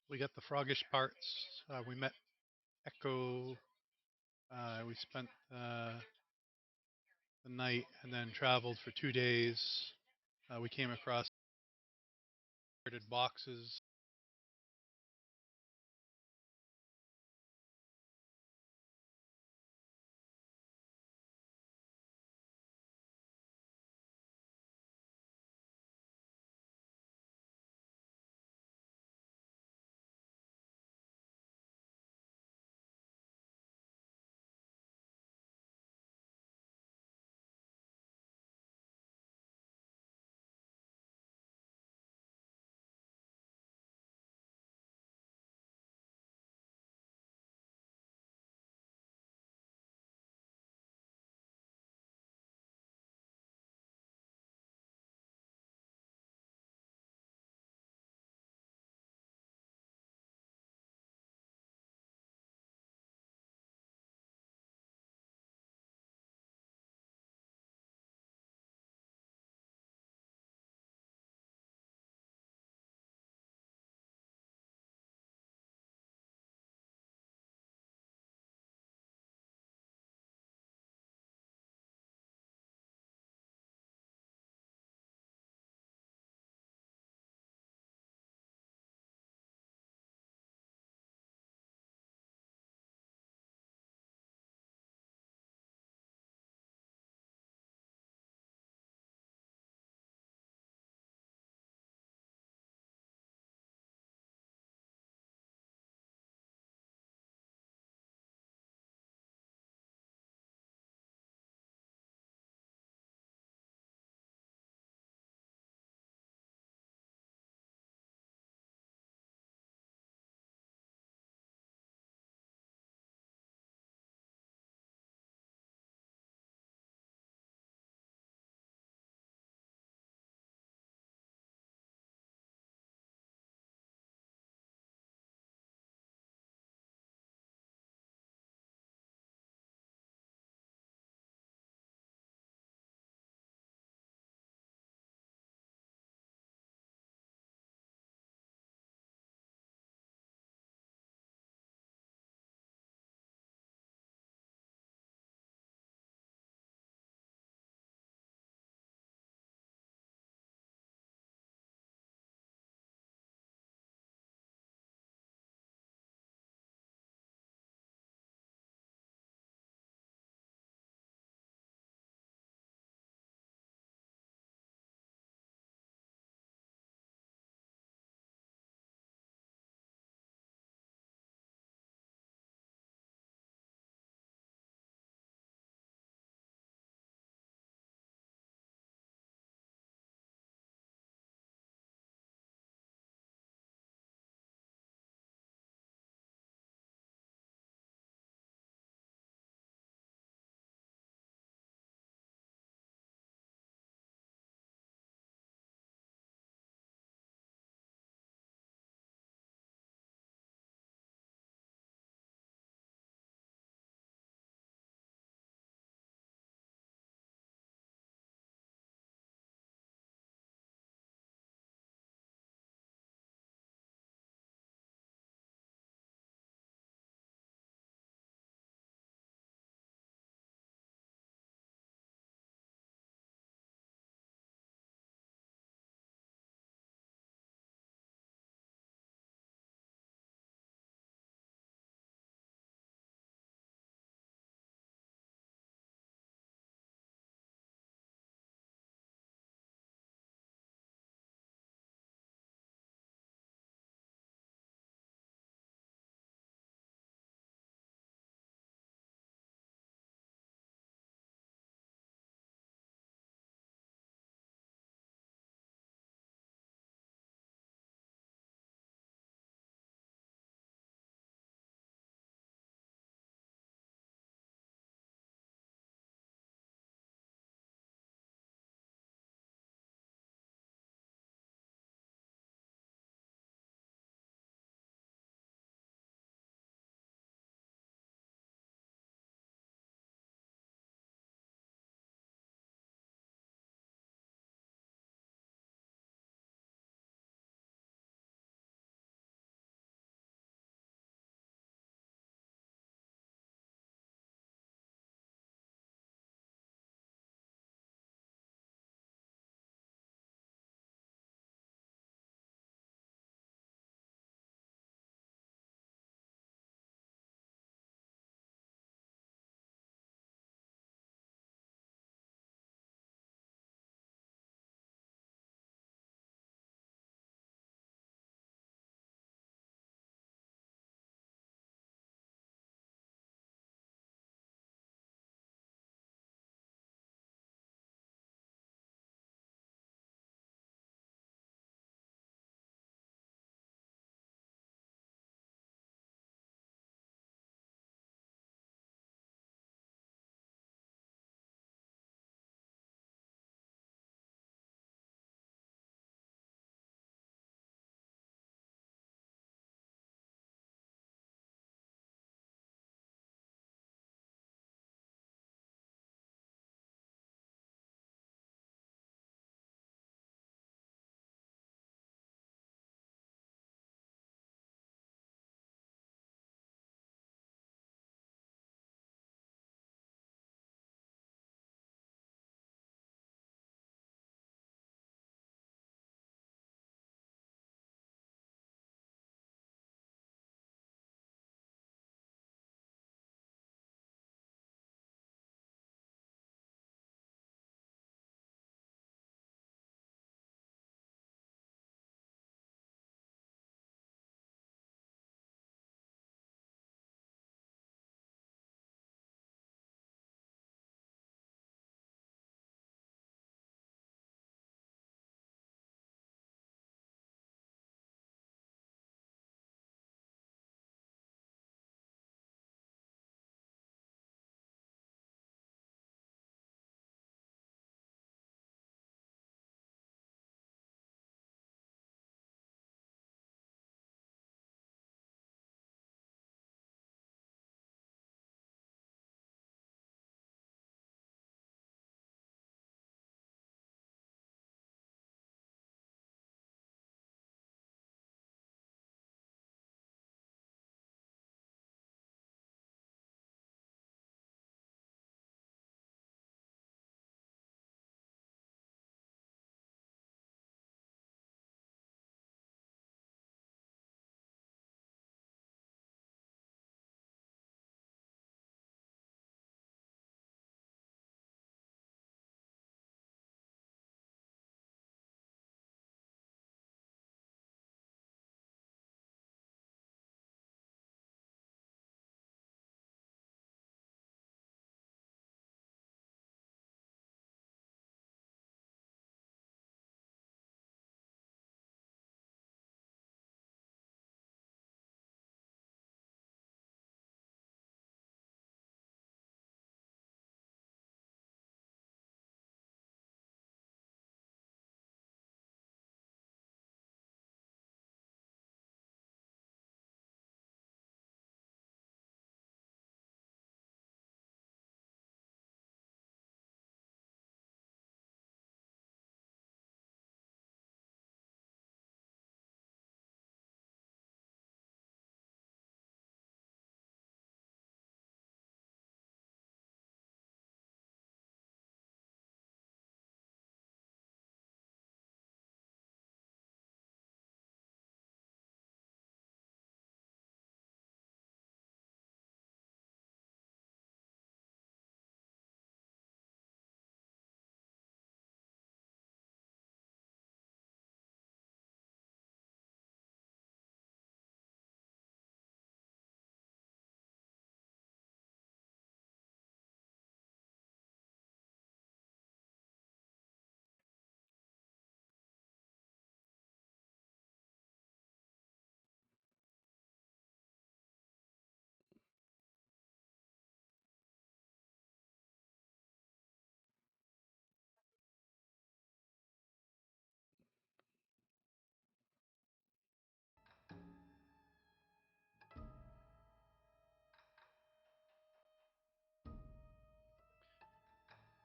We got the froggish parts. We met Echo. We spent the night and then traveled for 2 days. We came across boxes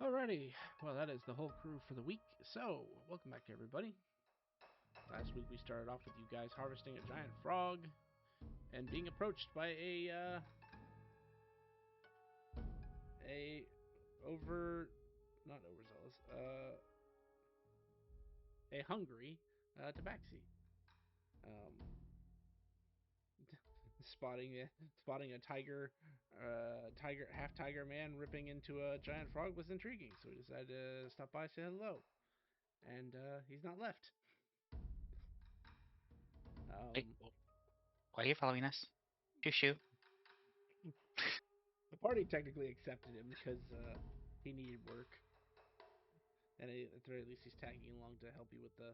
Alrighty, well, that is the whole crew for the week. So, welcome back, everybody. Last week we started off with you guys harvesting a giant frog and being approached by a not overzealous, a hungry tabaxi. Um, spotting a half tiger man ripping into a giant frog was intriguing, so we decided to stop by, say hello, and he's not left. Wait, why are you following us? Shoo. The party technically accepted him because he needed work, and at the very least, he's tagging along to help you with the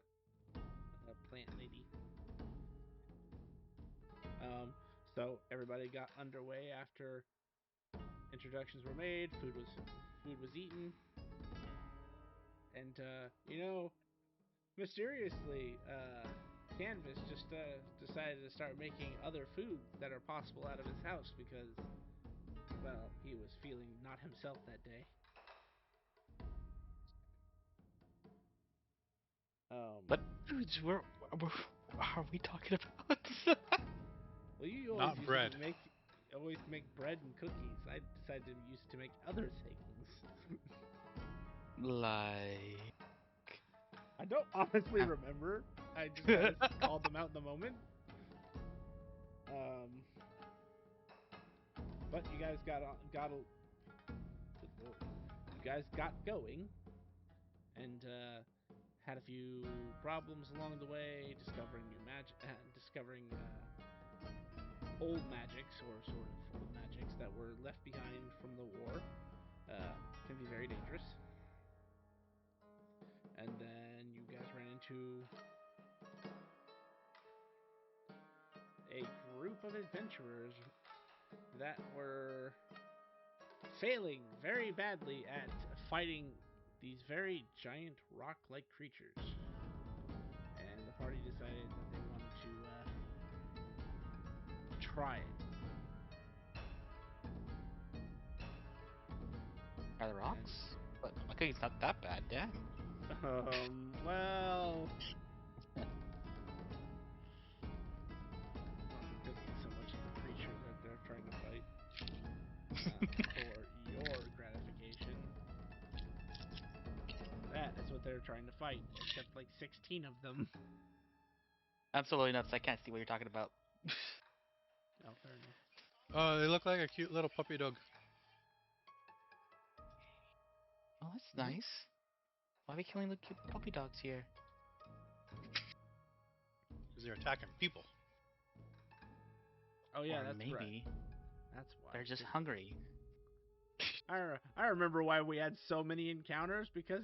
plant lady. So everybody got underway after introductions were made. Food was eaten, and mysteriously, Canvas just decided to start making other foods that are possible out of his house because, well, he was feeling not himself that day. What foods are we talking about? Well, you always Not used bread. to make bread and cookies. I decided to use to make other things. Like, I don't honestly remember. I just kind of called them out in the moment. Um, but you guys good lord, you guys got going and had a few problems along the way, discovering new magic, discovering old magics or sort of old magics that were left behind from the war. Can be very dangerous. And then you guys ran into a group of adventurers that were failing very badly at fighting these very giant rock-like creatures. And the party decided that they wanted to try it. are the rocks? But my cookie's not that bad, yeah. Well, not the cookie so much as the creature that they're trying to fight. For your gratification, that is what they're trying to fight, except like 16 of them. Absolutely nuts. I can't see what you're talking about. Oh, fair enough. Oh, they look like a cute little puppy dog. Oh, that's Mm-hmm. nice. Why are we killing the cute puppy dogs here? Because they're attacking people. Oh yeah, Or that's right. maybe That's why. they're just hungry. I remember why we had so many encounters because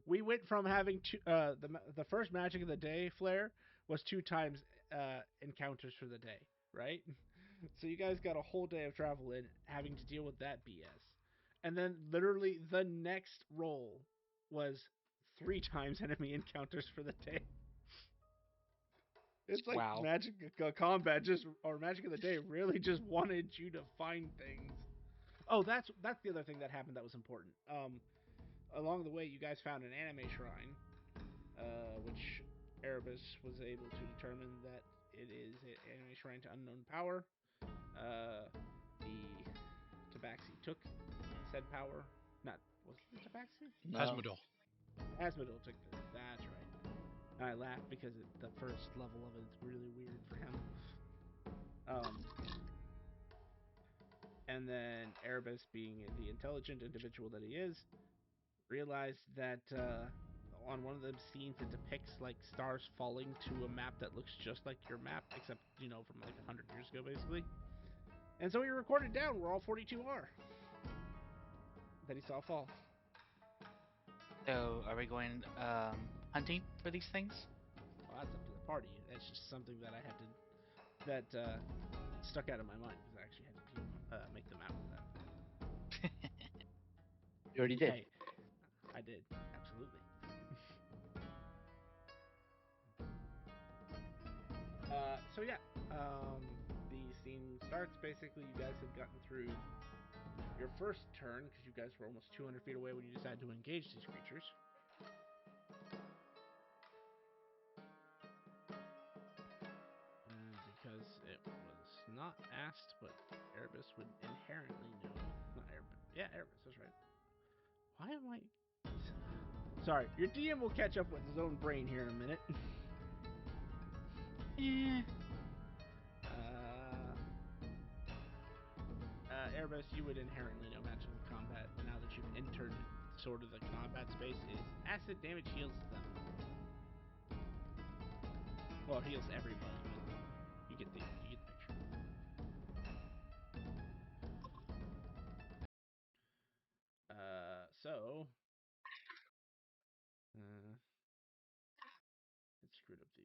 we went from having the first magic of the day flare was 2 times encounters for the day, right? So you guys got a whole day of travel in having to deal with that BS, and then literally the next roll was 3 times enemy encounters for the day. It's like Wow. magic combat just or magic of the day really just wanted you to find things. Oh, that's the other thing that happened that was important. Along the way, you guys found an anime shrine, which Erebus was able to determine that it is an anime shrine to unknown power. The Tabaxi took said power. Not was it the Tabaxi? No. Asmodel. Asmodel took this. That's right. And I laughed because the first level of it is really weird for him. Um, and then Erebus, being the intelligent individual that he is, realized that on one of the scenes it depicts like stars falling to a map that looks just like your map, except from like 100 years ago, basically. And so he recorded down where all 42 are that he saw fall. So, are we going hunting for these things? Well, that's up to the party. That's just something that I had to stuck out of my mind because I actually had to make the map of that. You already did. Hey, I did absolutely. So yeah, the scene starts. Basically, you guys have gotten through your first turn, because you guys were almost 200 feet away when you decided to engage these creatures. And because it was not asked, but Erebus would inherently know. Not Erebus. Yeah, Erebus, that's right. Why am I... Sorry, your DM will catch up with his own brain here in a minute. Yeah. Erebus, you would inherently know magical combat now that you've entered sort of the combat space. Is acid damage heals them. Well, it heals everybody, but you get the picture. So it screwed up the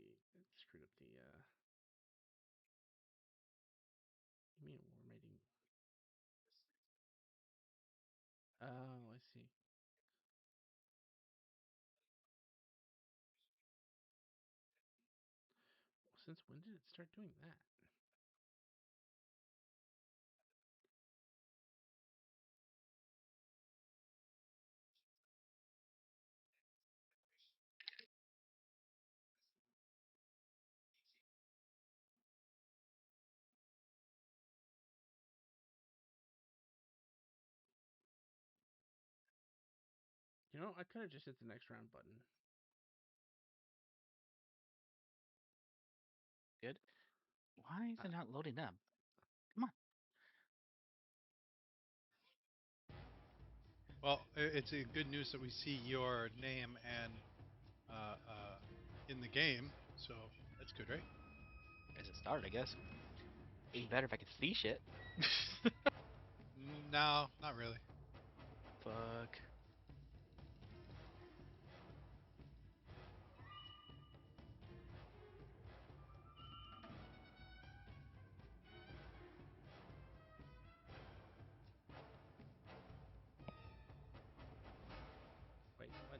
you mean war mating? Oh, I see. Since when did it start doing that? You know, I could have just hit the next round button. Good. Why is it not loading up? Come on. Well, it's a good news that we see your name and in the game, so that's good, right? As a start, I guess. It'd be better if I could see shit. No, not really. Fuck. Wait, what?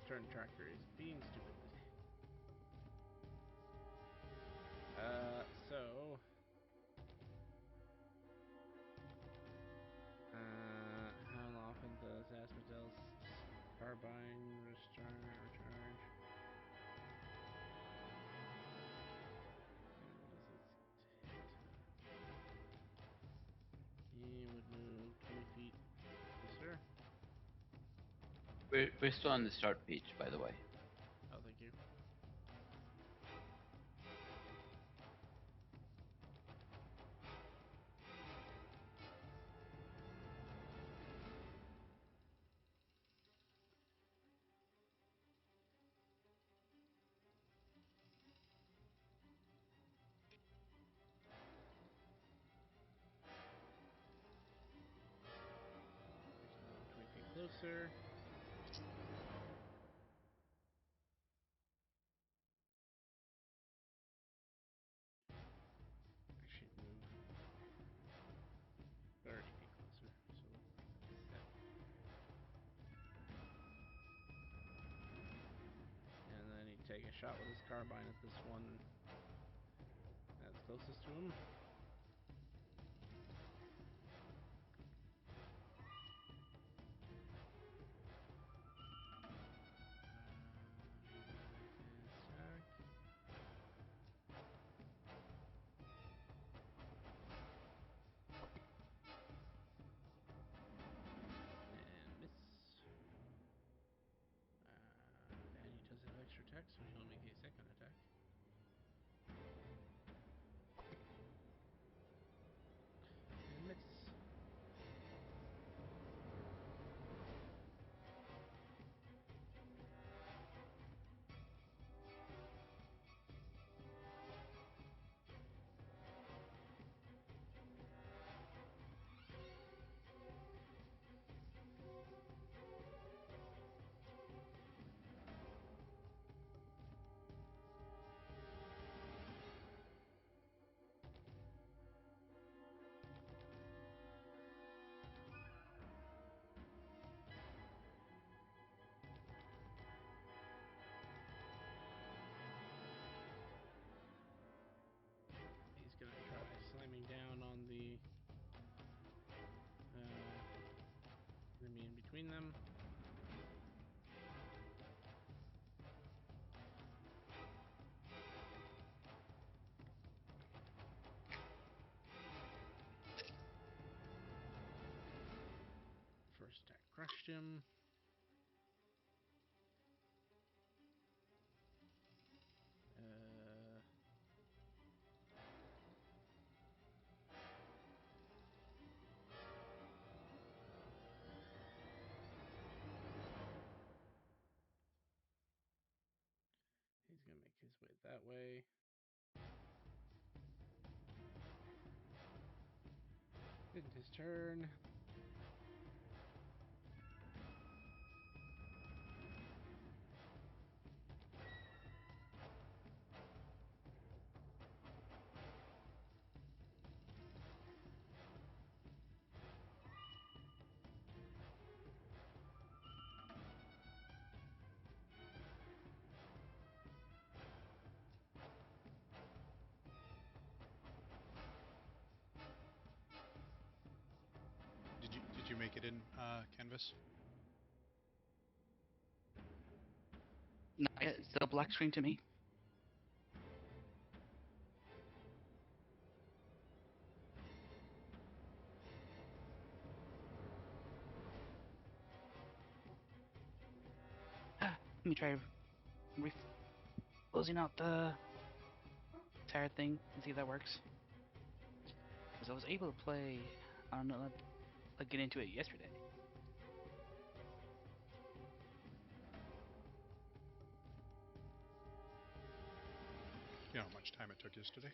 Turn tracker is being stupid. So how often does Asphodel's carbine recharge? He would move 20 feet closer. We're still on the start page, by the way. Oh, thank you. So 20 feet closer. Actually, move 30 feet closer. So that's 7. And then he'd take a shot with his carbine at this one that's closest to him. He will make his attack. And miss. And he does have extra attack, so he'll make a second attack. And miss. between them. First attack crushed him. He's going to make his way that way. Didn't his turn. Did you make it in canvas? No, it's still black screen to me. Let me try closing out the entire thing and see if that works. Because I was able to play, I don't know, like get into it yesterday. You know how much time it took yesterday?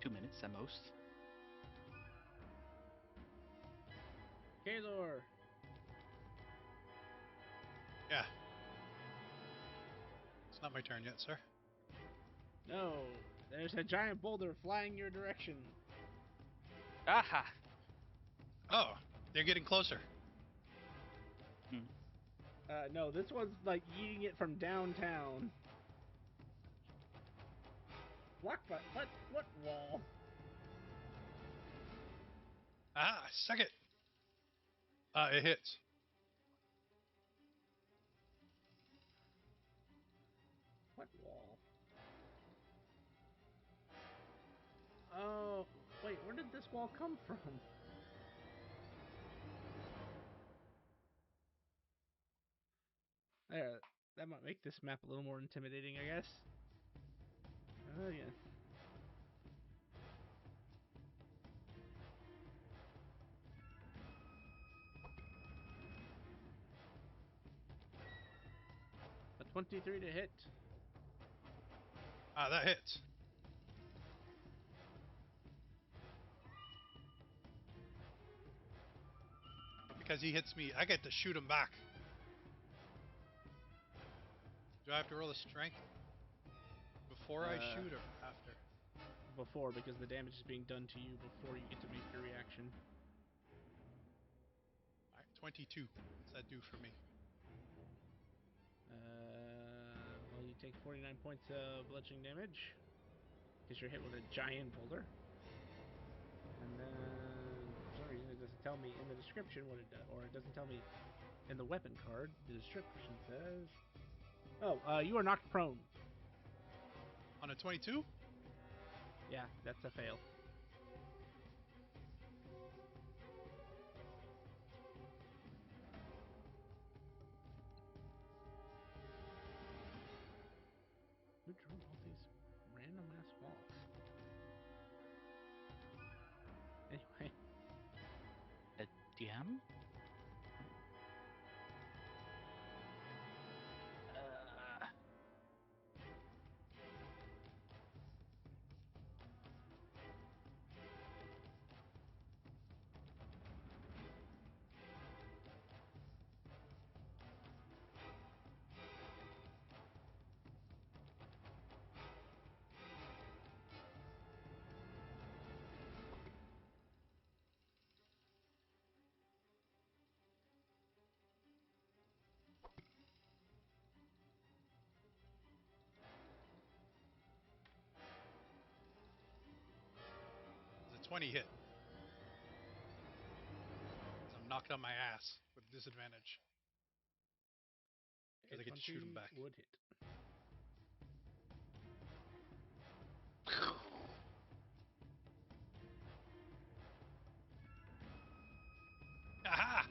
2 minutes at most. Kaylor. Yeah. It's not my turn yet, sir. No, there's a giant boulder flying your direction. Aha! Oh, they're getting closer. No, this one's like eating it from downtown. What wall? Ah, suck it. It hits. What wall? Oh, wait, where did this wall come from? There, that might make this map a little more intimidating, I guess. Oh, yeah. A 23 to hit. Ah, that hits. But because he hits me, I get to shoot him back. Do I have to roll a strength before I shoot or after? Before, because the damage is being done to you before you get to make your reaction. All right, 22. What's that do for me? Well, you take 49 points of bludgeoning damage because you're hit with a giant boulder. And then, for some reason, it doesn't tell me in the description what it does, or it doesn't tell me in the weapon card. The description says, "Oh, you are knocked prone." On a 22? Yeah, that's a fail. Who drew all these random ass walls? Anyway, A DM? Uh, Does a 20 hit? Because I'm knocked on my ass with disadvantage because A I get to shoot him 20 back. would hit. Aha!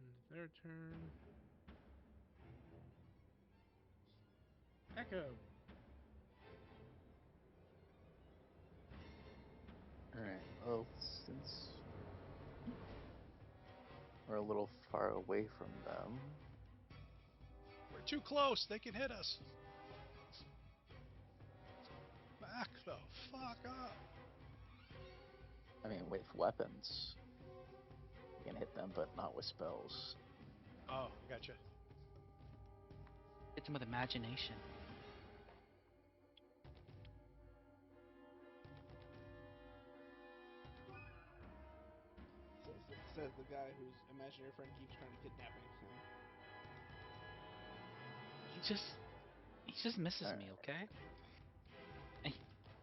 And their turn. Echo. Alright, well, since we're a little far away from them, We're too close. They can hit us. Back the fuck up. I mean, with weapons, you can hit them, but not with spells. Oh, gotcha. Hit them with imagination. Says the guy whose imaginary friend keeps trying to kidnapping him. He just misses Alright. me, okay? And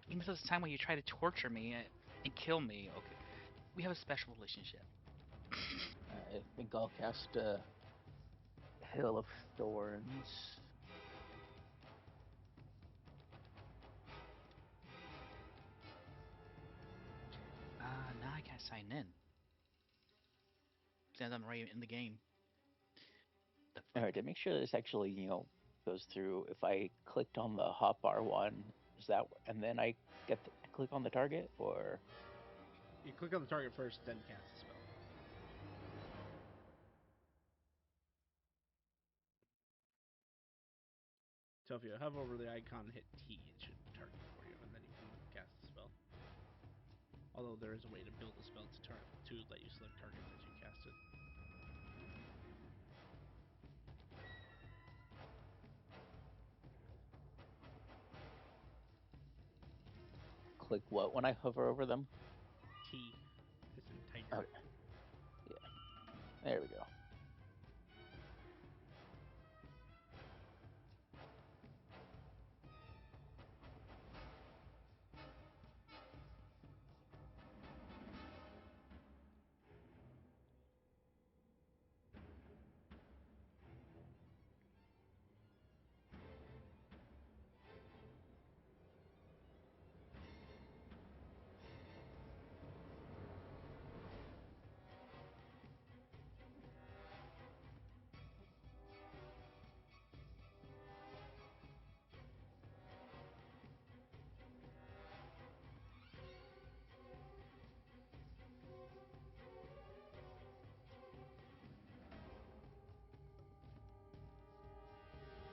he misses the time when you try to torture me and kill me, okay? We have a special relationship. I think I'll cast a Hill of Thorns. Now I can't sign in. Since I'm already in the game. The fuck? Alright, to make sure this actually, goes through, if I clicked on the hotbar one, is that, and then I get to click on the target, or? You click on the target first, then cast the spell. So if you hover over the icon and hit T, it should target for you, and then you can cast the spell. Although there is a way to build a spell to let you select targets as you cast it. Click what when I hover over them? T is in tiger. Okay, yeah. There we go.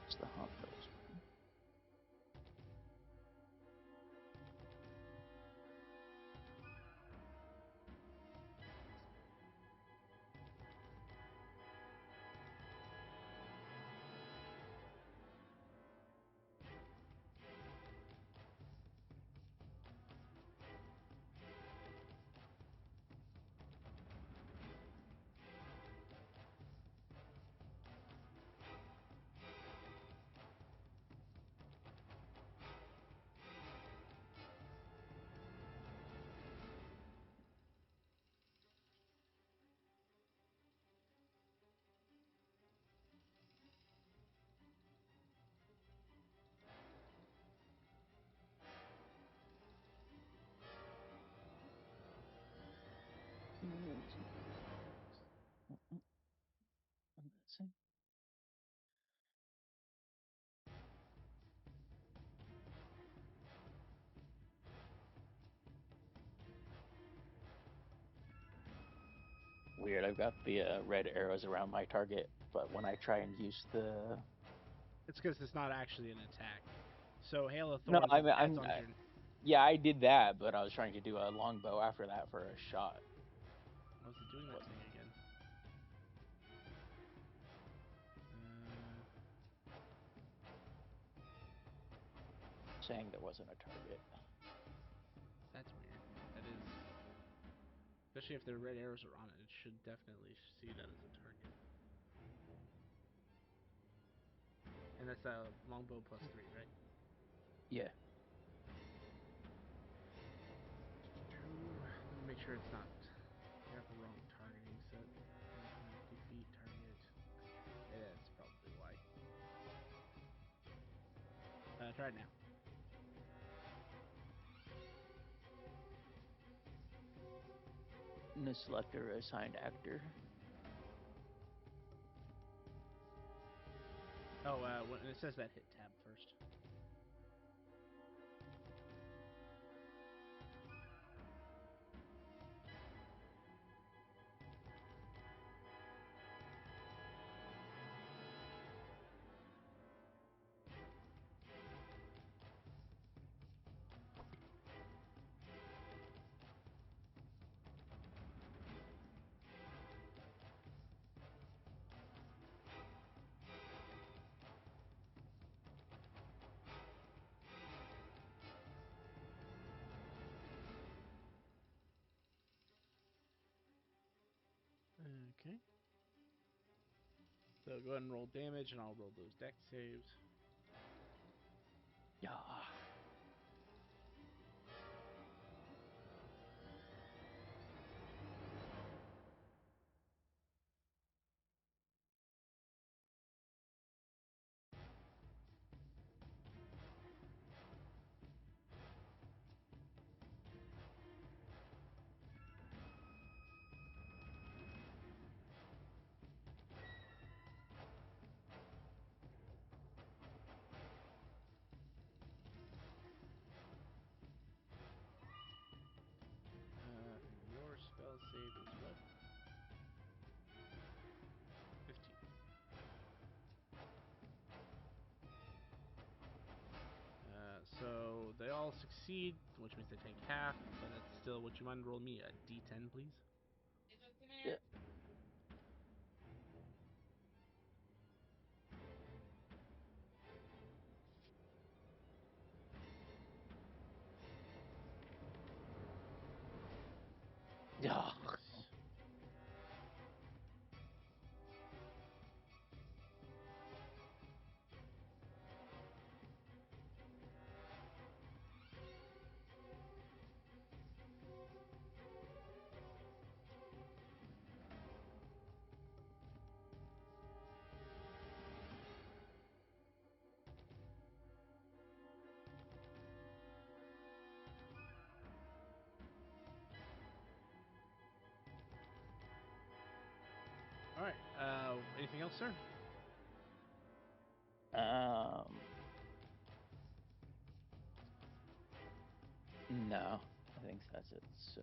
It's the Hot Hills. Weird. I've got the red arrows around my target, but when I try and use the It's because it's not actually an attack. So Hail of no, Thorns adds on to your. yeah, I did that, but I was trying to do a longbow after that for a shot. Was it doing that What? thing again? saying there wasn't a target. That's weird. That is, especially if the red arrows are on it, it should definitely see that as a target. And that's a longbow +3, right? Yeah. Let me make sure it's not. I got the wrong targeting set. Range 150 feet, target creature. Yeah, that's probably why. Try it now. No selector assigned actor. Oh, when it says that, hit tab first. Okay. So go ahead and roll damage, and I'll roll those deck saves. Yeah. And your spell save is what? 15. So they all succeed, which means they take half, but that's still. Would you mind roll me a d10, please? Yeah. Yeah. Nice. All right. Anything else, sir? Um. No, I think that's it. So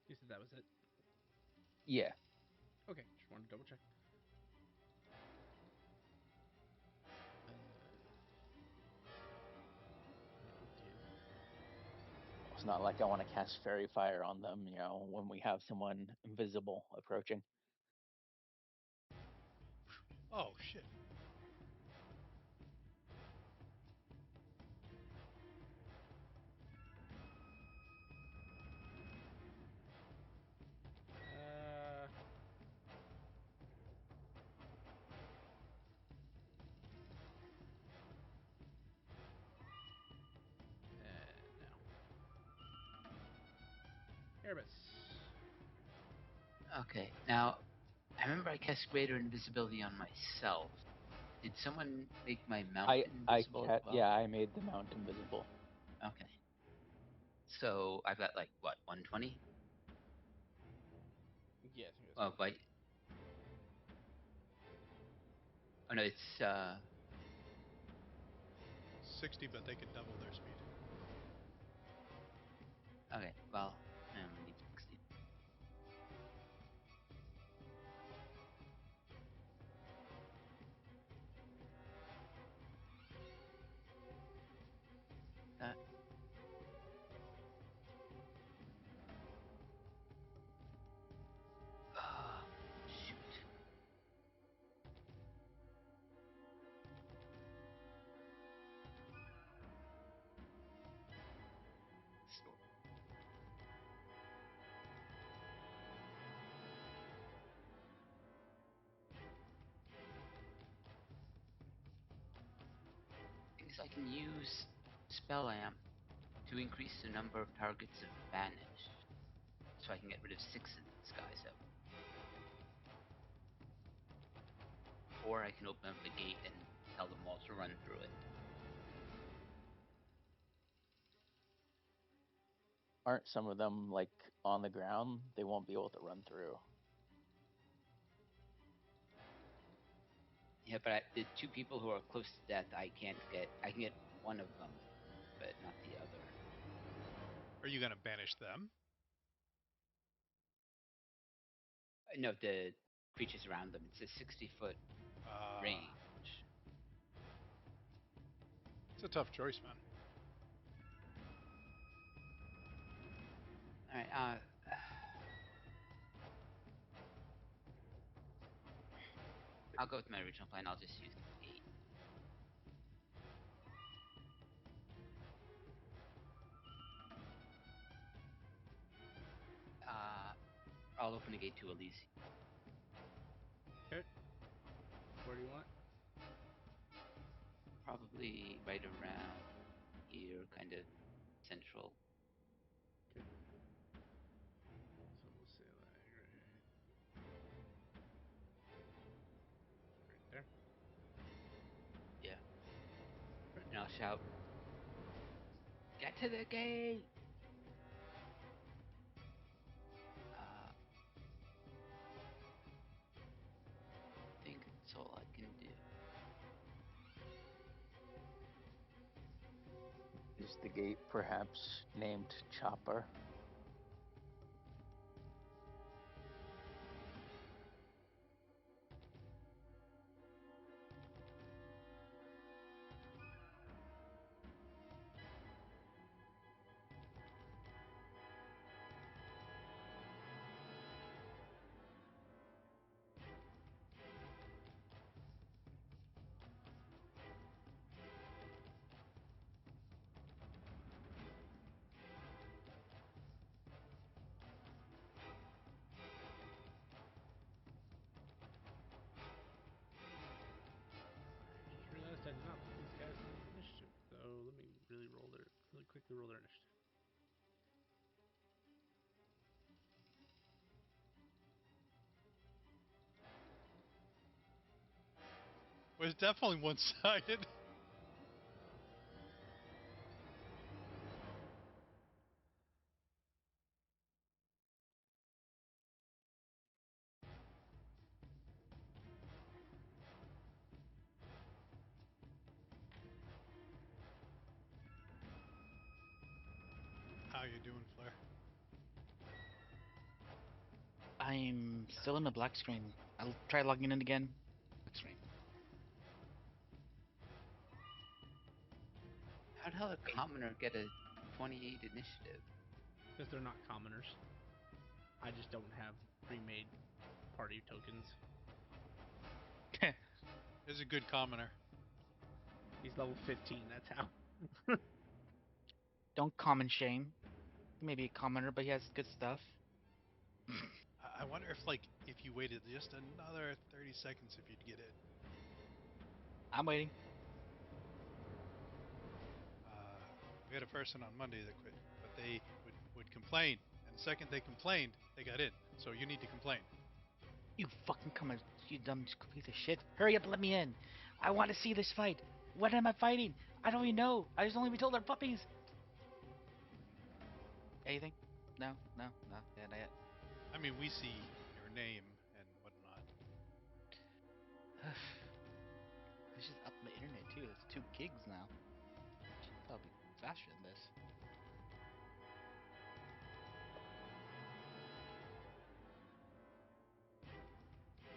You said that was it. yeah. Okay, just wanted to double check. Uh, what do you do? It's not like I want to cast fairy fire on them, when we have someone invisible approaching. Oh shit! Uh, no. Erebus. Okay. Now, I remember I cast greater invisibility on myself. Did someone make my mount invisible as well? Yeah, I made the mount invisible. Okay. So I've got like what, 120? Yeah, I think that's Oh, about but right. oh no, it's 60, but they can double their speed. okay. Well, I'm gonna need 60. I can use Spell Amp to increase the number of targets of banished, so I can get rid of 6 of these guys at once. Or I can open up the gate and tell them all to run through it. Aren't some of them like on the ground? They won't be able to run through. Yeah, but the 2 people who are close to death, I can get one of them, but not the other. Are you going to banish them? No, the creatures around them. It's a 60-foot range. It's a tough choice, man. All right. I'll go with my original plan. I'll just use the gate. I'll open the gate to Elysium. Okay. Where do you want it? Probably right around here, kind of central. Okay. So we'll say like right there. Yeah. Okay. And I'll shout, "Get to the gate!" I think that's all I can do. Is the gate perhaps named Chopper? I just realized I did not put these guys on initiative, so let me really quickly roll their initiative. Well, it's definitely one-sided. How you doing, Flair? I'm still in the black screen. I'll try logging in again. Black screen. How the hell did a commoner get a 28 initiative? Because they're not commoners. I just don't have pre-made party tokens. He's a good commoner. He's level 15, that's how. Don't common shame. He may be a commoner, but he has good stuff. I wonder if you waited just another 30 seconds if you'd get it. I'm waiting. We had a person on Monday that quit, but they would complain, and the second they complained, they got in. So you need to complain. You fucking commoner, you dumb piece of shit. Hurry up and let me in. I want to see this fight. What am I fighting? I don't even know. I just only been told they're puppies. Anything? No. Yeah, not yet. I mean, we see your name and whatnot. I just upped my internet too. It's 2 gigs now. Should probably be faster than this. That will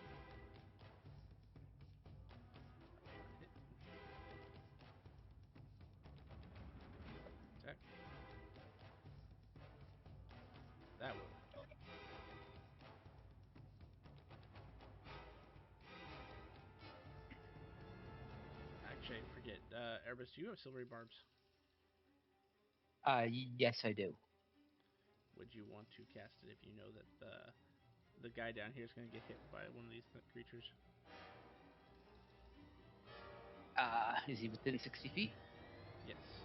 not hit. Attack. That will hit. Actually, I forget. Erebus, do you have silvery barbs? Yes, I do. Would you want to cast it if you know that the guy down here is going to get hit by one of these creatures? Is he within 60 feet?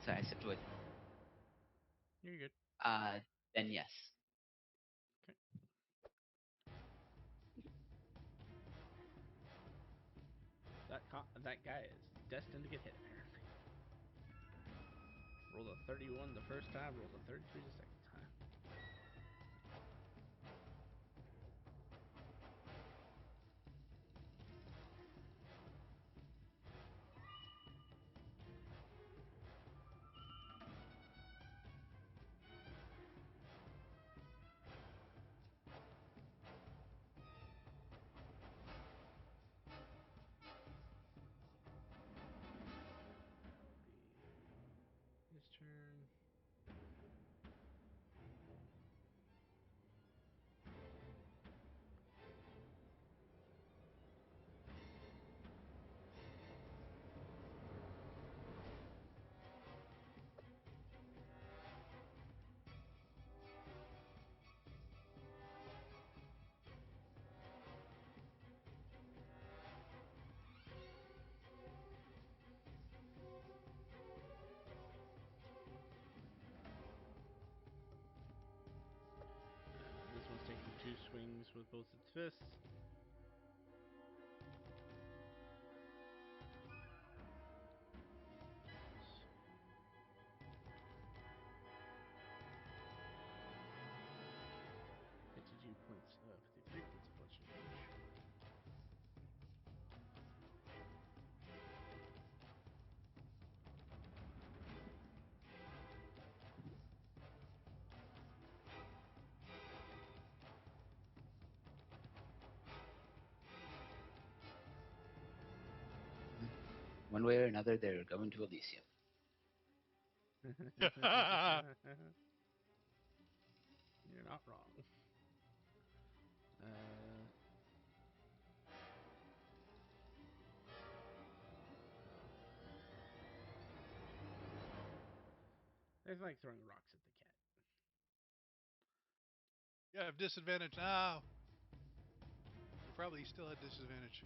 So I said wood. You're good. Then yes. Okay. That guy is destined to get hit, apparently. Rolled a 31 the first time, rolled a 33 the second time. And that would be his turn. This one's taking 2 swings with both its fists. And 53 points of bludgeoning damage. One way or another, they're going to Elysium. You're not wrong. It's like throwing rocks at the cat. You have disadvantage now. You probably still had disadvantage.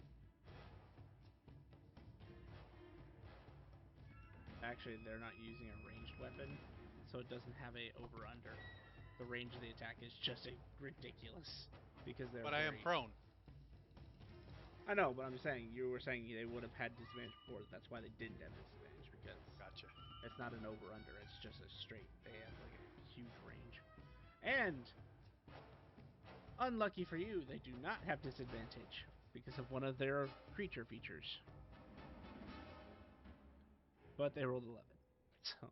Actually, they're not using a ranged weapon, so it doesn't have a over under. The range of the attack is just ridiculous because they're. But I am prone. I know, but I'm just saying you were saying they would have had disadvantage before. That's why they didn't have disadvantage because Gotcha. it's not an over under. It's just a straight. They have like a huge range, and unlucky for you, they do not have disadvantage because of one of their creature features. But they rolled 11, so.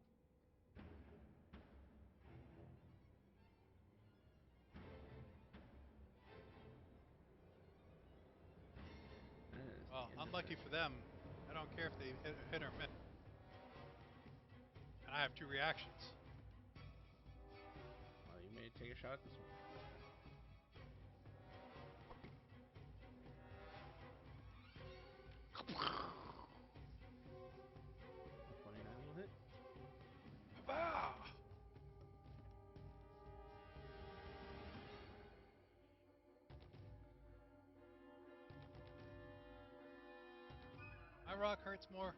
Well, unlucky for them. I don't care if they hit or miss. And I have 2 reactions. Well, you may take a shot at this one if you'd like then. A 29 will hit. Bah! My rock hurts more.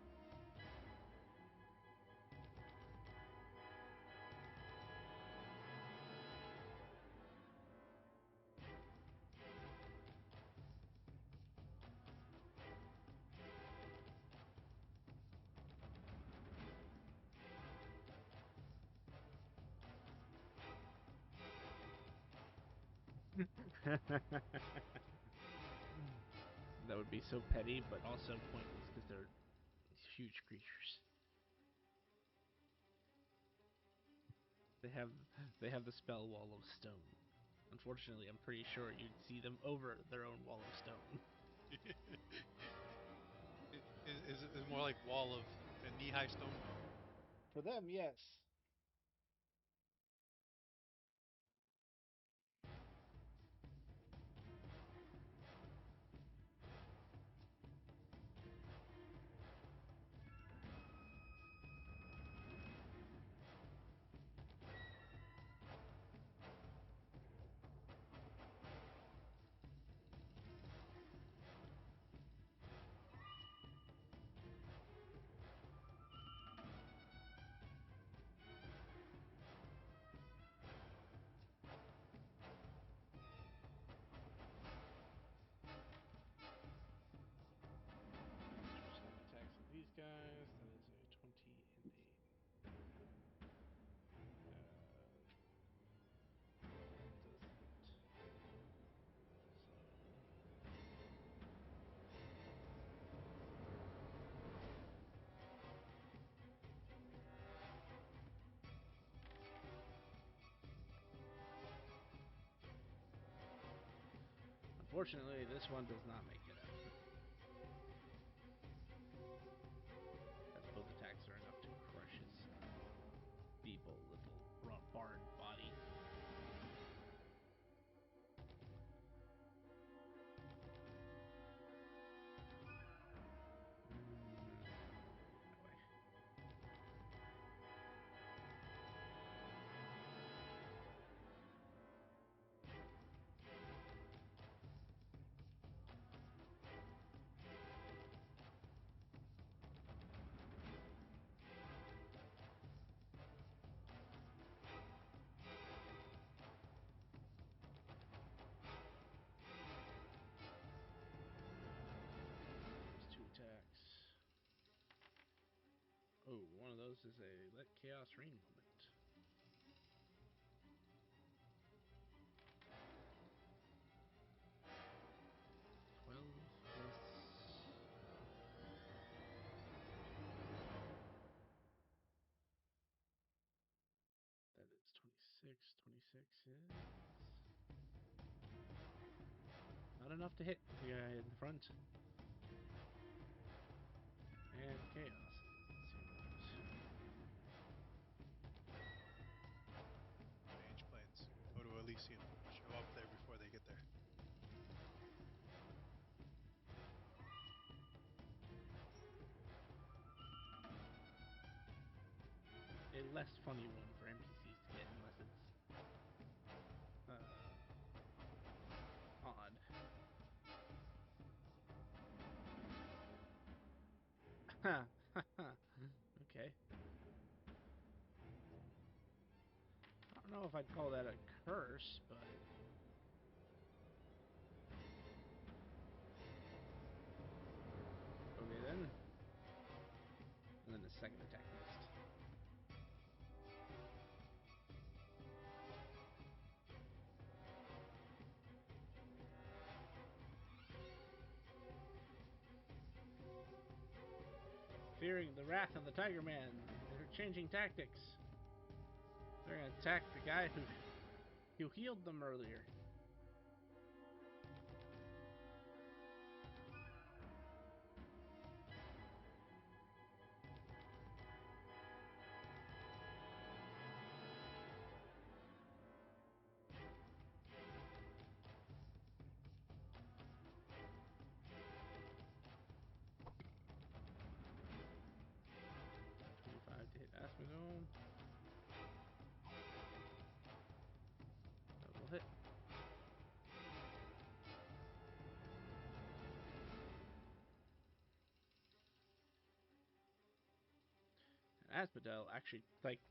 That would be so petty, but also pointless because they're huge creatures. They have the spell wall of stone. Unfortunately, I'm pretty sure you'd see them over their own wall of stone. is more like wall of a knee-high stone. For them, yes. Unfortunately, this one does not make it out. As both attacks are enough to crush his feeble little barred body. That way. There's 2 attacks. Oh, one of those is a Let Chaos Reign moment. Plus that is 26. 26 is not enough to hit the guy in the front. And chaos. Let's see what it Change planes. Go to Elysium. Show up there before they get there. is. A less funny one for NPCs to get unless it's odd. Okay. I don't know if I'd call that a curse, but okay then. And then the second attack missed. Fearing the wrath of the Tiger Man, they're changing tactics. They're gonna attack the guy who healed them earlier. $25 to hit Asmodome. That will hit. And Asmodel actually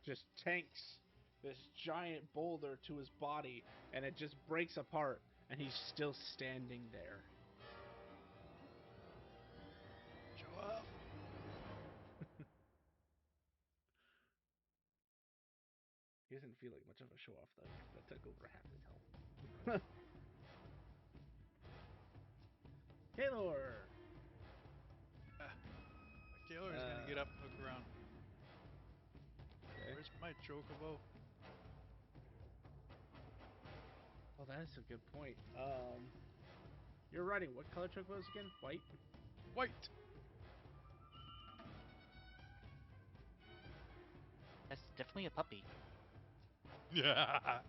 just tanks this giant boulder to his body, and it just breaks apart, and he's still standing there. Show off. He doesn't feel like much of a show off though, because that took over half his health. Kaylor! Kaylor is gonna get up and look around. Okay. Where's my chocobo? Oh, that is a good point. You're riding what color chocobos again? White? White. That's definitely a puppy. Yeah.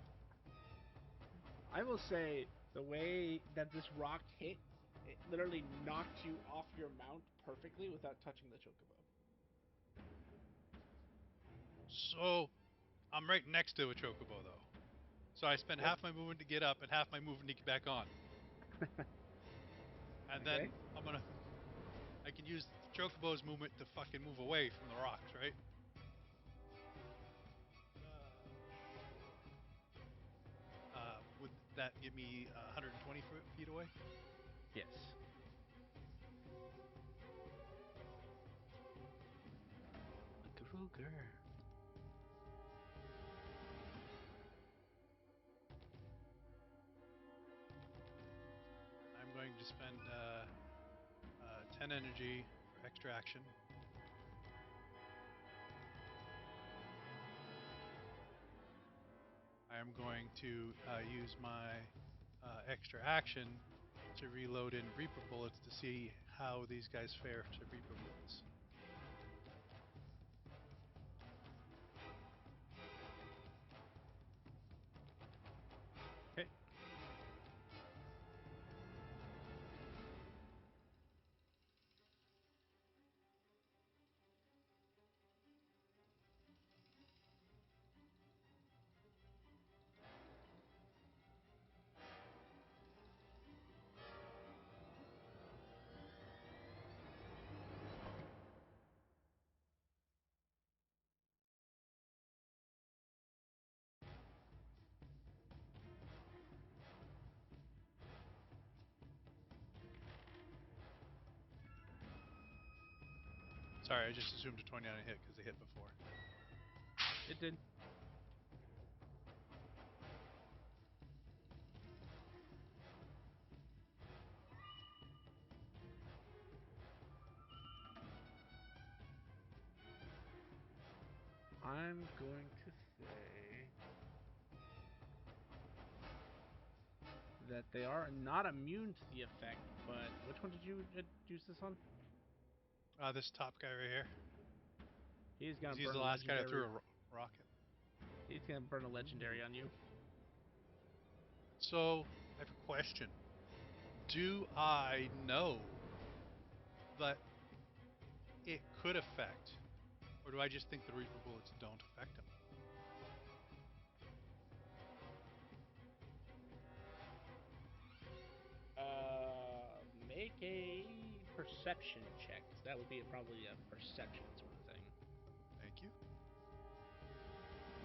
I will say the way that this rock hit, it literally knocked you off your mount perfectly without touching the chocobo. So I'm right next to a chocobo though. So I spend Yep. half my movement to get up and half my movement to get back on. And Okay. then I can use the chocobo's movement to fucking move away from the rocks, right? Sure. Would that get me 120 feet away? Yes. Gruger. I'm going to spend 10 energy for extra action. I am going to use my extra action to reload in Reaper bullets to see how these guys fare to Reaper bullets. Okay. Sorry, I just assumed a 29 hit because they hit before. It did. I'm going to say that they are not immune to the effect, but which one did you use this on? This top guy right here. He's gonna He's burn the a last guy that legendary. threw a rocket. He's gonna burn a legendary on you. So, I have a question. Do I know that it could affect, or do I just think the Reaper bullets don't affect him? Make a perception check. That would be probably a perception sort of thing, Thank you.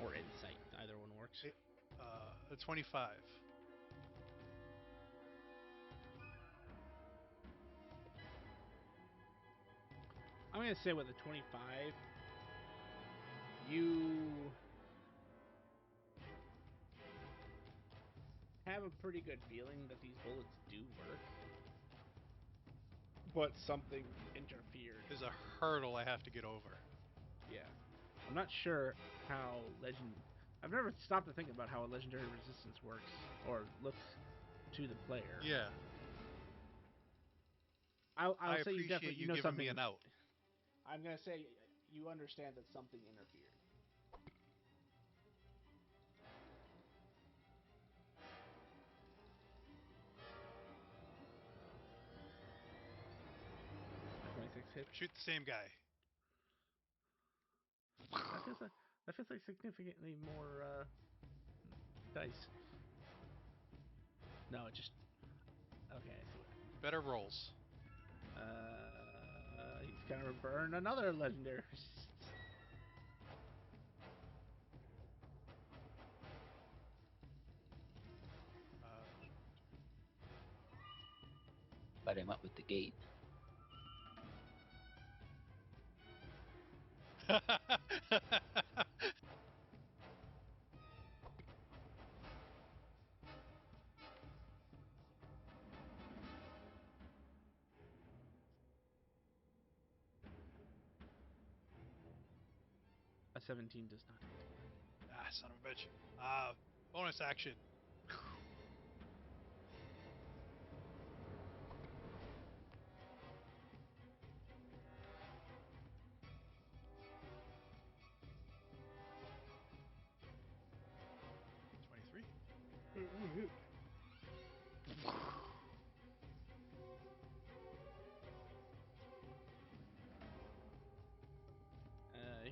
or insight. Either one works. 25. I'm gonna say with a 25, you have a pretty good feeling that these bullets do work, but something interfered. There's a hurdle I have to get over. Yeah, I'm not sure how I've never stopped to think about how a legendary resistance works or looks to the player. Yeah. I'll I say you appreciate definitely you know giving something. me an out. I'm gonna say you understand that something interfered. A 26 hit. Shoot the same guy. That feels like significantly more dice. No, it just okay. I see what happened. Better rolls. He's gonna burn another legendary. There's But him up with the gate. one, two. A 17 does not hit. Son of a bitch. Bonus action. $23. It will hit.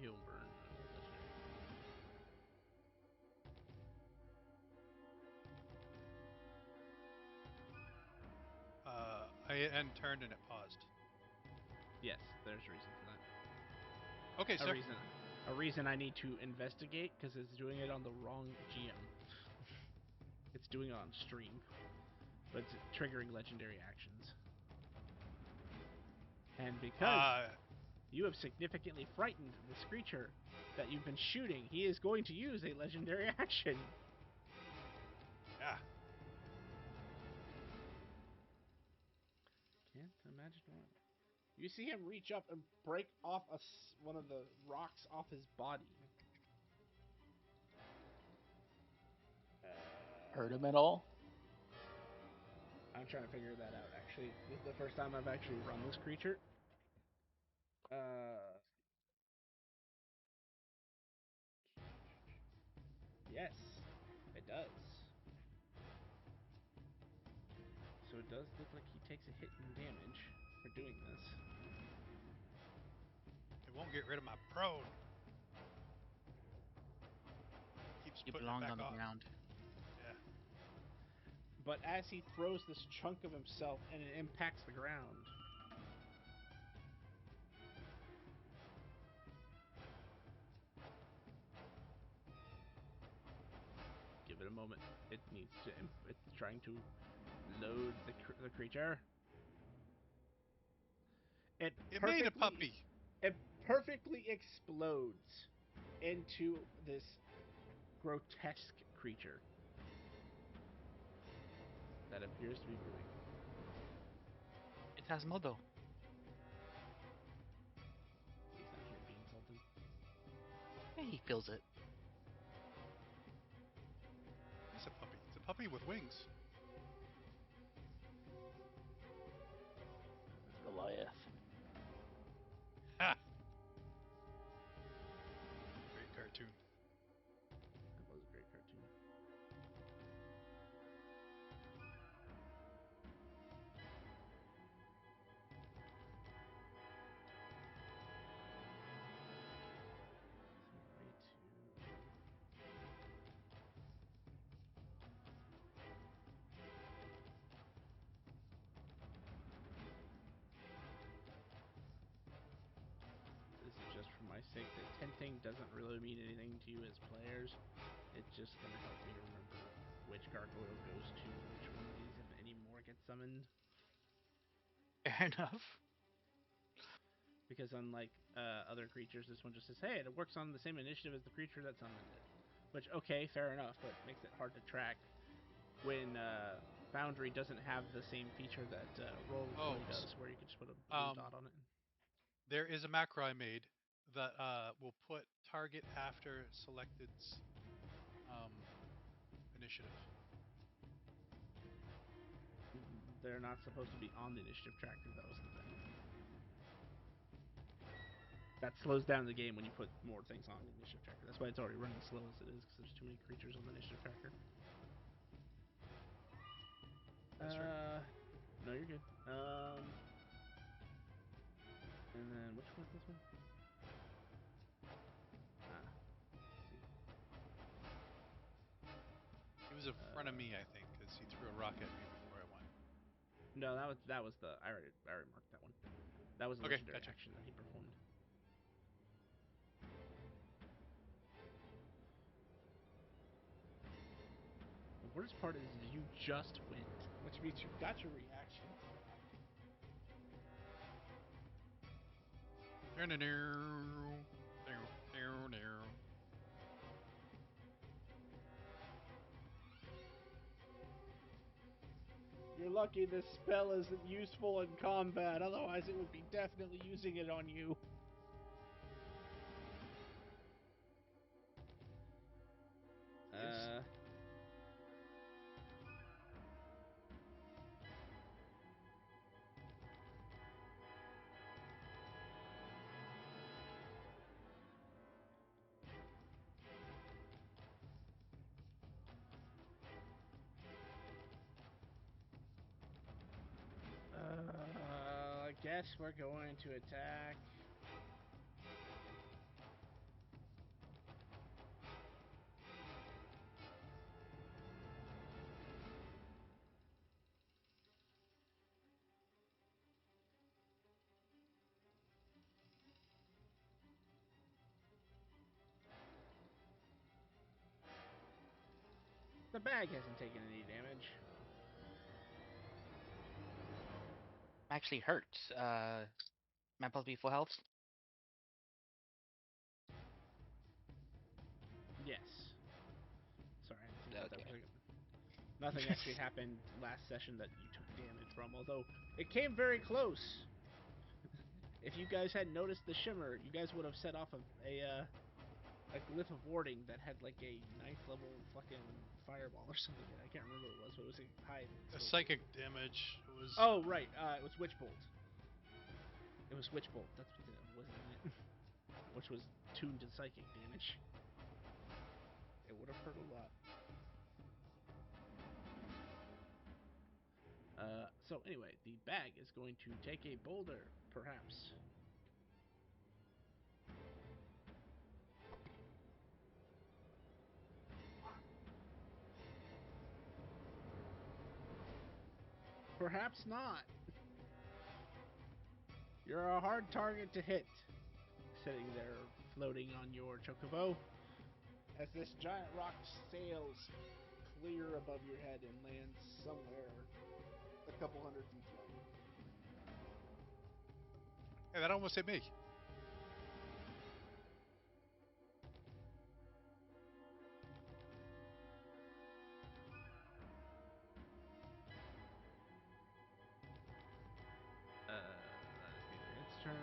He'll burn another legendary. I turned and it paused. Yes, there's a reason for that. Okay, sir. A reason I need to investigate because it's doing it on the wrong GM. It's doing it on stream, but it's triggering legendary actions. And because you have significantly frightened this creature that you've been shooting, he is going to use a legendary action. Yeah. Can't imagine why. You see him reach up and break off one of the rocks off his body. Hurt him at all? I'm I'm trying to figure that out. Actually, this is the first time I've actually run this creature. Yes, it does. So it does look like he takes a hit in damage for doing this. It won't get rid of my prone. Keeps You putting it belong back on the on. ground. Yeah. But as he throws this chunk of himself and it impacts the ground, give it a moment. It needs to. It's trying to load the creature. It made a puppy. It perfectly explodes into this grotesque creature that appears to be moving. It has modo. He's not here to be insulted. Yeah, he feels it. It's a puppy. It's a puppy with wings. Goliath. Ha! Great cartoon. That was a great cartoon. Is there a way to... This is just for my sake. The tenting doesn't really mean anything to you as players. It's just going to help me remember which gargoyle goes to which one of these, if any more get summoned. Fair enough. Because unlike other creatures, this one just says, hey, it works on the same initiative as the creature that summoned it. Which, okay, fair enough, but makes it hard to track when Foundry doesn't have the same feature that Roll20 does, where you can just put a blue dot on it. There is a macro I made that will put target after selected's initiative. They're not supposed to be on the initiative tracker, though, is the thing. That slows down the game when you put more things on the initiative tracker. That's why it's already running slow as it is, because there's too many creatures on the initiative tracker. That's right. No, you're good. And then which one is this one? See. He was in front of me, I think, because he threw a rock at me before I went. No, that was the I already marked that one. That was the Okay, legendary gotcha. action that he performed. The worst part is you just went, which means you got your reactions back. You're lucky this spell isn't useful in combat, otherwise it would be definitely using it on you. He is. I guess we're going to attack. The bag hasn't taken any damage. Actually hurts. Am I supposed to be full health? Yes. Sorry, I didn't think about that for a Okay. second. Nothing actually happened last session that you took damage from, although it came very close. If you guys had noticed the shimmer, you guys would have set off a a glyph of warding that had like a ninth level fucking fireball or something in it. I can't remember what it was, but it was a high A explosive. psychic damage. It was. Oh right, it was Witch Bolt. It was Witch Bolt. That's what it was in it, which was tuned to psychic damage. It would have hurt a lot. So anyway, the bag is going to take a boulder, perhaps. Perhaps not. You're a hard target to hit. Sitting there, floating on your chocobo, as this giant rock sails clear above your head and lands somewhere a couple hundred feet behind you. Hey, that almost hit me. That is neither its turn.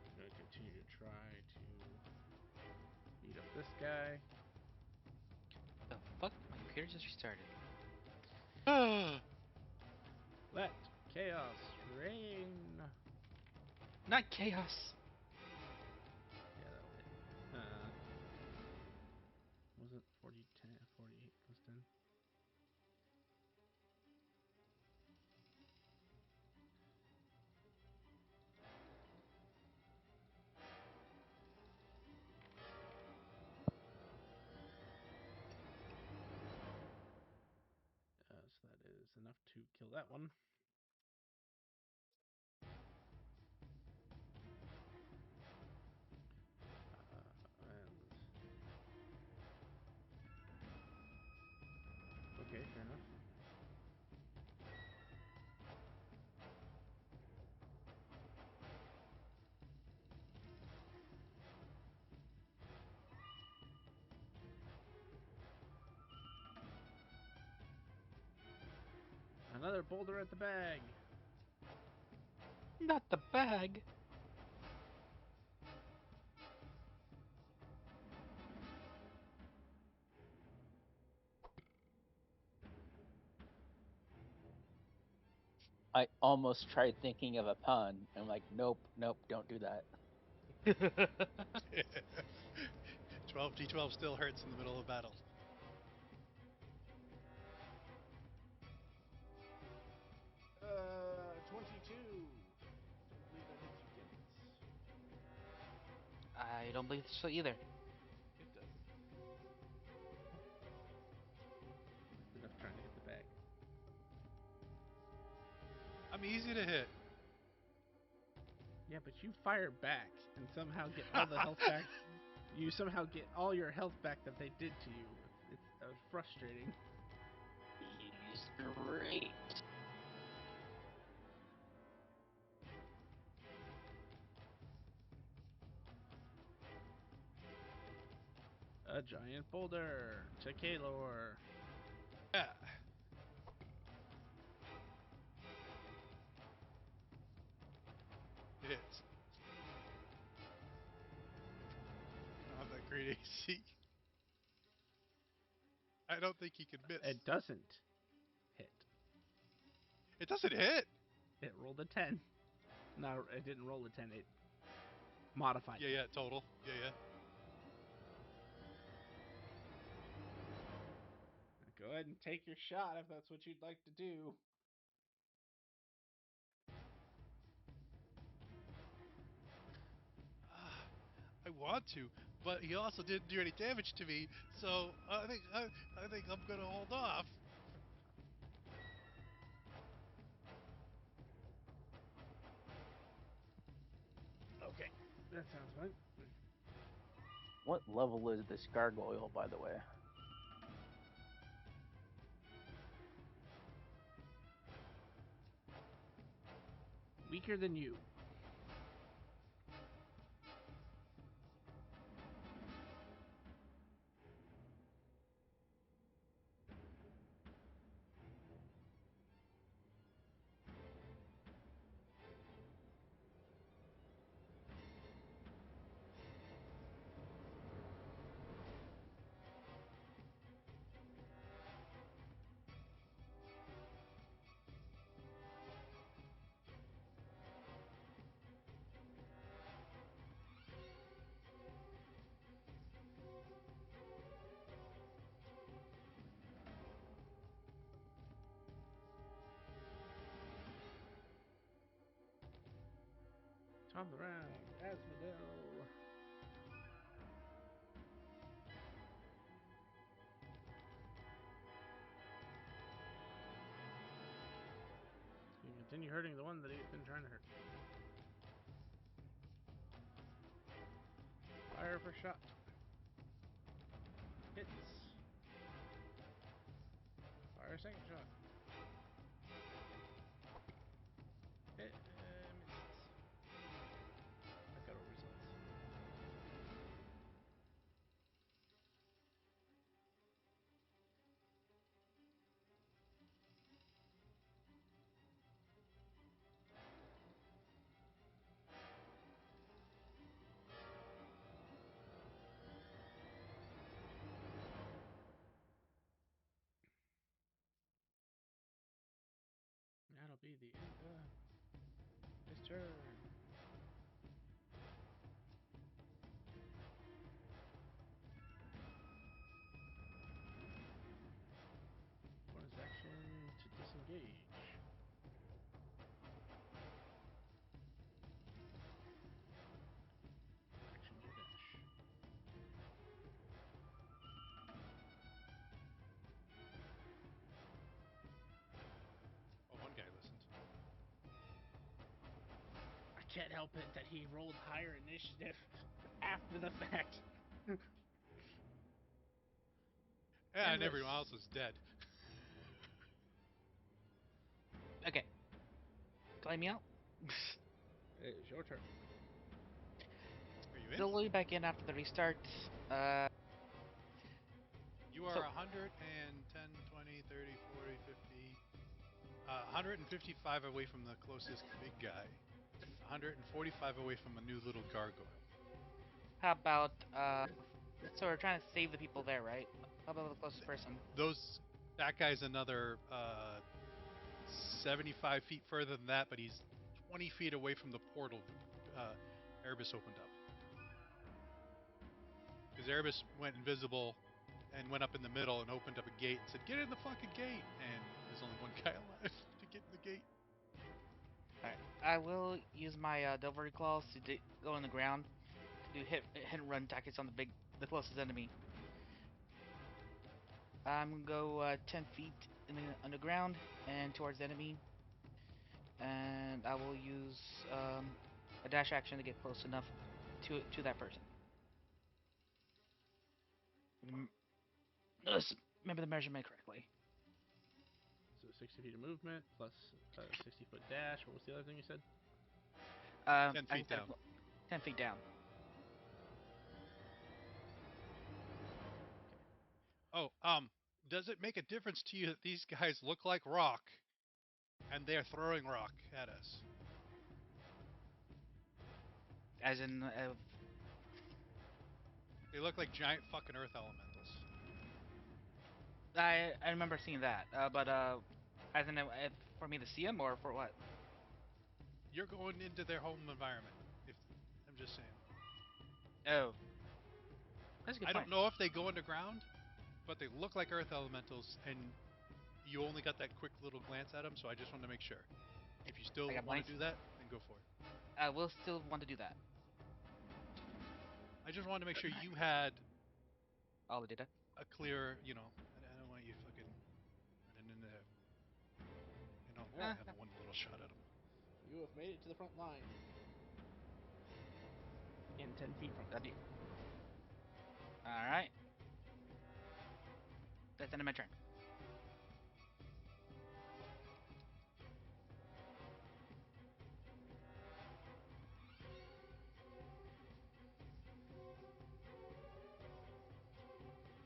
I'm going to continue to try to beat up this guy. The fuck? My computer just restarted. Let chaos reign. Not chaos. Yeah, that'll hit. Was it 40, 10, 48 plus 10? So that is enough to kill that one. And okay, fair enough. Another boulder at the bag. Not the bag. I almost tried thinking of a pun. I'm like, nope, nope, don't do that. 12d12 still hurts in the middle of battle. Uh, 22. Don't believe that hits you, Candace. I don't believe so either. It doesn't. It's enough trying to hit the bag. I'm easy to hit. Yeah, but you fire back and somehow get all the health back. You somehow get all your health back that they did to you. It's frustrating. He's great. A giant boulder to Kalor. Yeah. It hits. I don't have that great AC. I don't think he can miss. It doesn't hit. It doesn't hit. It rolled a 10. No, it didn't roll a 10. It modified Yeah, it. yeah, total. Yeah, yeah. Go ahead and take your shot if that's what you'd like to do. I want to, but he also didn't do any damage to me, so I think I'm gonna hold off. Okay, that sounds fine. What level is this gargoyle, by the way? Weaker than you. Top of the round, Asmodel. You can continue hurting the one that he's been trying to hurt. Fire for shot. Hits. Fire second shot. Hit. Misses. Back results. That'll be the end of his turn. Bonus action to disengage. Action to dash. Oh, one guy listened. I can't help it that he rolled higher initiative after the fact. Yeah, and Endless. everyone else is dead. Okay. Claim me out. It's your turn. Are you in? Still way back in after the restart. You are So- 110, 20, 30, 40, 50, 155 away from the closest big guy. 145 away from a new little gargoyle. How about so we're trying to save the people there, right? How about the closest person? That guy's another 75 feet further than that, but he's 20 feet away from the portal Erebus opened up. Because Erebus went invisible and went up in the middle and opened up a gate and said, "Get in the fucking gate!" And there's only one guy alive to get in the gate. Alright. I will use my Delvery Claws to go on the ground to do hit and run tactics on the closest enemy. I'm gonna go 10 feet in the underground and towards the enemy, and I will use a dash action to get close enough to that person. Let's remember the measurement correctly. So 60 feet of movement plus 60-foot dash. What was the other thing you said? 10 I feet said down. 10 feet down. Oh, does it make a difference to you that these guys look like rock and they're throwing rock at us? As in, They look like giant fucking earth elementals. I remember seeing that, but as in for me to see him or for what? You're going into their home environment. If I'm just saying. Oh, that's a good I point. don't know if they go underground, but they look like earth elementals, and you only got that quick little glance at them, so I just wanted to make sure. If you still I got want to blinds. do that, then go for it. I will still want to do that. I just wanted to make sure you had All the data. a clear, I don't want you fucking running into there and only Uh, have one little shot at them. You have made it to the front line. in 10 feet from that. All right. That's the end of my turn.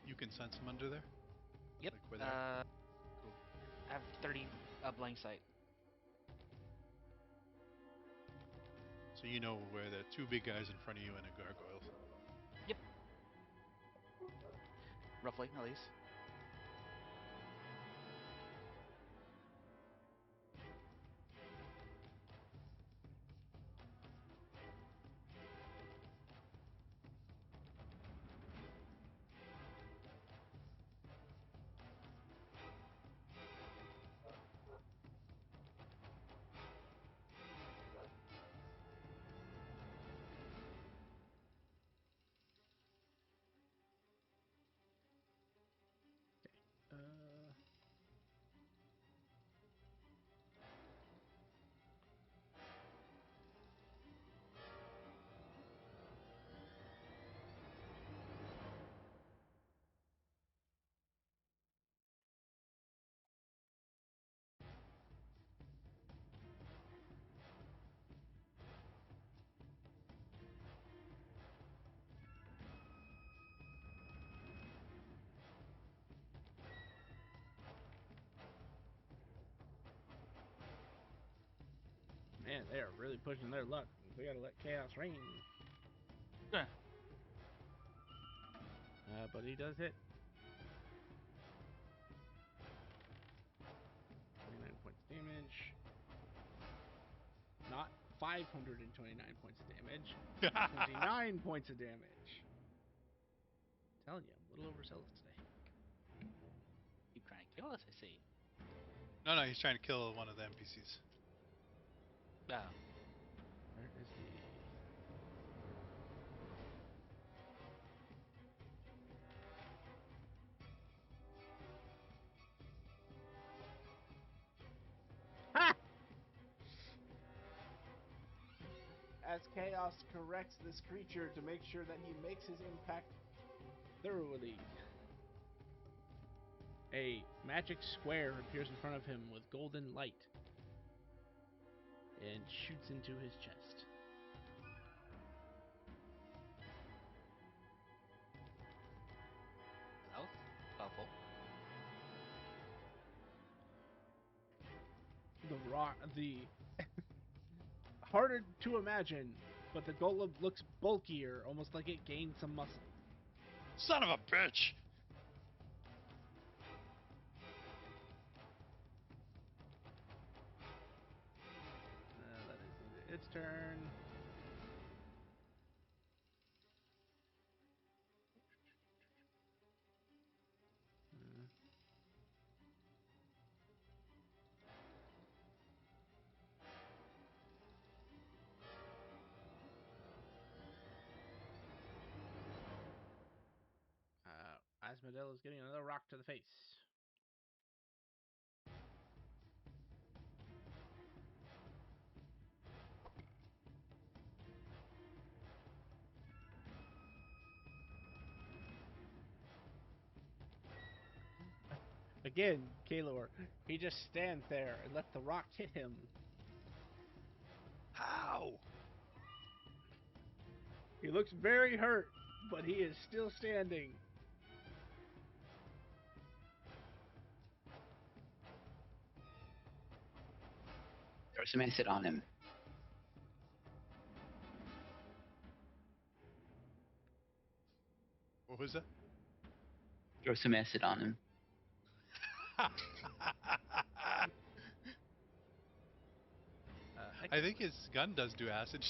You can sense them under there? Yep. Like where they are? Cool. I have 30 blind sight. So you know where the two big guys in front of you and a gargoyle. Yep. Roughly, at least. they are really pushing their luck. We gotta let chaos reign. Sure. But he does hit. 29 points damage. Not 529 points of damage. 29 points of damage. I'm telling you, I'm a little overzealous today. Keep trying to kill us, I see. No, he's trying to kill one of the NPCs. Oh. Where is the... Ha! As Chaos corrects this creature to make sure that he makes his impact thoroughly, a magic square appears in front of him with golden light and shoots into his chest. That was helpful. The harder to imagine, but the golem looks bulkier, almost like it gained some muscle. Son of a bitch! That is its turn. Asmodel is getting another rock to the face. Again, Kalor, he just stands there and lets the rock hit him. How? He looks very hurt, but he is still standing. Throw some acid on him. What was that? Throw some acid on him. I think his gun does do acid.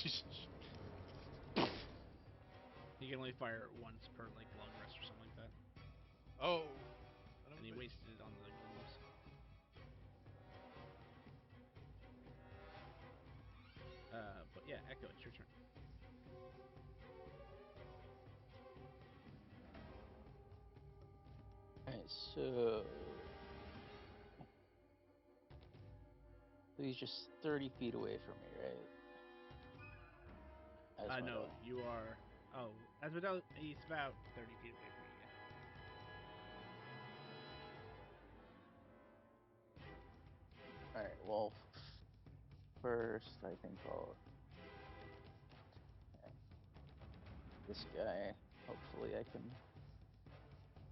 He can only fire it once per like long rest or something like that. Oh. Son of And a he bitch. wasted it on the golems. But yeah, Echo, it's your turn. Alright, so he's just 30 feet away from me, right? No, Asmodel. you are. Oh, Asmodel, he's about 30 feet away from you. Yeah. Alright, well, first I think I'll attack this guy. Hopefully I can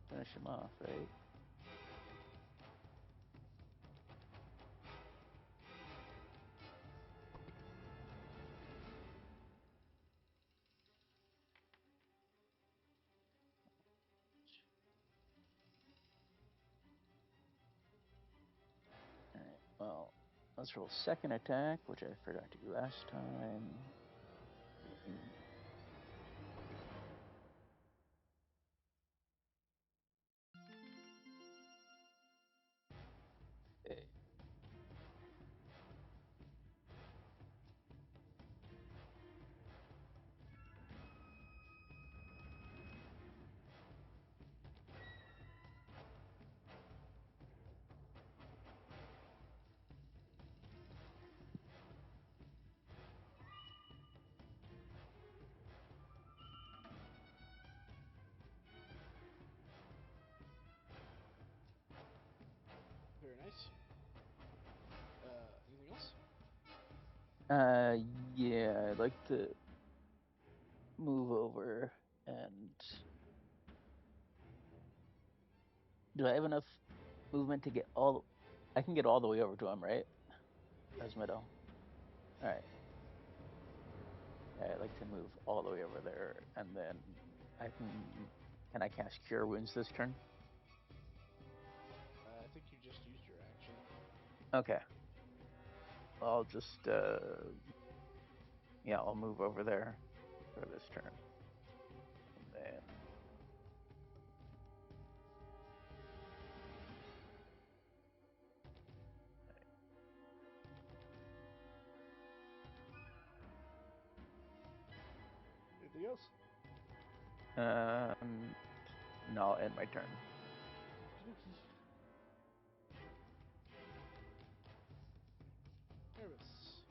finish him off, right? Alright, well, let's roll second attack, which I forgot to do last time. Being okay. Very nice. Anything else? Yeah, I'd like to move over and do I have enough movement to get all? I can get all the way over to him, right? Yeah. Asmodel. All right. Yeah, I'd like to move all the way over there, and then I can I cast Cure Wounds this turn? I think you just used your action. Okay. I'll just yeah, I'll move over there for this turn, and then Anything else? no, I'll end my turn. Okie dokie. Nervous.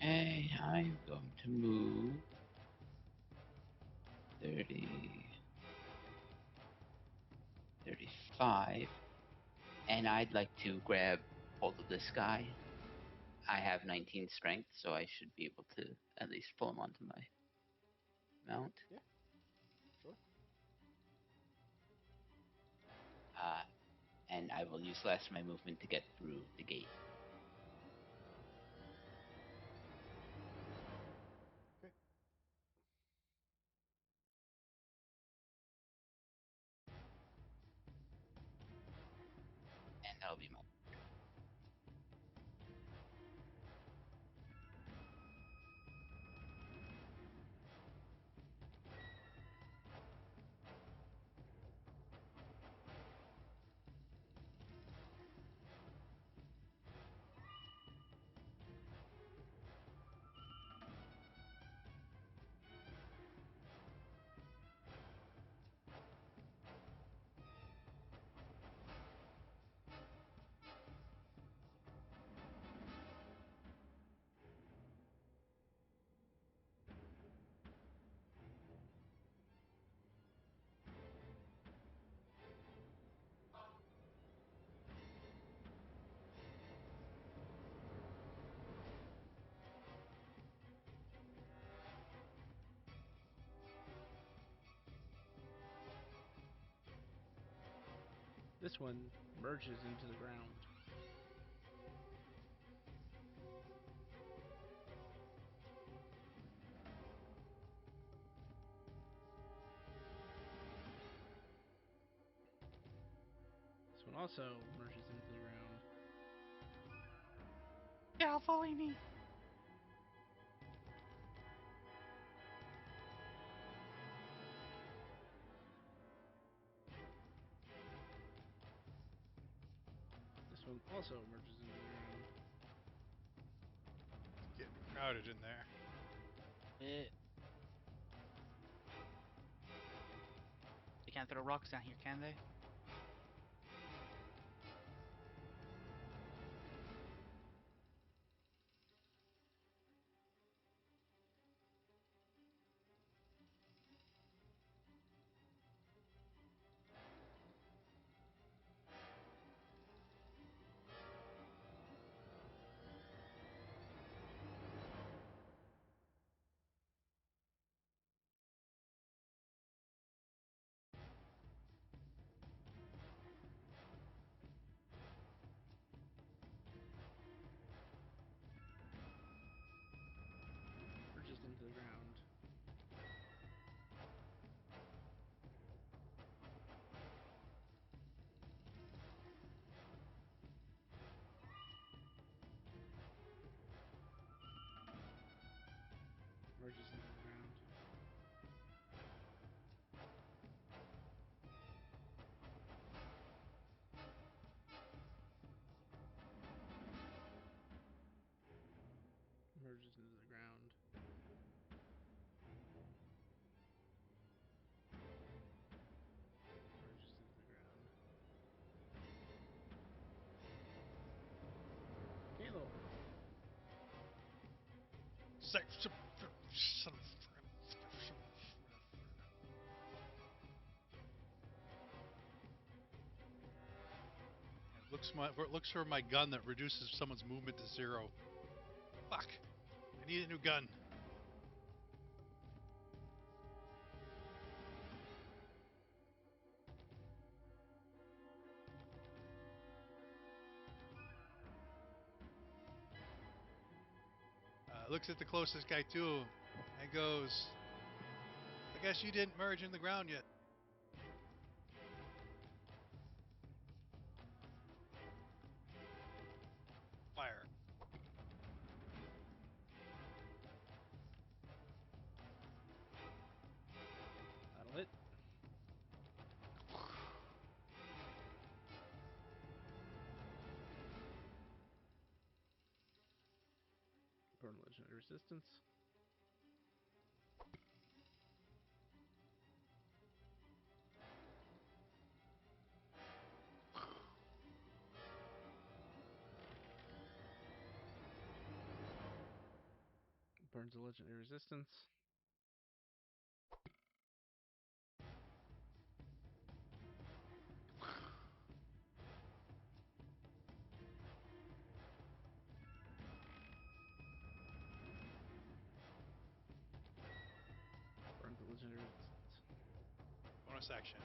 Okay, I'm going to move 30, 35, and I'd like to grab hold of this guy. I have 19 strength, so I should be able to at least pull him onto my mount. Yeah. Sure. Uh, and I will use the last of my movement to get through the gate. Okay. And that'll be my. This one merges into the ground. This one also merges into the ground. Yeah, following me. This one also merges into the ground. It's getting crowded in there. They can't throw rocks down here, can they? Merges into the ground. Merges into the ground. Merges into the ground. Merges into the ground. Kaylor. Son of looks for my gun that reduces someone's movement to 0. Fuck! I need a new gun. Looks at the closest guy to him and goes, I guess you didn't merge in the ground yet. Fire. That'll hit. Burn legendary resistance. Burns a legendary resistance. Burns a legendary resistance. Bonus action.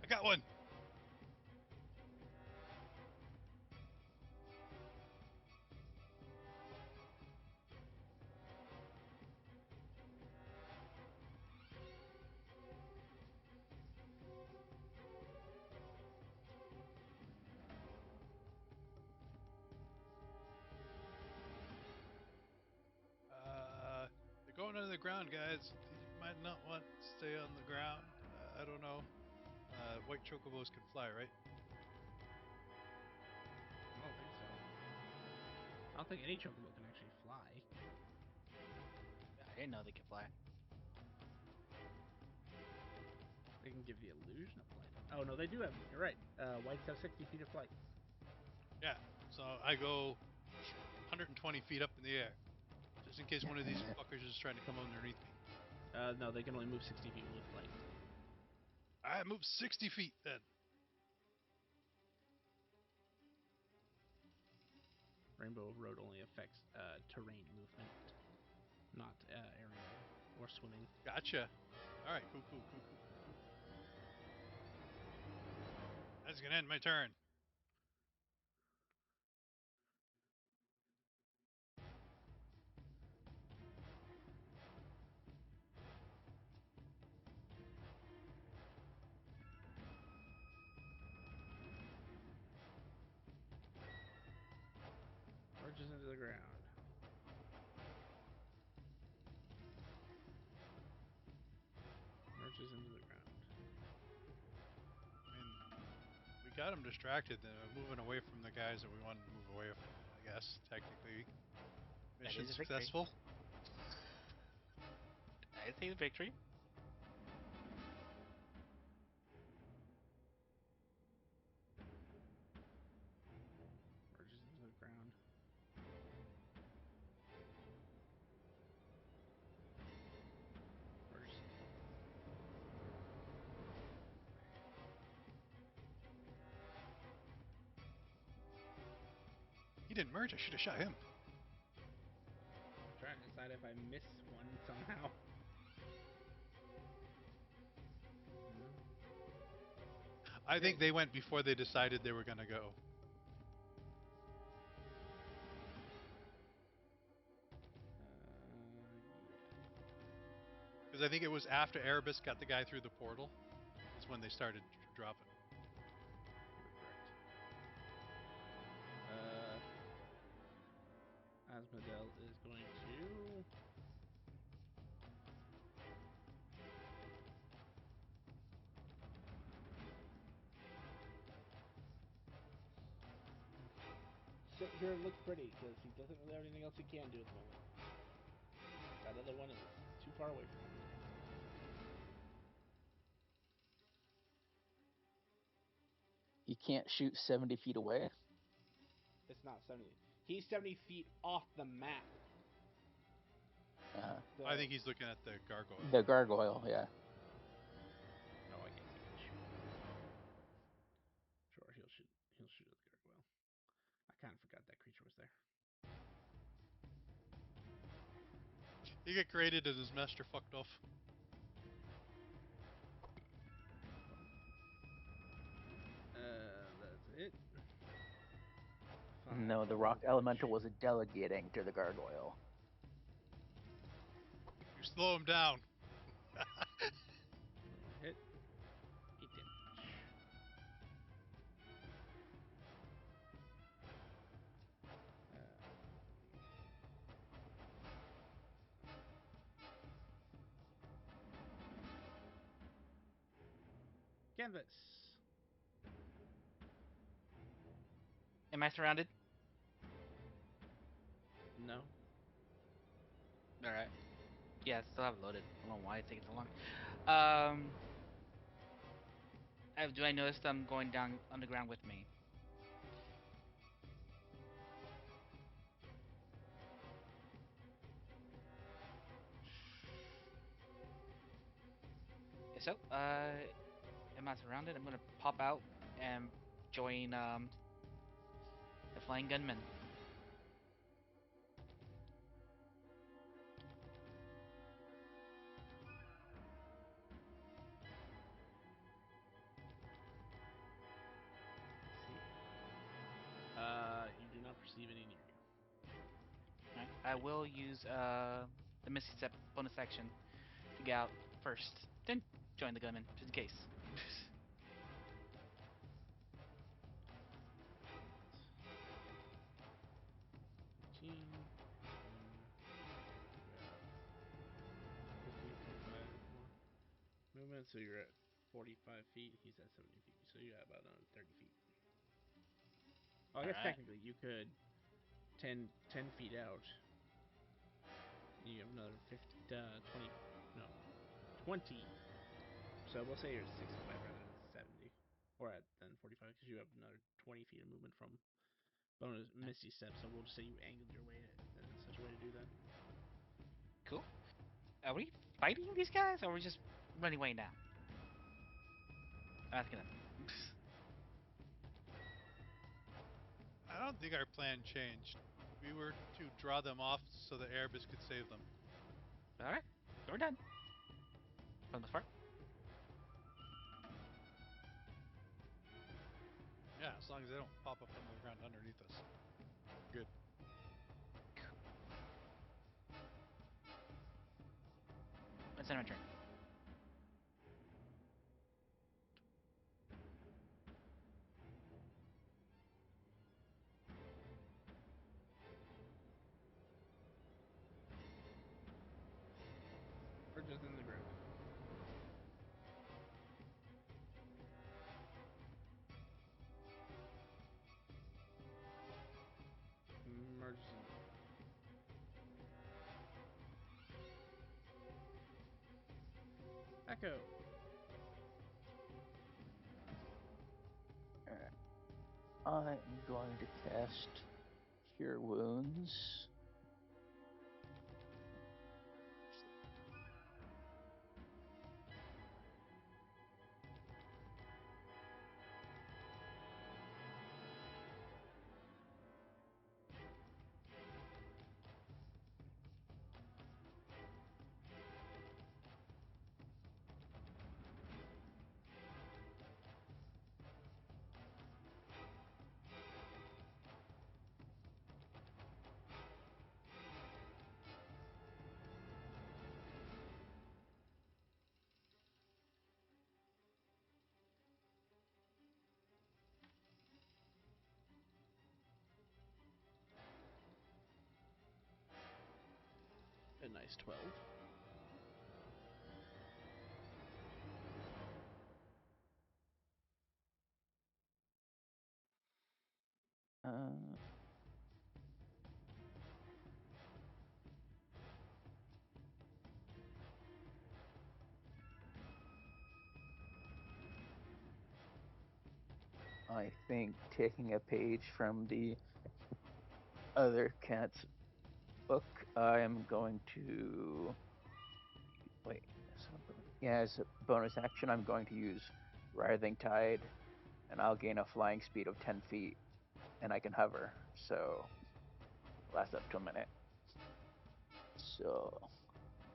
I got one. They're going under the ground, guys. You might not want to stay on the ground. I don't know. White chocobos can fly, right? I don't think so. I don't think any chocobo can actually fly. I didn't know they could fly. They can give the illusion of flight. Oh no, they do have. You're right. Whites have 60 feet of flight. Yeah. So I go 120 feet up in the air, just in case one of these fuckers is trying to come underneath me. No, they can only move 60 feet with flight. I move 60 feet then. Rainbow Road only affects terrain movement, not aerial or swimming. Gotcha. All right. Cool. That's gonna end my turn. Merges into the ground. Merges into the ground. I mean, we got him distracted. Moving away from the guys that we wanted to move away from. I guess technically, That mission is a victory. successful. I say the victory. Merges into the ground. Merges. He didn't merge. I should have shot him. I'm trying to decide if I miss one somehow. I think they went before they decided they were gonna go. Yeah. Because I think it was after Erebus got the guy through the portal, is when they started dropping. You're correct. Asmodel is going to. Sit here and look pretty because he doesn't really have anything else he can do at the moment. That other one is too far away for him to. Hit. You can't shoot 70 feet away. It's not 70. He's 70 feet off the map. So, I think he's looking at the gargoyle. The gargoyle, yeah. no, I guess he can shoot at that. Sure, he'll shoot. He'll shoot at the gargoyle. I kind of forgot that creature was there. He got created and his master fucked off. That's it. No, the Five rock damage. elemental was delegating to the gargoyle. You slow him down. One hit. 8 damage. Canvas. Am I surrounded? No. All right. Yeah, I still have it loaded. I don't know why it's taking so long. Do I notice them going down underground with me? If so, am I surrounded? I'm gonna pop out and join the flying gunmen. You do not perceive any near you. Alright. I will use the Misty Step bonus action to get out first, then join the gunmen just in case. 15, and then you have 50, 45 more movement, so you're at 45 feet. He's at 70 feet, so you have about another 30 feet. Oh, I guess Alright. technically you could 10 feet out, and you have another 50, 20, no, 20. So we'll say you're at 65 rather than 70, or at then 45, because you have another 20 feet of movement from bonus Misty Step. So we'll just say you angled your way in such a way to do that. Cool. Are we fighting these guys, or are we just running away now? Asking them. I don't think our plan changed. We were to draw them off so the Erebus could save them. Alright. So we're done. For the most part. Yeah, as long as they don't pop up under the ground underneath us. We're good. It's end my turn. Or just in the ground. Merges in the ground. Echo. I am going to cast Cure Wounds. A nice 12. Uh, I think taking a page from the other cat's book, I am going to wait. Yeah, as a bonus action, I'm going to use Writhing Tide, and I'll gain a flying speed of 10 feet, and I can hover, so lasts up to a minute. So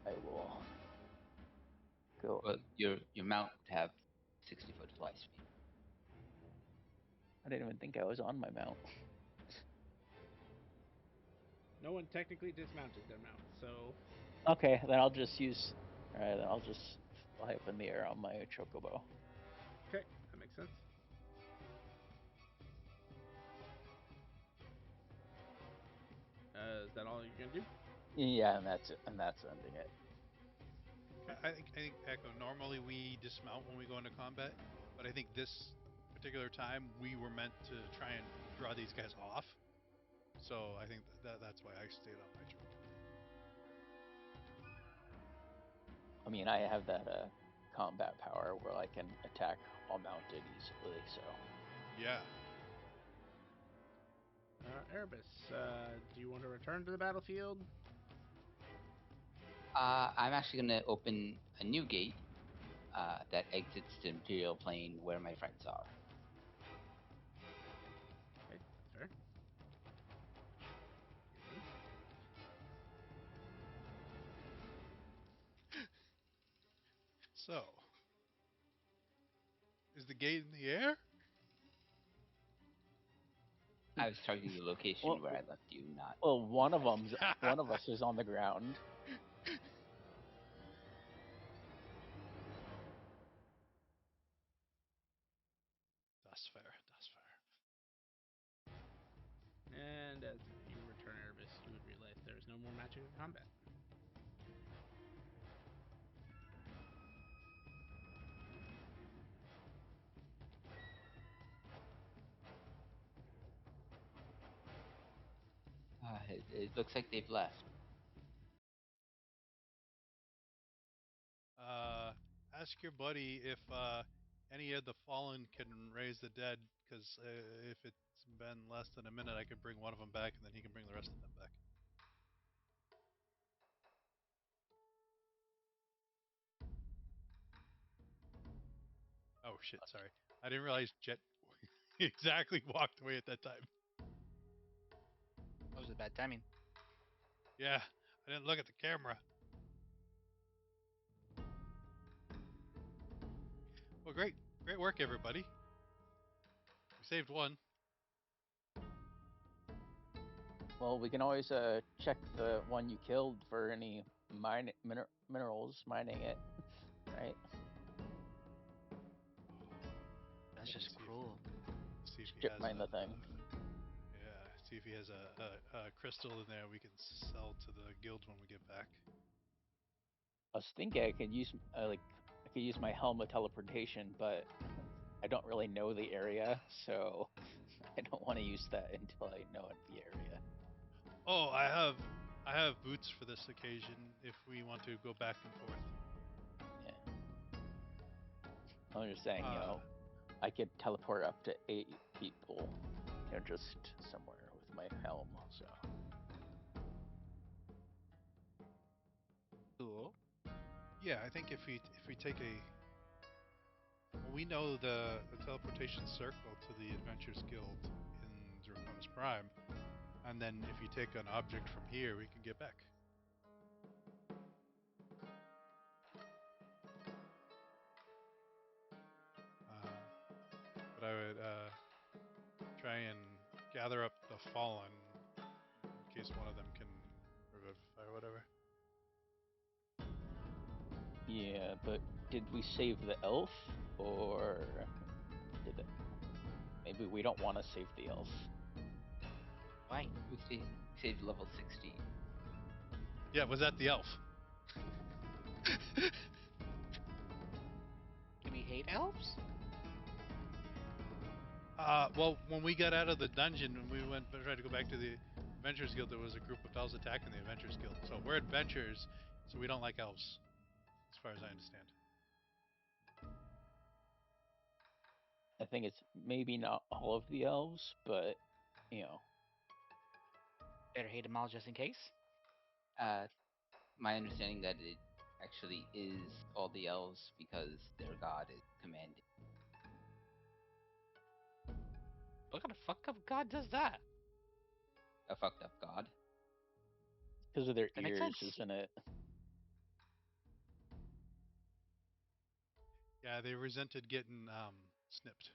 I will go. Well, your mount would have 60-foot fly speed. I didn't even think I was on my mount. No one technically dismounted their mount, so Okay, then I'll just use. Alright, then I'll just fly up in the air on my chocobo. okay, that makes sense. Is that all you're gonna do? Yeah, and that's it. And that's ending it. I think Echo. Normally we dismount when we go into combat, but I think this particular time we were meant to try and draw these guys off. So I think that's why I stayed on my choke. I mean, I have that combat power where I can attack while mounted easily. So Yeah. Erebus, do you want to return to the battlefield? I'm actually going to open a new gate that exits the Imperial Plane where my friends are. Okay, that's fair. Given. So, is the gate in the air? I was targeting the location where I left you, not. well, one of us is on the ground. That's fair. That's fair. And as you return Erebus, you would realize there is no more magic in combat. It looks like they've left. Ask your buddy if any of the fallen can raise the dead, because if it's been less than a minute, I could bring one of them back, and then he can bring the rest of them back. Oh shit! Sorry, I didn't realize Jet exactly walked away at that time. That was a bad timing. Yeah, I didn't look at the camera. Well, great work, everybody. We saved one. Well, we can always check the one you killed for any minerals, mining it, right? That's just See if- cruel. See if he Strip has mine the thing. yeah, see if he has a crystal in there we can sell to the guild when we get back. I was thinking I could use I could use my helm of teleportation, but I don't really know the area, so I don't want to use that until I know the area. Oh, I have boots for this occasion if we want to go back and forth. Yeah. I'm just saying, I could teleport up to 8 people, just somewhere with my helm. So Cool. Yeah, I think if we take we know the teleportation circle to the Adventurers Guild in Draconis Prime, and then if you take an object from here, we can get back. But I would try and gather up the fallen in case one of them can revivify or whatever. yeah, but did we save the elf, or did it? Maybe we don't want to save the elf. Why? We saved level 16. Yeah, was that the elf? Do we hate elves? Well, when we got out of the dungeon and we went tried to go back to the Adventurers Guild, there was a group of elves attacking the Adventurers Guild. So we're adventurers, so we don't like elves, as far as I understand. I think it's maybe not all of the elves, but you know, Better hate them all just in case. Uh, my understanding that it actually is all the elves because their god is commanded. What kind of fuck up god does that? A fucked up god. because of their That makes ears, sense. isn't it? Yeah, they resented getting snipped.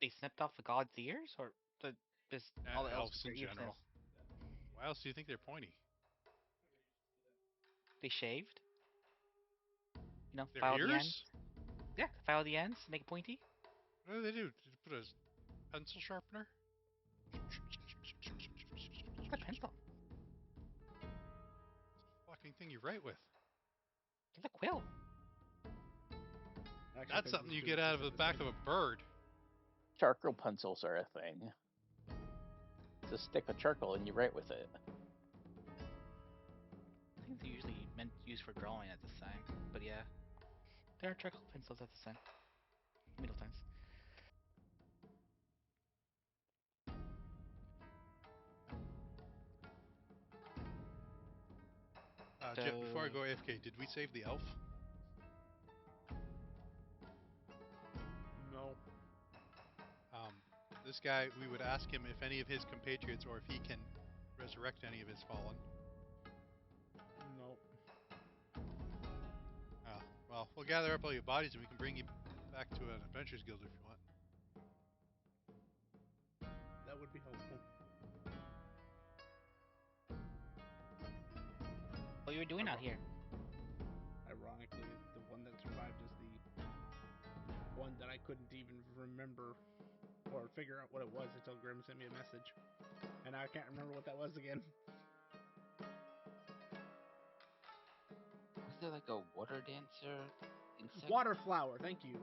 They snipped off the god's ears, or the just all the elves with Elves their in ears general. snipped? Why else do you think they're pointy? They shaved. You know, Their file the ends. ears? Yeah, file the ends, make it pointy. What do they do? Did you put a pencil sharpener? It's a pencil. Fucking thing you write with. It's a quill. Actually, That's something pencils you do get out exist of at the this back game. of a bird. Charcoal pencils are a thing. It's a stick of charcoal and you write with it. I think they're usually meant used for drawing at this time. But yeah, there are charcoal pencils at this time. Middle times. Jet, before I So go AFK, did we save the elf? No. Um, this guy, we would ask him if any of his compatriots or if he can resurrect any of his fallen. No. Well, we'll gather up all your bodies and we can bring you back to an adventurers guild if you want. That would be helpful. what you were doing out here? Ironically, the one that survived is the one that I couldn't even remember or figure out what it was until Grim sent me a message. And now I can't remember what that was again. Was there like a water dancer insect? Water flower, thank you.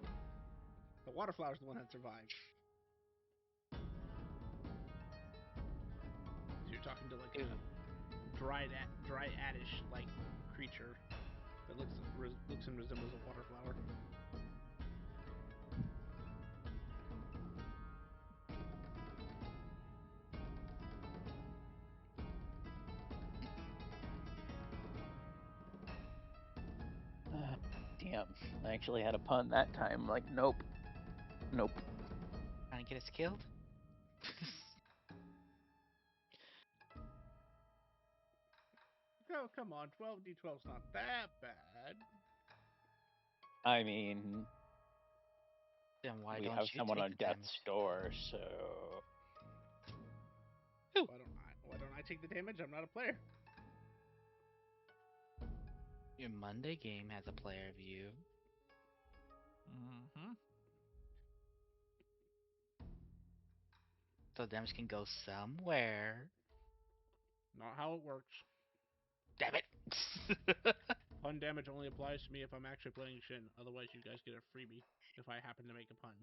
The water flower's the one that survived. You're talking to like a dryadish like creature that looks and resembles a water flower. Damn, I actually had a pun that time. Like, nope, nope. Trying to get us killed? Oh, come on, 12d12's not that bad. I mean, Then why we don't have you someone take on the death's damage? door, so Who? Why don't I take the damage? I'm not a player. Your Monday game has a player view. Mm-hmm. So damage can go somewhere. Not how it works. Damn it! Pun damage only applies to me if I'm actually playing Shin. Otherwise, you guys get a freebie if I happen to make a pun.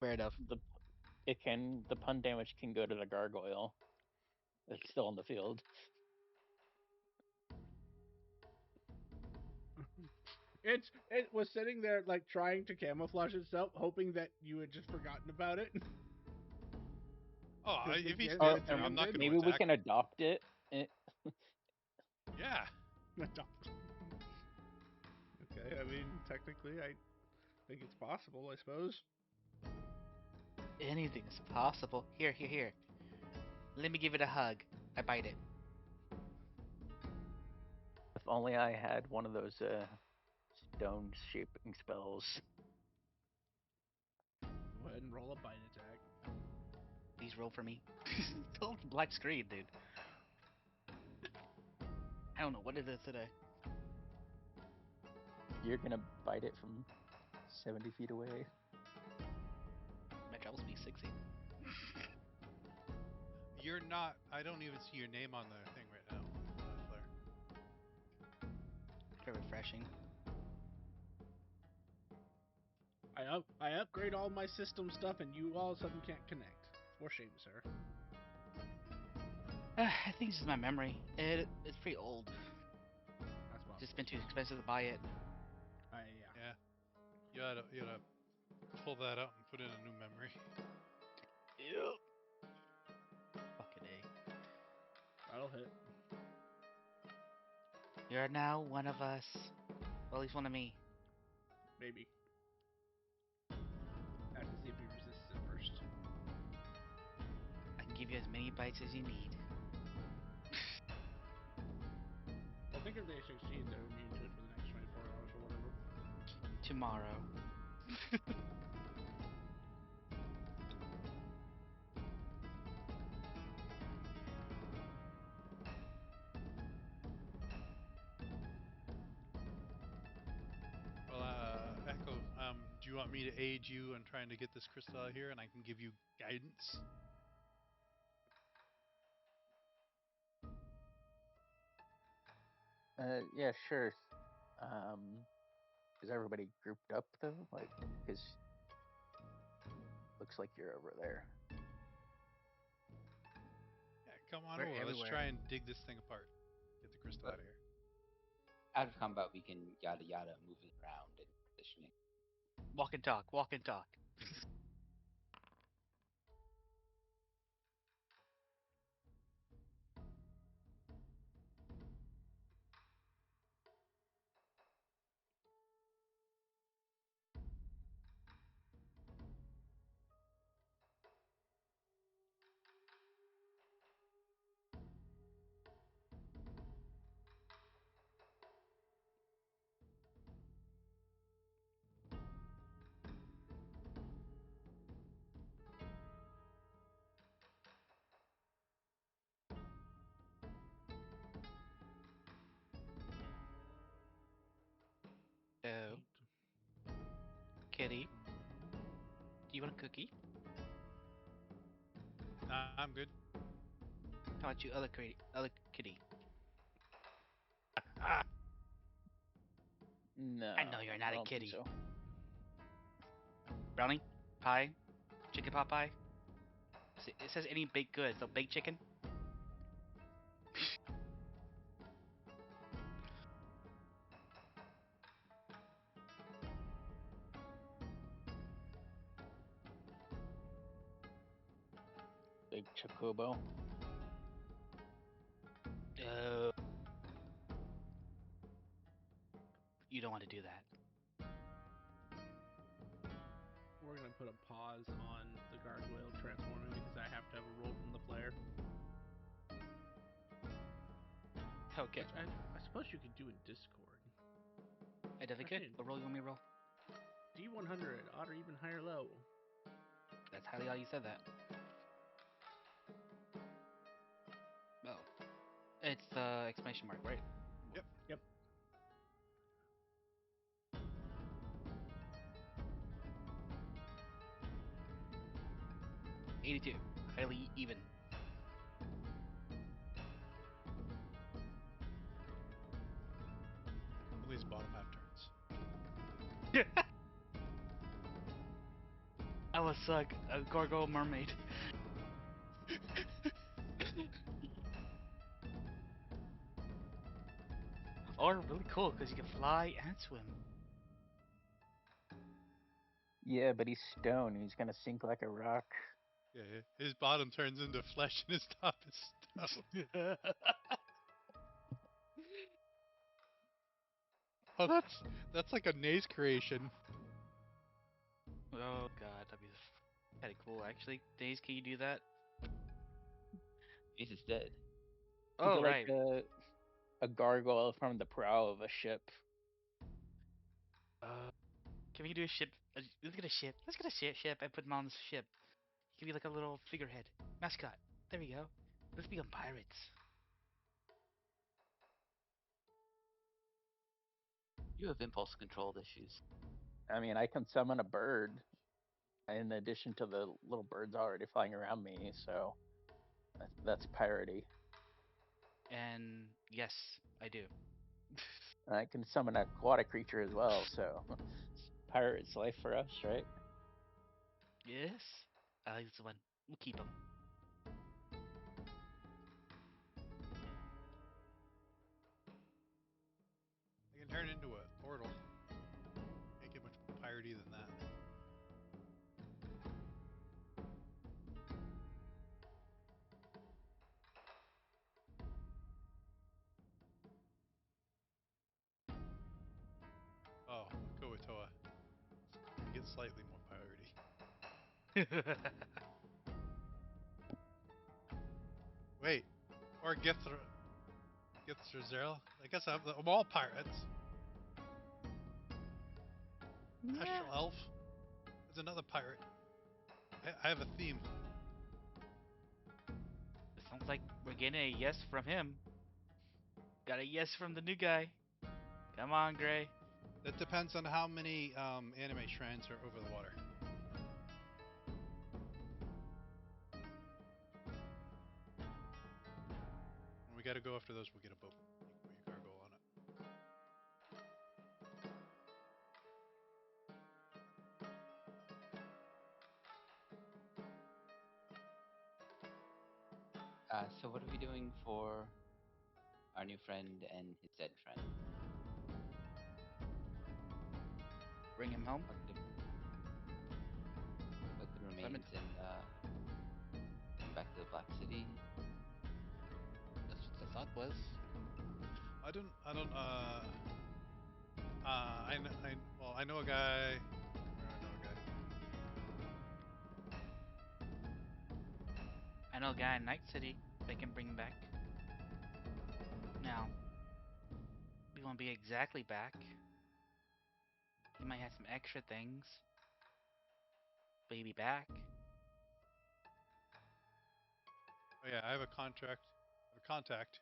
Fair enough. the pun damage can go to the gargoyle. It's still in the field. It was sitting there like trying to camouflage itself, hoping that you had just forgotten about it. Oh, Just to if he get stands there, I'm its not ended. going to Maybe we attack. can adopt it. Yeah. Okay, I mean, technically, I think it's possible, I suppose. Anything is possible. Here, here, here. Let me give it a hug. I bite it. If only I had one of those stone shaping spells. Go ahead and roll a bite attack. Please roll for me. Still black screen, dude. I don't know what it is today. You're gonna bite it from 70 feet away. My travel speed 60. You're not. I don't even see your name on the thing right now, Flair. Very refreshing. I upgrade all my system stuff, and you all of a sudden can't connect. For shame, sir. I think it's just my memory. It's pretty old. That's what Just been too expensive to buy it. Yeah. Yeah, you gotta pull that out and put in a new memory. Yep. Fucking A. That'll hit. You're now one of us. Well, at least one of me. Maybe. I have to see if he resists it first. I can give you as many bites as you need. Well, I think if they succeed, they're immune to it for the next 24 hours or whatever. Tomorrow. Well, Echo, do you want me to aid you in trying to get this crystal out here, and I can give you guidance? Yeah, sure. Is everybody grouped up though? Like, because looks like you're over there. Yeah, come on We're over. Let's everywhere. try and dig this thing apart. Get the crystal Uh, out of here. Out of combat, we can yada yada moving around and positioning. Walk and talk. Walk and talk. So, Kitty, do you want a cookie? Nah, I'm good. How about you, other kitty? I know you're No, not I a don't think kitty. so. Brownie, pie, chicken pot pie. It says any baked goods. So baked chicken. Big chocobo. Oh, you don't want to do that. We're gonna put a pause on the gargoyle transforming because I have to have a roll from the player. Okay. Which I suppose you could do in Discord. I definitely Actually, could. What roll you want me to roll? D100, odd or even high or low. That's highly odd you said that. Oh. It's exclamation mark, right? Yep. Yep. $82. Highly even. At least bottom half turns. I was suck. A gargoyle mermaid. Or really cool because you can fly and swim. Yeah, but he's stone. He's gonna sink like a rock. Yeah, his bottom turns into flesh and his top is stone. Oh, that's like a Naze creation. Oh god, that'd be kind of cool actually. Days, can you do that? Ace is dead. Think Oh of like right. a gargoyle from the prow of a ship. Uh, can we do a ship? Let's get a ship. Let's get a ship and put him on the ship. He can be like a little figurehead mascot. There we go. Let's become pirates. You have impulse control issues. I mean, I can summon a bird in addition to the little birds already flying around me, so that's piratey. And yes, I do. I can summon an aquatic creature as well, so pirate's life for us, right? Yes, I like this one. We'll keep him. slightly more priority. Wait, or Githzeral? I guess I'm all pirates. Yeah. Astral Elf. There's another pirate. I have a theme. It sounds like we're getting a yes from him. Got a yes from the new guy. Come on, Gray. That depends on how many anime shrines are over the water. When we got to go after those, we'll get a boat. You can put your cargo on it. So what are we doing for our new friend and his dead friend? Bring him home. Put the Summon. remains in, come back to the Black City. That's what the thought was. I don't. I know a guy. Where I know a guy. I know a guy in Night City they can bring back. Now, we won't be exactly back. He might have some extra things. But he'll be back. Oh yeah, I have a contact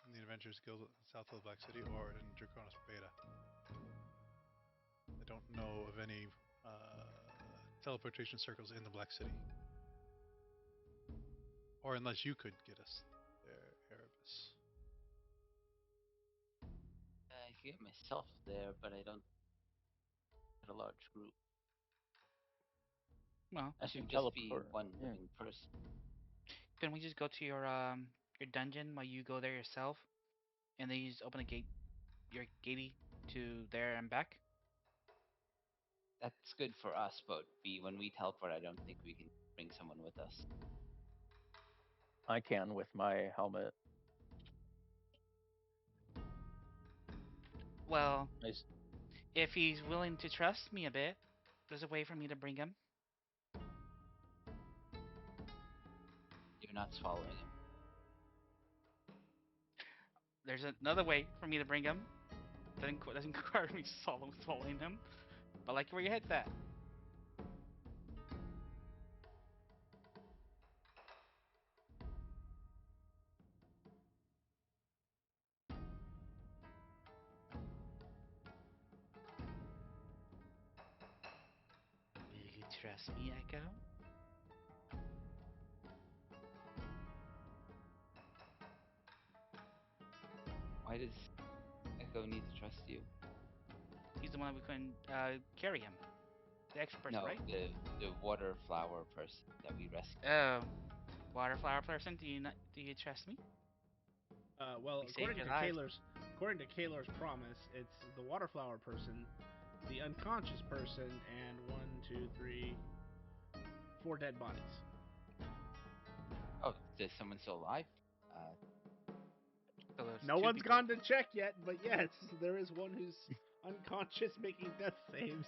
in the Adventurers Guild south of the Black City or in Draconis Beta. I don't know of any teleportation circles in the Black City. Or unless you could get us there, Erebus. I can get myself there, but I don't have a large group. Well, That You should can just be teleport. one Yeah. living person. can we just go to your dungeon while you go there yourself, and then you just open a gate, your gatey to there and back? That's good for us, but when we teleport, I don't think we can bring someone with us. I can with my helmet. Well, I s- if he's willing to trust me a bit, there's a way for me to bring him. You're not swallowing him. There's another way for me to bring him. Doesn't require me swallowing him. But I like where your head's at. Will you trust me, Echo? Why does Echo need to trust you? He's the one that we couldn't carry him. The extra person, No, right? the water flower person that we rescued. Oh, water flower person. Do you trust me? Well, We saved your lives. According to Kaler's promise, it's the waterflower person, the unconscious person, and 4 dead bodies. Oh, there's someone still alive? So there's No two one's people. gone to check yet, but yes, there is one who's unconscious making death saves.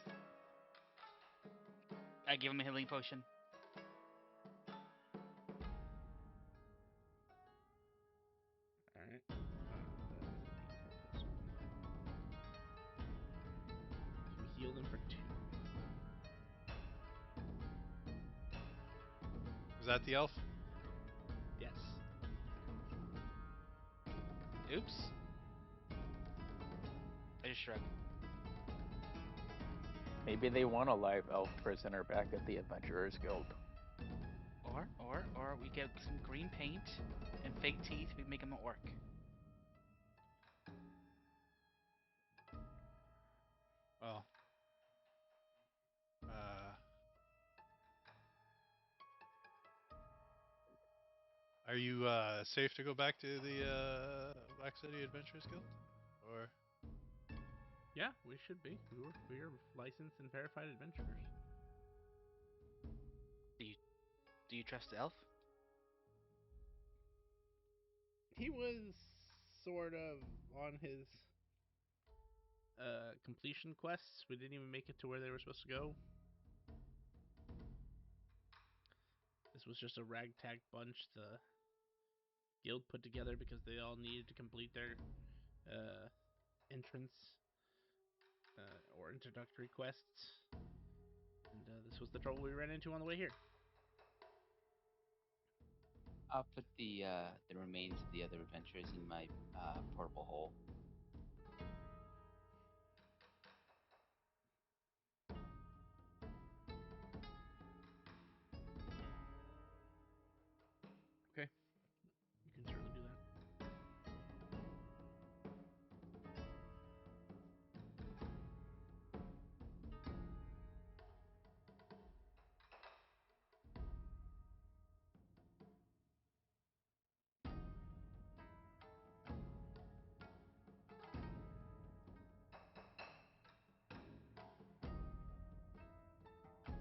I give him a healing potion. Alright. That is a D4 plus 1. You heal them for 2. Was that the elf? Yes. Oops. I just shrug. Maybe they want a live elf prisoner back at the Adventurers Guild. Or we get some green paint and fake teeth. We make him an orc. Well, are you safe to go back to the Black City Adventurers Guild? Or Yeah, we should be. We are licensed and verified adventurers. Do you trust the elf? He was sort of on his completion quests. We didn't even make it to where they were supposed to go. was just a ragtag bunch the guild put together because they all needed to complete their entrance or introductory quests. And this was the trouble we ran into on the way here. I'll put the remains of the other adventures in my portable hole. Okay, you can certainly do that.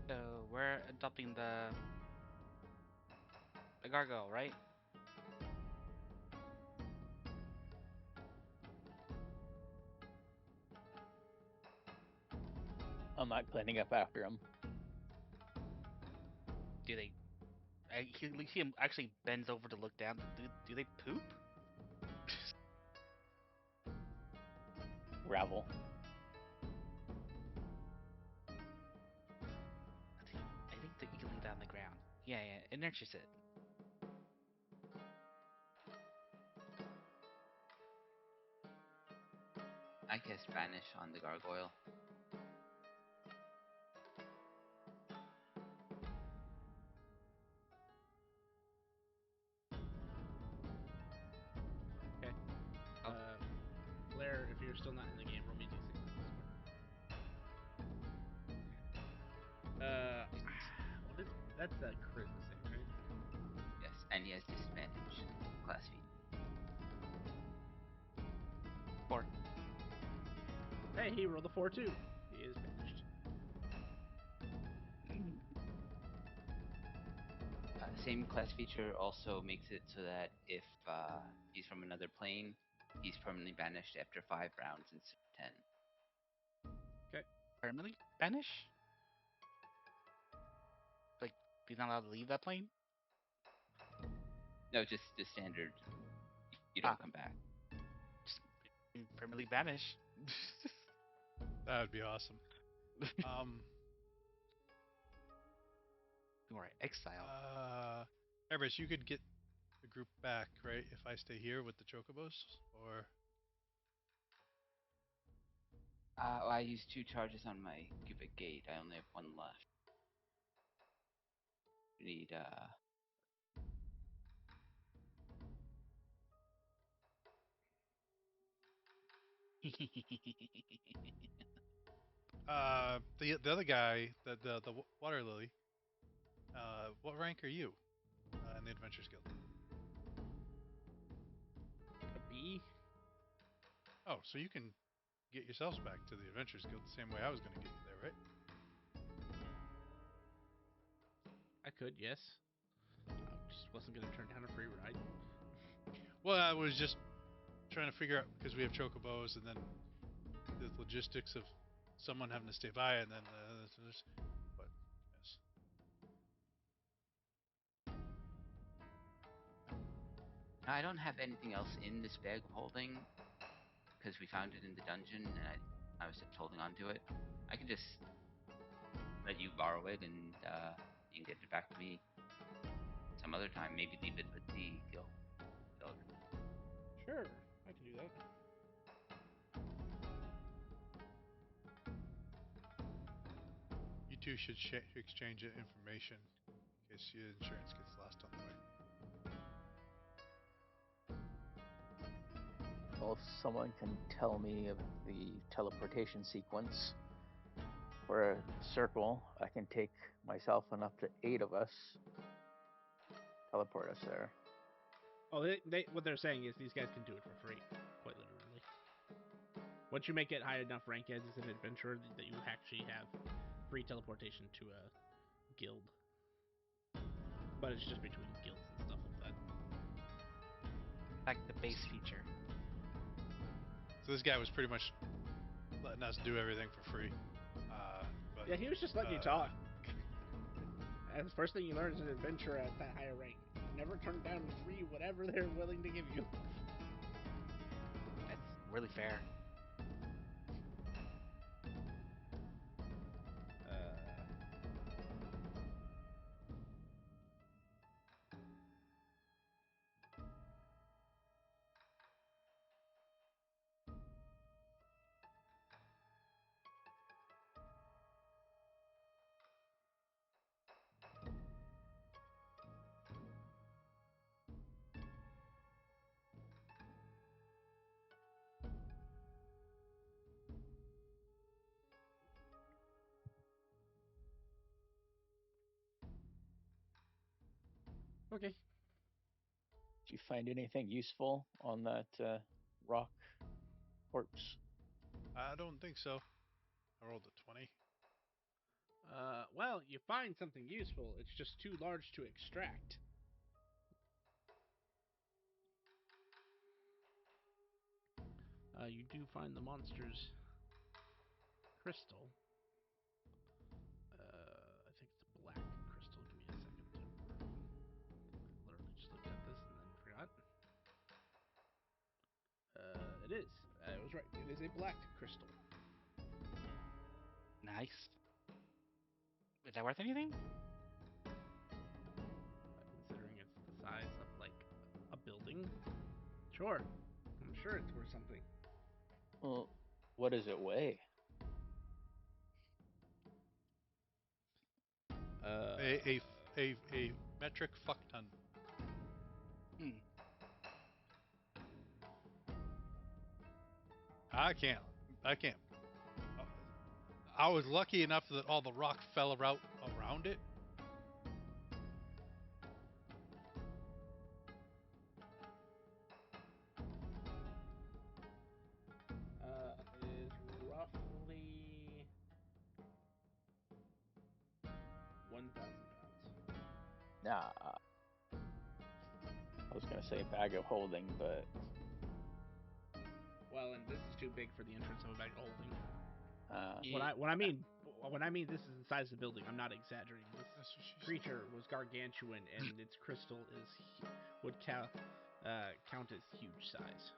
So we're adopting the gargoyle, right? I'm not cleaning up after him. Do they? You see him actually bends over to look down. Do they poop? Gravel. I think that you can leave that on the ground. Yeah, it nurtures it. I cast Vanish on the gargoyle. Okay. Oh. Blair, if you're still not in the game, roll me d6 on Discord. What is that's a crit save, right? Yes, and he has disadvantage. Class feat. 4. Hey, he rolled a 4 too. He is banished. Same class feature also makes it so that if he's from another plane, he's permanently banished after 5 rounds instead of 10. Okay. Permanently banish? Like he's not allowed to leave that plane? No, just the standard. You don't come back. Just permanently banish. That would be awesome. Or exile. Everest, you could get the group back, right? If I stay here with the chocobos, or Well, I used 2 charges on my cubic gate. I only have 1 left. We need the other guy, the water lily. What rank are you in the Adventurers Guild? A B? Oh, so you can get yourselves back to the Adventurers Guild the same way I was going to get you there, right? I could, yes. I just wasn't gonna turn down a free ride. Well, I was just trying to figure out because we have chocobos, and then the logistics of someone having to stay by, and then but yes. I don't have anything else in this bag of holding because we found it in the dungeon and I was just holding on to it. I can just let you borrow it and you can get it back to me some other time. Maybe leave it with the guild. Sure, I can do that. You two should exchange information in case your insurance gets lost on the way. Well, if someone can tell me of the teleportation sequence for a circle, I can take myself and up to 8 of us, teleport us there. Oh, what they're saying is these guys can do it for free, quite literally. Once you make it high enough rank as an adventurer that you actually have free teleportation to a guild. But it's just between guilds and stuff like that. Like the base feature. So this guy was pretty much letting us do everything for free. But yeah, he was just letting you talk. the first thing you learn as an adventurer at that higher rank. Never turn down free whatever they're willing to give you. That's really fair. Okay. Did you find anything useful on that rock corpse? I don't think so. I rolled a 20. Well, you find something useful. It's just too large to extract. You do find the monster's crystal. I think it's a black crystal. Give me a second. Literally just looked at this and then forgot. It is. I was right. It is a black crystal. Nice. Is that worth anything? Considering it's the size of like a building. Sure. I'm sure it's worth something. Well, what does it weigh? A metric fuck ton. Hmm. I can't. I was lucky enough that all the rock fell around it. Is roughly 1,000 pounds. Nah, I was gonna say bag of holding, but Well, and this is too big for the entrance of a bag of holding. uh, When I mean this is the size of the building, I'm not exaggerating. This That's what she said. creature was gargantuan, and its crystal would count as huge size.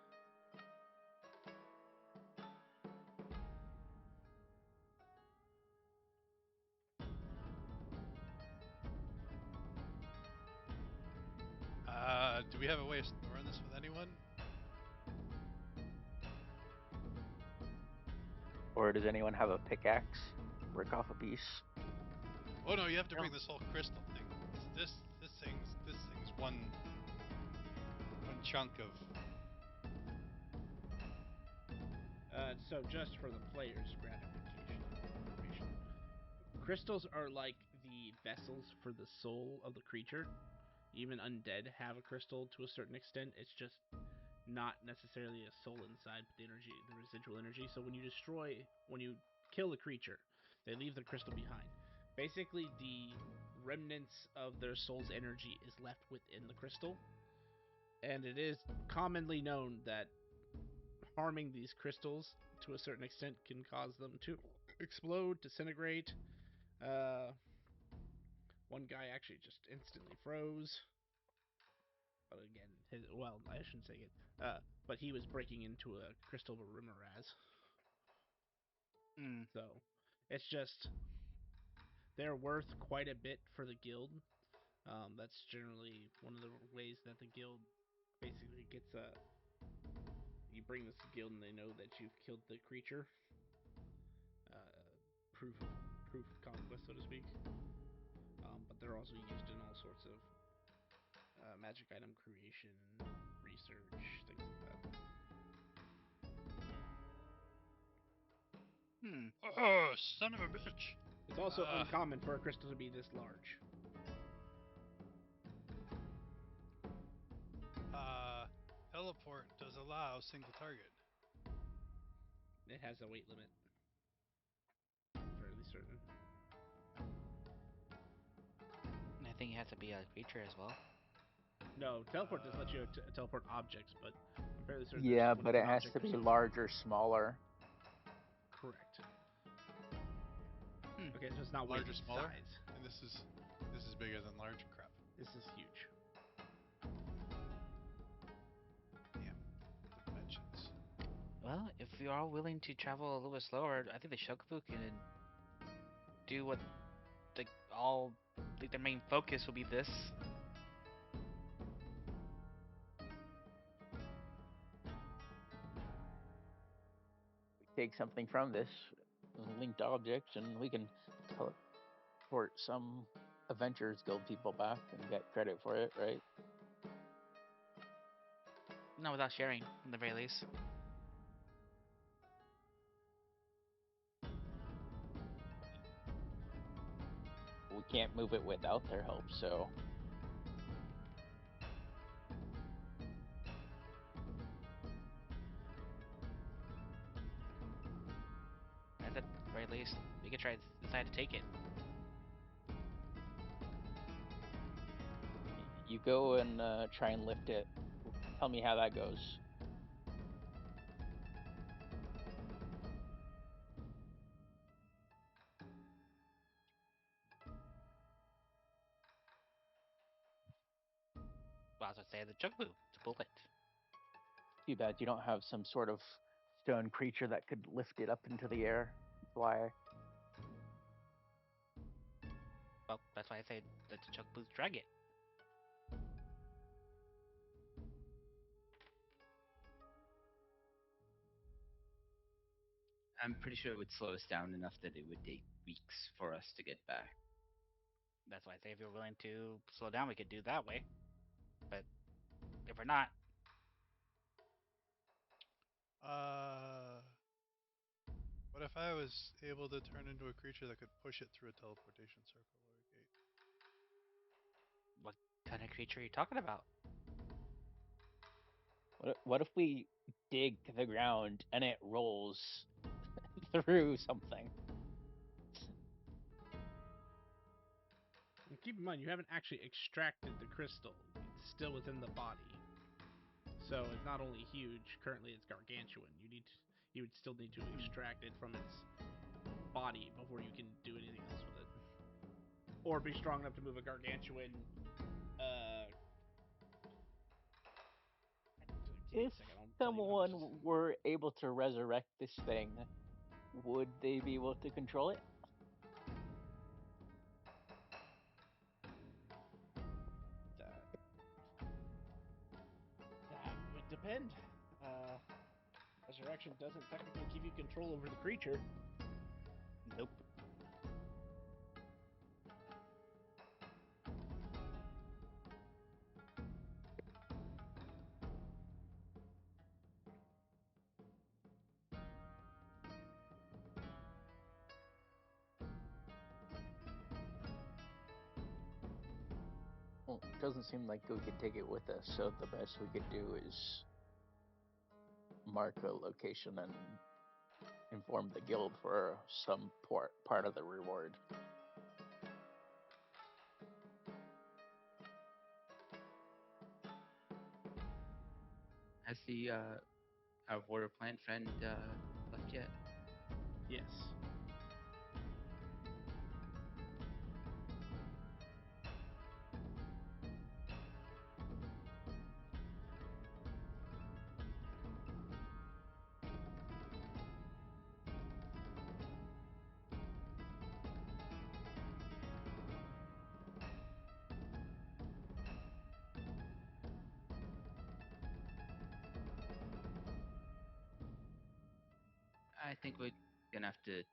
Do we have a way of storing this with anyone? or does anyone have a pickaxe? Work off a piece. Oh no, you have to No. bring this whole crystal thing. This thing's one chunk of. So just for the player's gratification and information, crystals are like the vessels for the soul of the creature. Even undead have a crystal to a certain extent. It's just not necessarily a soul inside, but the residual energy. So when you kill the creature, they leave the crystal behind. Basically, the remnants of their soul's energy is left within the crystal, and it is commonly known that harming these crystals to a certain extent can cause them to explode, disintegrate. Uh, One guy actually just instantly froze. But again, I shouldn't say it. But he was breaking into a crystal of Rimaraz. Hmm. So it's just they're worth quite a bit for the guild. That's generally one of the ways that the guild basically gets a. You bring this to guild and they know that you've killed the creature. Proof of conquest, so to speak. But they're also used in all sorts of magic item creation, research, things like that. Hmm. Oh, son of a bitch! It's also uncommon for a crystal to be this large. Teleport does allow single target. It has a weight limit. I'm fairly certain. I think it has to be a creature as well. No, teleport does let you teleport objects, but I'm fairly certain. Yeah, when but it's it an has object, to be there's larger, smaller. Correct. Hmm. Okay, so it's not weight, Larger, it's smaller? size. And this is This is bigger than large crap. This is huge. Damn. Dimensions. Well, if you are willing to travel a little bit slower, I think the Shokabu can do what their main focus will be this. We take something from this linked object, and we can teleport some Adventurers Guild people back and get credit for it, right? Not without sharing, at the very least. We can't move it without their help, so At the very least, we could try to decide to take it. you go and try and lift it. Tell me how that goes. Well, I was gonna say the Chocobo. It's a bullet. Too bad you don't have some sort of stone creature that could lift it up into the air. Fly. Well, that's why I say that the Chocobo's drag it. I'm pretty sure it would slow us down enough that it would take weeks for us to get back. That's why I say if you're willing to slow down, we could do it that way. But if we're not, What if I was able to turn into a creature that could push it through a teleportation circle or a gate? what kind of creature are you talking about? What if we dig to the ground and it rolls through something? And keep in mind, you haven't actually extracted the crystal. It's still within the body. So it's not only huge, currently it's gargantuan. You would still need to extract it from its body before you can do anything else with it. Or be strong enough to move a gargantuan If someone were able to resurrect this thing, would they be able to control it? That would depend. Resurrection doesn't technically give you control over the creature. Nope. Well, it doesn't seem like we could take it with us, so the best we could do is mark a location and inform the guild for some part of the reward. Has the our water plant friend left yet? Yes. I think we're gonna have to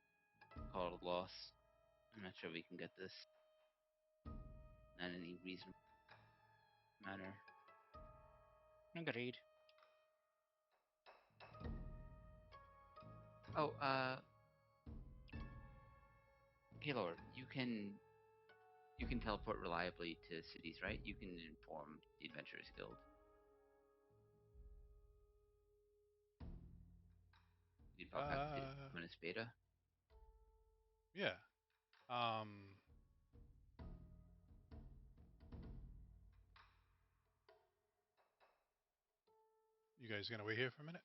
call it a loss. I'm not sure we can get this in any reasonable manner. Agreed. Oh, Gaylord, you can teleport reliably to cities, right? You can inform the Adventurers Guild. You can pop back to when it's beta. Yeah. You guys gonna wait here for a minute?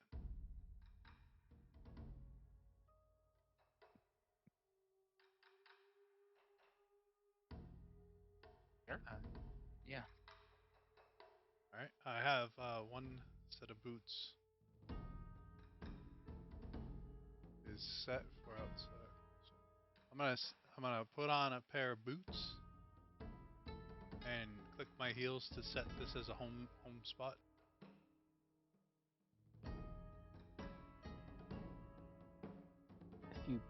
have one set of boots is set for outside. So I'm gonna put on a pair of boots and click my heels to set this as a home spot. If you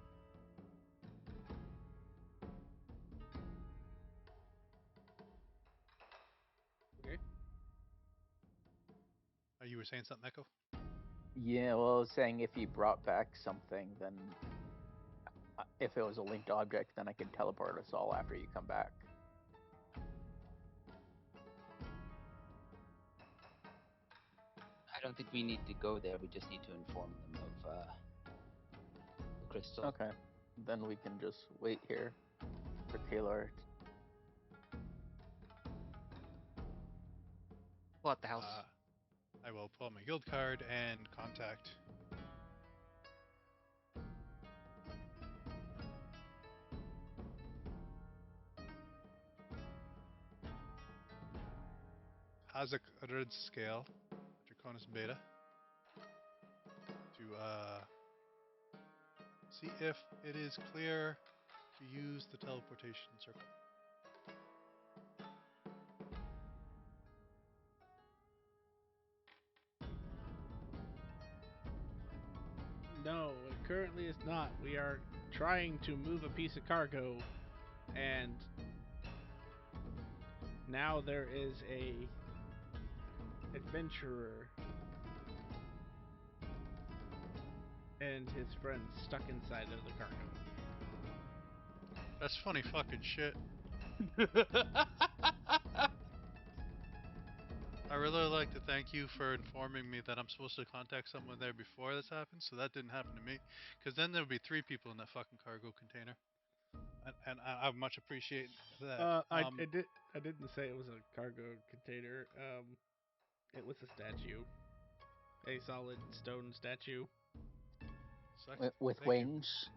Okay. You were saying something, Echo? Yeah, well, I was saying if you brought back something, then if it was a linked object, then I could teleport us all after you come back. I don't think we need to go there. We just need to inform them of the crystal. Okay, then we can just wait here for Kalar. Pull out the house. I will pull out my guild card and contact. Hazak Red Scale, Draconis Beta, to see if it is clear to use the teleportation circle. No, it currently is not. We are trying to move a piece of cargo, and now there is a adventurer and his friends stuck inside of the cargo. That's funny fucking shit. I really like to thank you for informing me that I'm supposed to contact someone there before this happens, so that didn't happen to me. Because then there would be 3 people in that fucking cargo container. And I much appreciate that. I didn't say it was a cargo container. It was a statue, a solid stone statue. With Thank you. wings.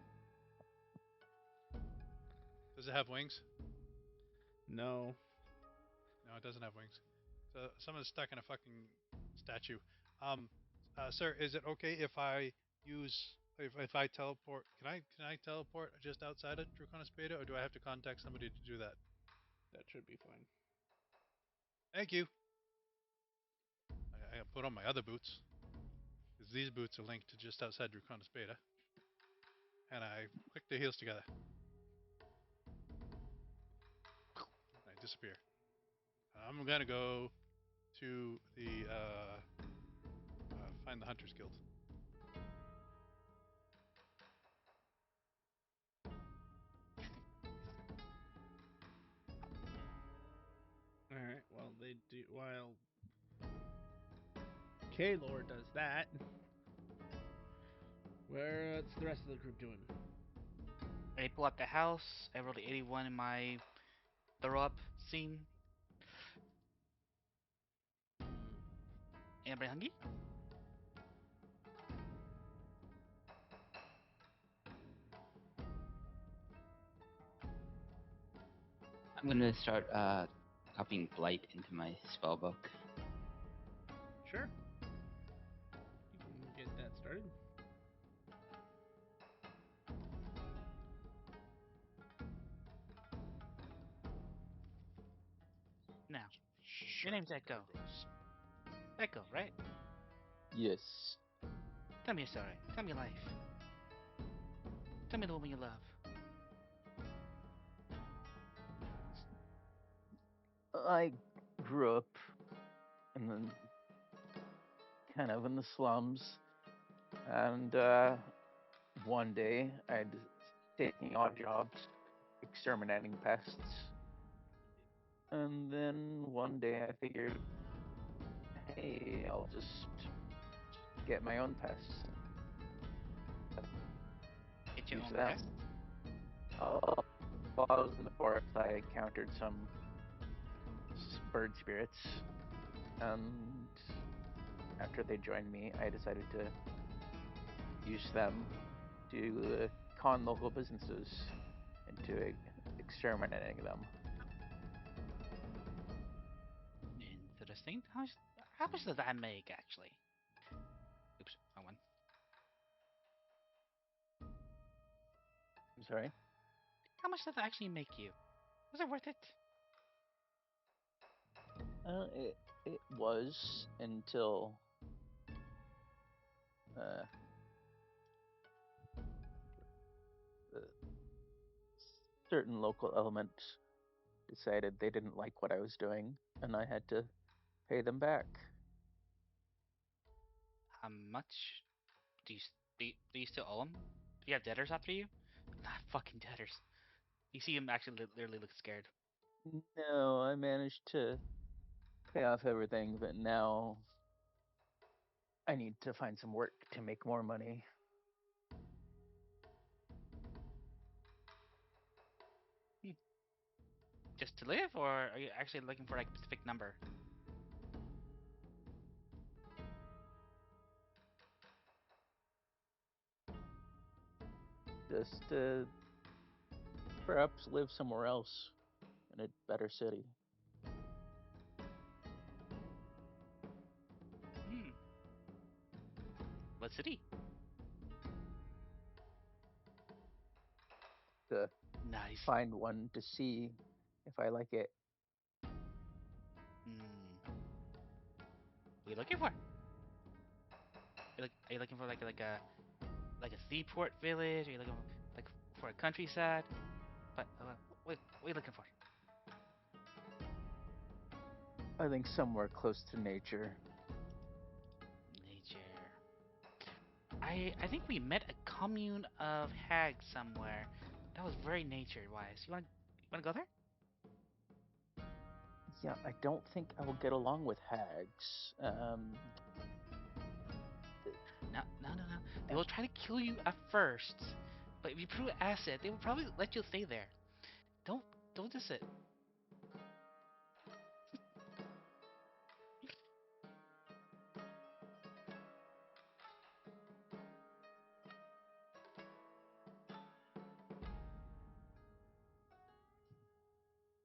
Does it have wings? No, No, it doesn't have wings. So someone's stuck in a fucking statue. Sir, is it okay if I use if I teleport? Can I teleport just outside of Draconis Beta, or do I have to contact somebody to do that? that should be fine. Thank you. I put on my other boots because these boots are linked to just outside Draconis Beta, and I click the heels together. And I disappear. I'm gonna go to the find the Hunters Guild. All right. Well, they do while Kaylor does that. What's the rest of the group doing? I pull out the house. I rolled an 81 in my throw up scene. Hmm. Anybody hungry? I'm gonna start copying blight into my spell book. Sure. You can get that started. Now, your Sharp name's Echo. progress. Echo, right? Yes. Tell me your story. Tell me your life. Tell me the woman you love. I grew up in the kind of in the slums, and one day I was taking odd jobs, exterminating pests, and then one day I figured, hey, I'll just get my own pests, Get your use own them. pest. Uh, while I was in the forest, I encountered some bird spirits, and after they joined me, I decided to use them to con local businesses into exterminating them. Interesting. How much does that make, actually? Oops, wrong one. I'm sorry. How much does that actually make you? Was it worth it? It was until uh, the certain local element decided they didn't like what I was doing, and I had to pay them back. How much do you still owe them? Do you have debtors after you? Not fucking debtors. You see him actually literally look scared. No, I managed to pay off everything, but now I need to find some work to make more money. Hmm. Just to live, or are you actually looking for like a specific number? Just to perhaps live somewhere else in a better city. Hmm. What city? To Nice. find one to see if I like it. Hmm. What are you looking for? Are you looking for like a seaport village? Are you looking for, like for a countryside? But what are you looking for? I think somewhere close to nature. Nature. I think we met a commune of hags somewhere. That was very nature wise. You wanna go there? Yeah, I don't think I will get along with hags. No, no, no, no. They uh, will try to kill you at first, but if you prove asset, they will probably let you stay there. Don't don't diss it.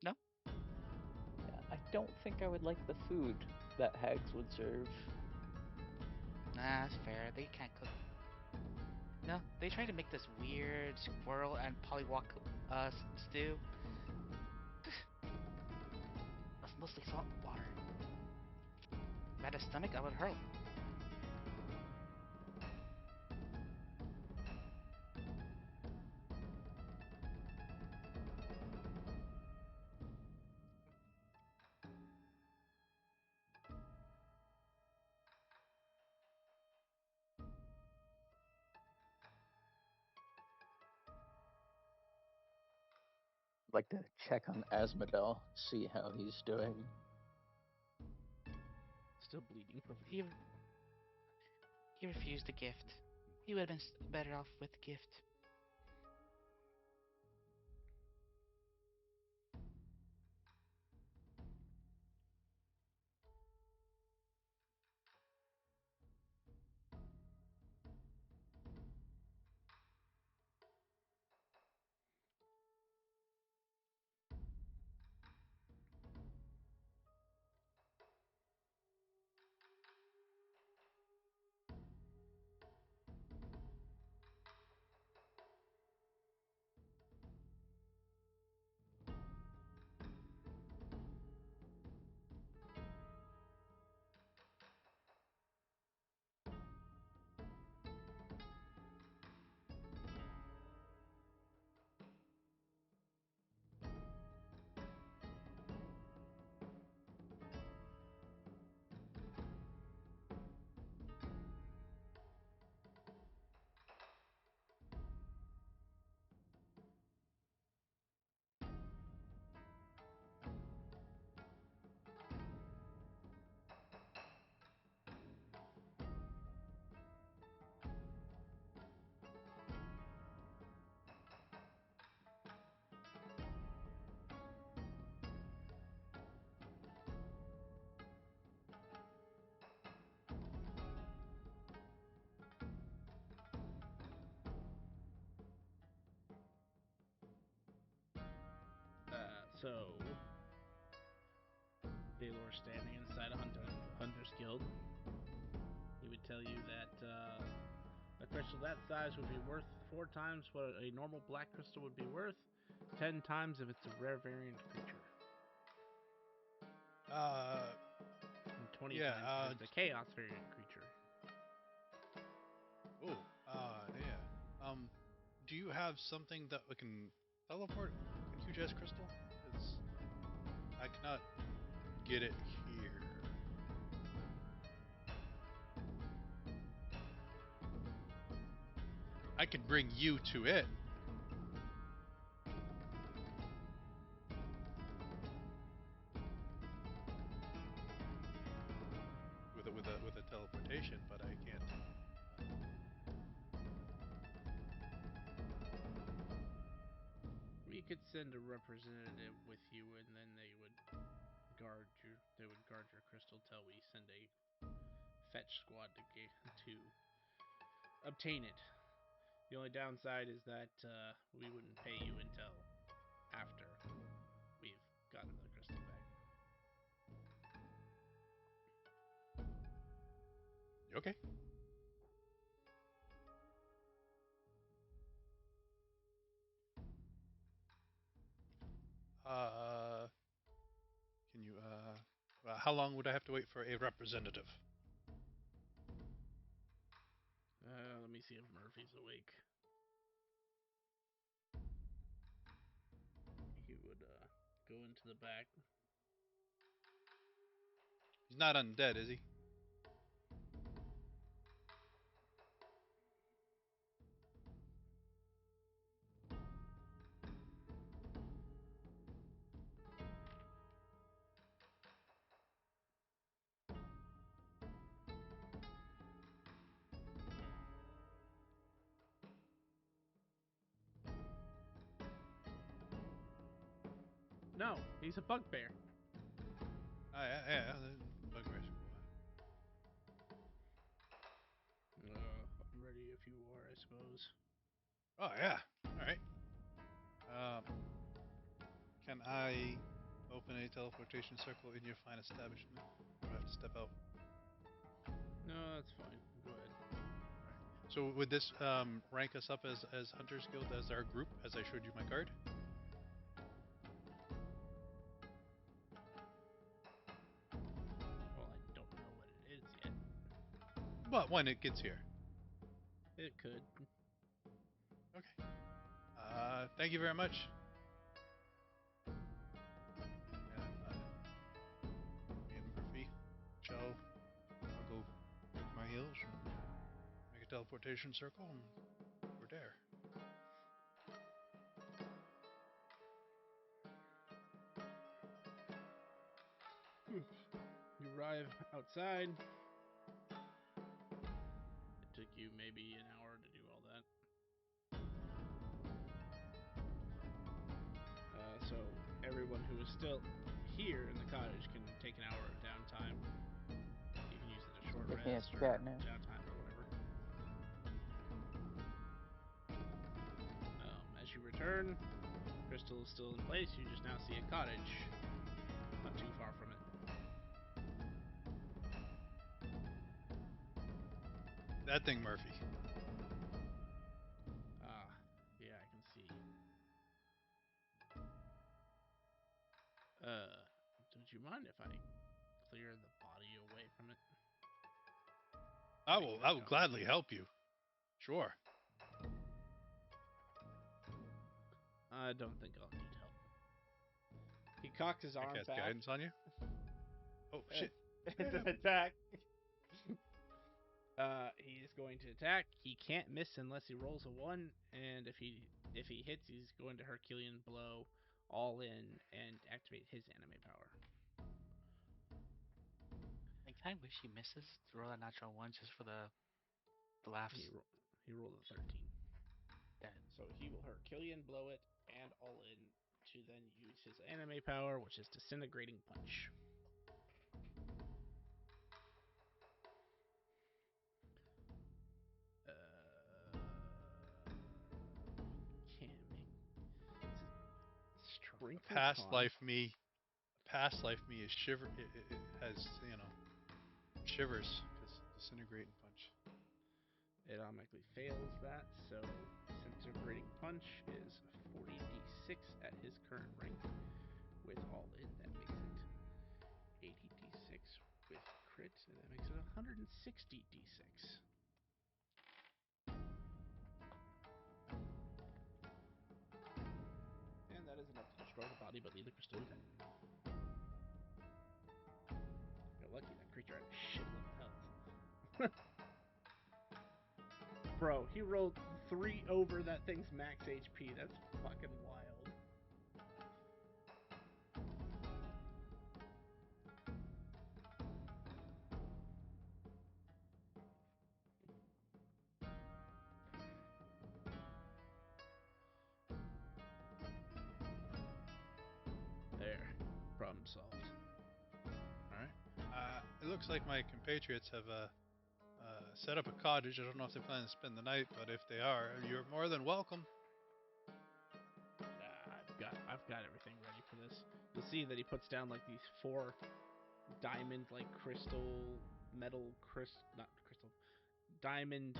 No, yeah, I don't think I would like the food that hags would serve. nah, that's fair. They can't cook. No, they try to make this weird squirrel and pollywog stew. That's mostly salt and water. If I had a stomach, I would hurl. I'd like to check on Asmodel, see how he's doing. Still bleeding from He refused the gift. He would have been better off with the gift. So Baylor standing inside a Hunter's Guild tell you that a crystal that size would be worth 4 times what a normal black crystal would be worth, 10 times if it's a rare variant creature, Uh, and 20 Yeah, times if it's a chaos variant creature. Yeah. Do you have something that we can teleport a huge ass crystal? Because I cannot get it here. I can bring you to it. With a teleportation, but I can't. We could send a representative with you, and then they would guard your crystal till we send a fetch squad to obtain it. The only downside is that we wouldn't pay you until after we've gotten the crystal back. Okay. Can you how long would I have to wait for a representative? Let me see if Murphy's awake. He would go into the back. He's not undead, is he? No, he's a bugbear. Yeah. Bugbears. I'm ready if you are, I suppose. Oh yeah. All right. Can I open a teleportation circle in your fine establishment? Or do I have to step out? No, that's fine. Go ahead. So would this rank us up as Hunters Guild as our group, as I showed you my card? Well, I don't know what it is yet. But when it gets here. It could. Okay. Thank you very much. Me and Murphy, Joe, I'll go pick my heels and make a teleportation circle, and we're there. You arrive outside. It took you maybe an hour to do all that. So everyone who is still here in the cottage can take an hour of downtime. You can use it as short They can't rest or chat now. downtime or whatever. As you return, Crystal is still in place. You just now see a cottage not too far from it. That thing, Murphy. Ah, yeah, I can see. Don't you mind if I clear the body away from it? I will gladly help you. Sure. I don't think I'll need help. He cocks his I arm cast back. guidance on you. Oh shit! It's an attack. He is going to attack. He can't miss unless he rolls a 1, and if he hits, he's going to Herculean blow all in and activate his anime power. I kind of wish he misses to roll that natural one just for the laughs. He rolled a 13. Damn. So he will Herculean blow it and all in to then use his anime power, which is Disintegrating Punch. Can't make strength or Past con. life me is shiver. It has shivers because Disintegrating punch. It automatically fails that, so disintegrating punch is 40d6 at his current rank. With all in, that makes it 80d6 with crit, and that makes it 160d6. And that is enough to destroy the body, but leave the crystal intact. You're lucky that creature had a shitload of health. Bro, he rolled 3 over that thing's max HP. That's fucking wild. There. Problem solved. Alright. It looks like my compatriots have set up a cottage. I don't know if they plan to spend the night, but if they are, you're more than welcome. I've got everything ready for this. You'll see that he puts down like these 4 diamond like crystal metal diamond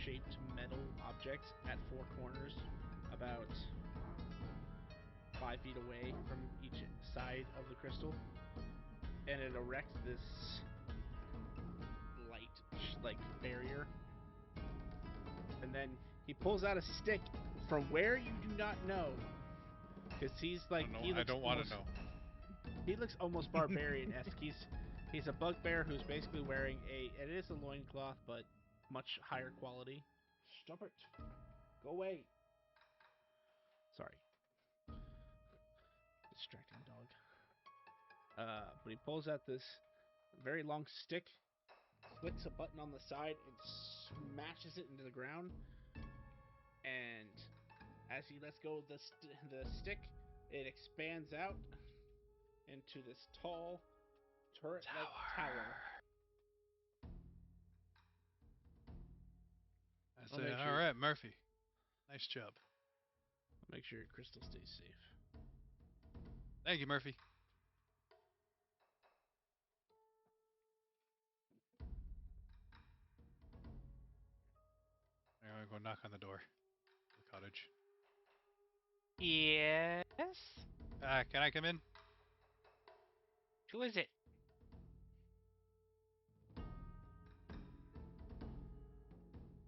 shaped metal objects at 4 corners about 5 feet away from each side of the crystal, and it erects this light like barrier. And then he pulls out a stick from where you do not know, because he's like I don't want to know. He looks almost barbarian-esque. He's a bugbear who's basically wearing it is a loincloth, but much higher quality. Stop it. Go away. Sorry. Distracting dog. But he pulls out this very long stick, clicks a button on the side, and smashes it into the ground. And as he lets go of the stick, it expands out into this tall turret-like tower. I say, all right, Murphy. Nice job. I'll make sure your crystal stays safe. Thank you, Murphy. I'm going to go knock on the door of the cottage. Yes? Can I come in? Who is it?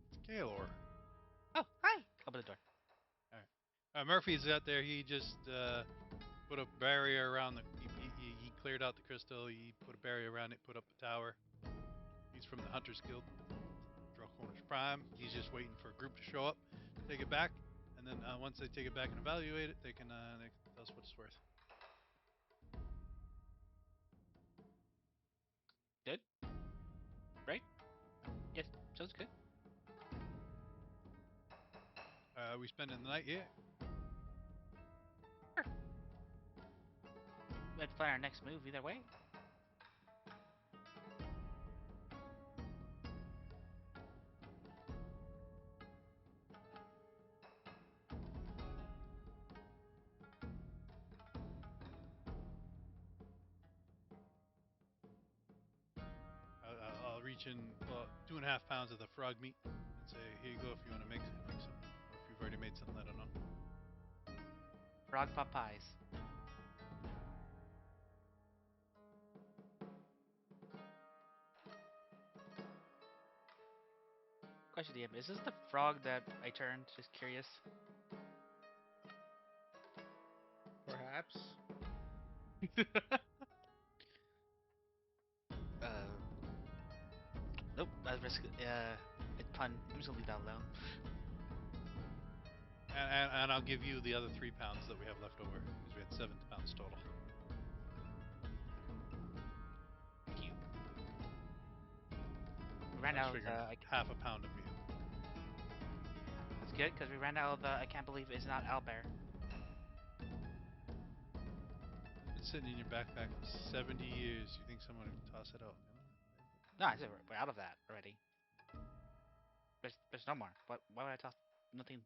It's Gaylor. Oh, hi! Open the door. All right. Murphy's out there. He just put a barrier around the... He cleared out the crystal. He put a barrier around it, put up a tower. He's from the Hunters Guild. Draw Corners Prime. He's just waiting for a group to show up, take it back, and then once they take it back and evaluate it, they can tell us what it's worth. Good? Right? Yes, sounds good. We spending the night here? Sure. Let's plan our next move either way. I'll reach in 2.5 pounds of the frog meat and say, here you go if you want to make something. Or if you've already made something, I don't know. Frog pot pies. Question, DM, is this the frog that I turned? Just curious. Perhaps. Nope. I was risk. A pun. I'm just gonna leave that alone. And I'll give you the other 3 pounds that we have left over because we had 7 pounds total. Thank you. We ran I was out of figuring half a pound of meat. That's good because we ran out of the. I can't believe it's not owlbear. It's been sitting in your backpack for 70 years. You think someone would toss it out? No, I said we're out of that already. There's no more. Why would I toss nothing?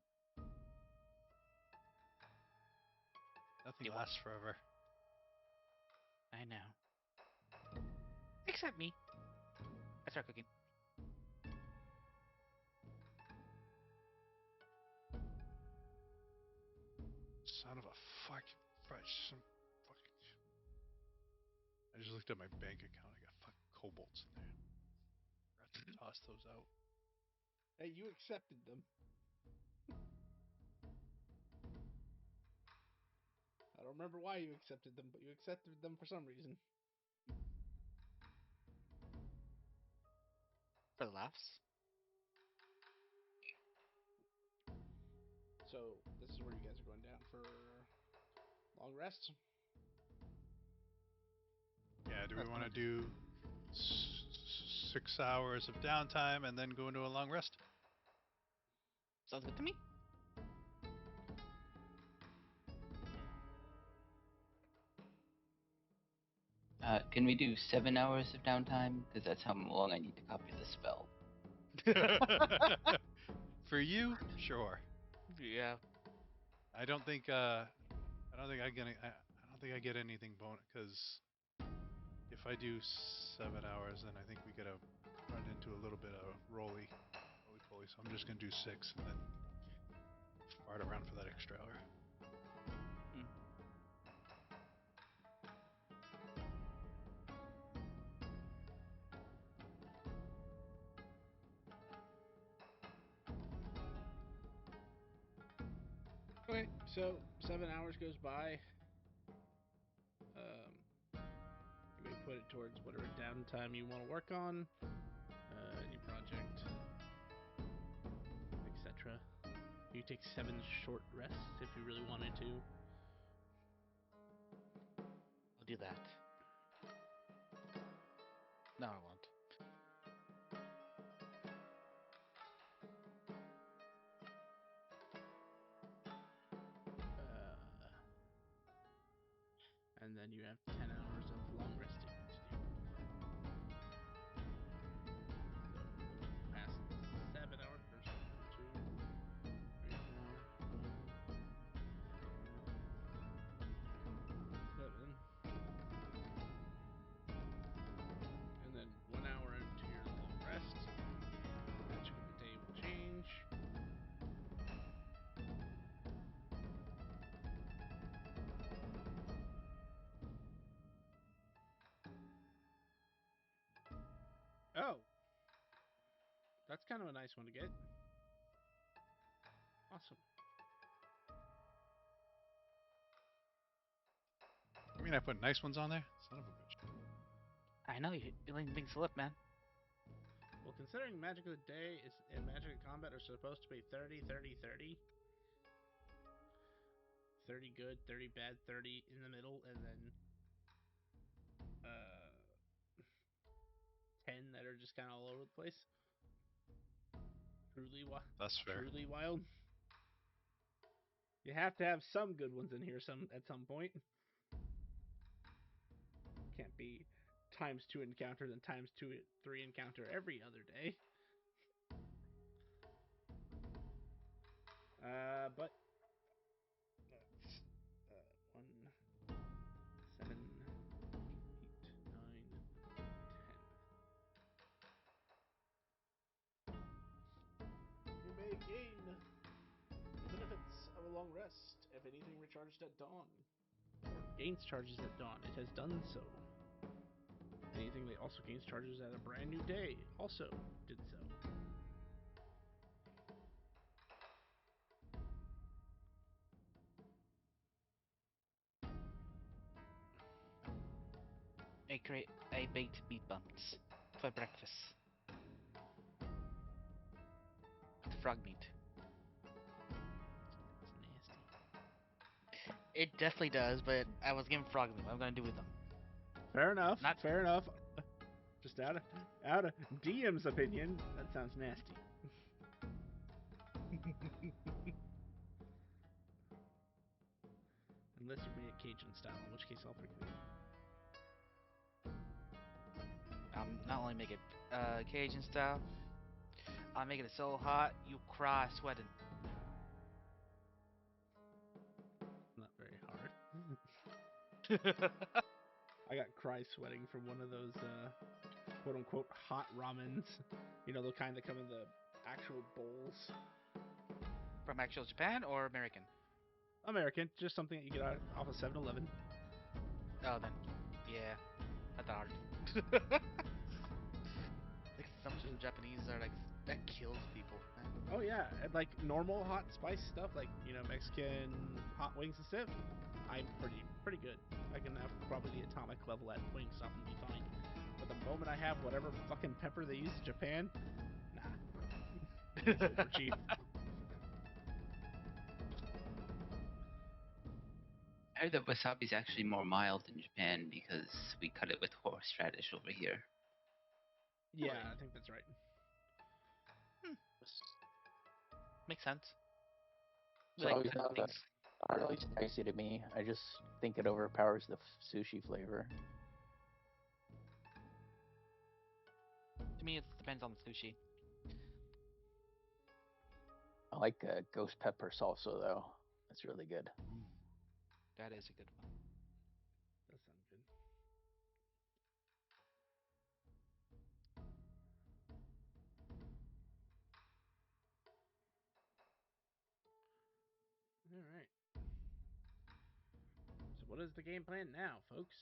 Nothing lasts forever. I know. Except me. start cooking. Son of a fucking fresh. Some fucking. I just looked at my bank account. I got fucking kobolds in there. I have to toss those out. Hey, you accepted them. I don't remember why you accepted them, but you accepted them for some reason. For the laughs. So this is where you guys are going down for long rest. Yeah, do we That's want to fine. do 6 hours of downtime and then go into a long rest? Sounds good to me. Can we do 7 hours of downtime? Because that's how long I need to copy the spell. For you, sure. Yeah. I don't think I get anything bonus because if I do 7 hours, then I think we gotta run into a little bit of roly poly. So I'm just gonna do 6 and then fart around for that extra hour. Okay, so 7 hours goes by. You may put it towards whatever downtime you want to work on, any project, etc. You take 7 short rests if you really wanted to. I'll do that. No, I won't. And then you have 10 hours of long resting to do. So past 7 hours, there's 1, 2, 3, 4, 7. And then 1 hour into your long rest, magic of the day will change. Oh, that's kind of a nice one to get. Awesome. I mean, I put nice ones on there. Son of a bitch. I know you're letting things slip, man. Well, considering Magic of the Day is and Magic of Combat are supposed to be 30, 30, 30. 30 good, 30 bad, 30 in the middle, and then 10 that are just kind of all over the place. That's fair. Truly wild. You have to have some good ones in here at some point. Can't be ×2 encounter then ×3 encounter every other day. But 1, 7, 8, 9, 10. You may gain the benefits of a long rest if anything recharged at dawn, or gains charges at dawn. It has done so. Anything that also gains charges at a brand new day also did so. I baked meat buns for breakfast. Frog meat. It's nasty. It definitely does, but I was given frog meat. What I'm gonna do with them? Fair enough. Not- Fair enough. Just out of DM's opinion, that sounds nasty. Unless you made it Cajun style, in which case I'll pick meat. not only make it Cajun style, I'm making it so hot you cry sweating. Not very hard. I got cry sweating from one of those quote unquote hot ramens. You know, the kind that come in the actual bowls. From actual Japan or American? American, just something that you get off of 7-Eleven. Oh, then. Yeah. Not that hard. Like, some of the Japanese are like, that kills people, man. Oh yeah, and like normal hot spice stuff, like Mexican hot wings and stuff. I'm pretty good. I can have probably the atomic level at wing stuff and be fine. But the moment I have whatever fucking pepper they use in Japan, nah, super cheap. I heard that wasabi is actually more mild in Japan because we cut it with horseradish over here. Yeah, I think that's right. Makes sense. So Like, always not things. really spicy to me. I just think it overpowers the sushi flavor. To me, it depends on the sushi. I like ghost pepper salsa though. That's really good. That is a good one. That sounds good. All right. So what is the game plan now, folks?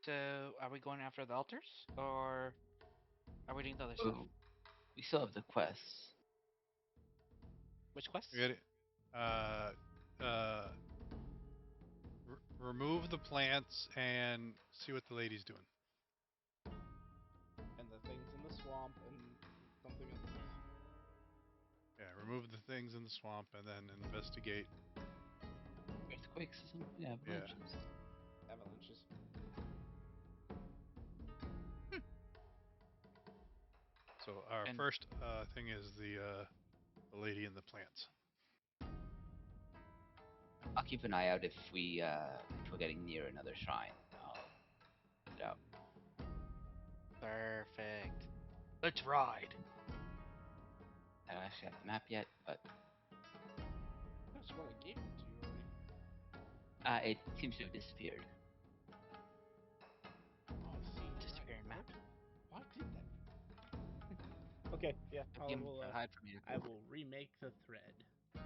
So, are we going after the altars, or are we doing the other stuff? Ooh, we still have the quests. Which quests? We got it. Remove the plants and see what the lady's doing. And the things in the swamp and something else. Yeah, remove the things in the swamp and then investigate. Earthquakes or something? Yeah, avalanches. Avalanches. So our And- first thing is the lady in the plants. I'll keep an eye out if we're getting near another shrine. I'll put it out. Perfect. Let's ride. I don't actually have the map yet, but That's what I gave it to you already. it seems to have disappeared. Oh, see, Disappearing map. Why did that? Okay, yeah, I Him will. hide from you. I will remake the thread. No,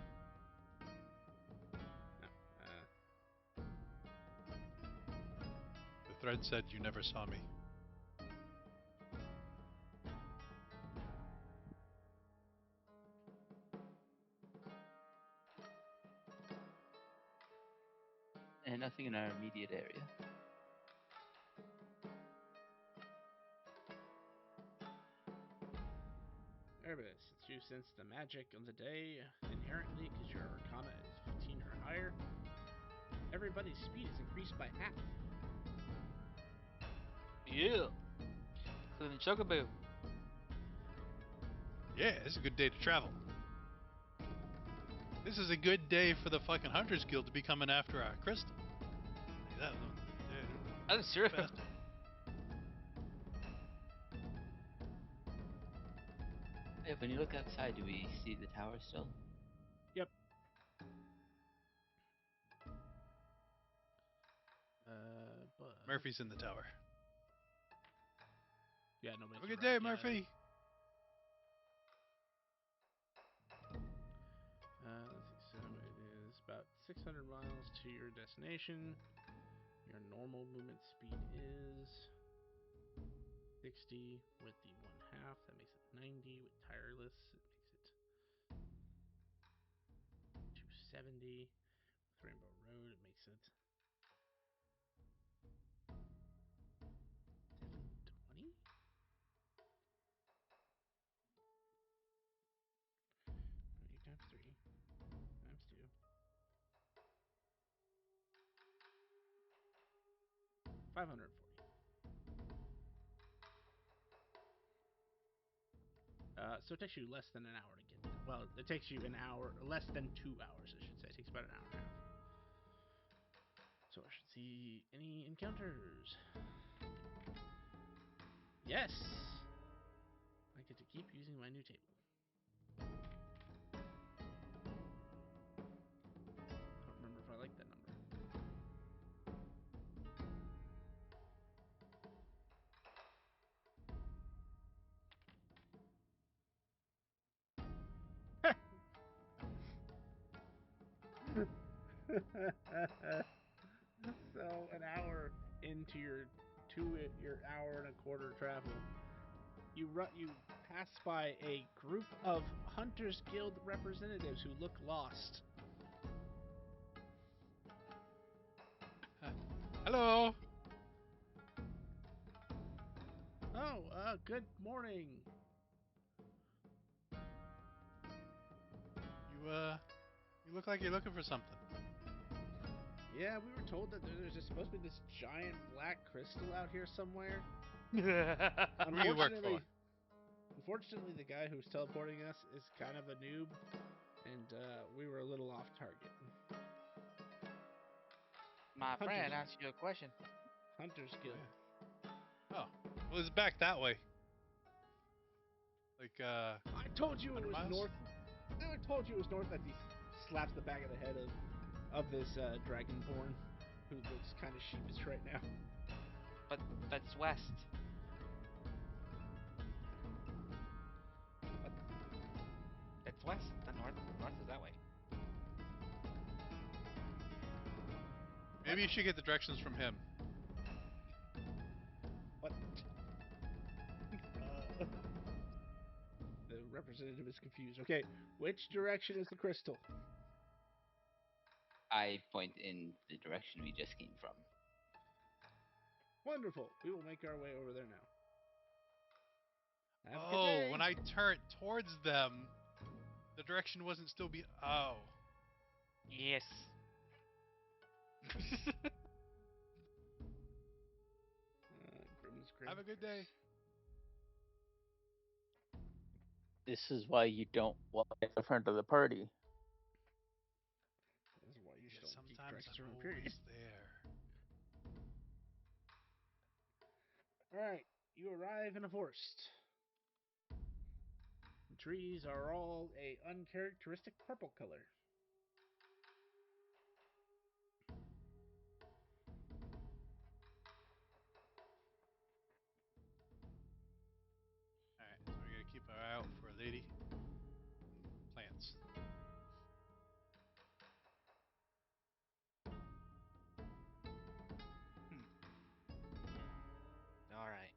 The thread said you never saw me. And nothing in our immediate area. Erebus, it's you since the magic of the day inherently, because your arcana is 15 or higher. Everybody's speed is increased by half. Yeah. Including Chocobo. Yeah, this is a good day to travel. This is a good day for the fucking Hunters Guild to be coming after our crystal. Like that, yeah, That's true. fast. Yeah, when you look outside, do we see the tower still? Yep. But Murphy's in the tower. yeah, nobody's Have a good day, arrived yet. Murphy. Let's see. So it is about 600 miles to your destination. Your normal movement speed is 60 with the 1/2. That makes it 90 with tireless. It makes it 270 with Rainbow Road. It makes it 720. 8 times 3 times 2. 540. So it takes you less than an hour to get there. Well, it takes you an hour, less than 2 hours, I should say. It takes about an hour and a half. So I should see any encounters. Yes! I get to keep using my new table. I don't remember if I like that number. So an hour into your hour and a quarter travel, you pass by a group of Hunters Guild representatives who look lost. Hello. Oh, good morning. You look like you're looking for something. Yeah, we were told that there's just supposed to be this giant black crystal out here somewhere. Who do you work for? Unfortunately, the guy who's teleporting us is kind of a noob, and we were a little off target. My friend, Hunters, answer your question. Hunters Guild. Oh, well, it's back that way. Like, I told you it 100 was miles? north. I told you it was north. As he slaps the back of the head of this dragonborn, who looks kind of sheepish right now. But that's west. What? That's west. The north. North is that way. maybe you should get the directions from him. What? The representative is confused. Okay, which direction is the crystal? I point in the direction we just came from. Wonderful. We will make our way over there now. Have a good Oh, day. when I turned towards them, the direction wasn't still be. Oh. Yes. Grimm's Have a good day. This is why you don't walk at the front of the party. That's why you Yeah, just don't keep sometimes directions I'm from Imperium. always there. Alright, you arrive in a forest. The trees are all a uncharacteristic purple color. Alright, so we gotta keep our eye out for a lady. Plants. All right.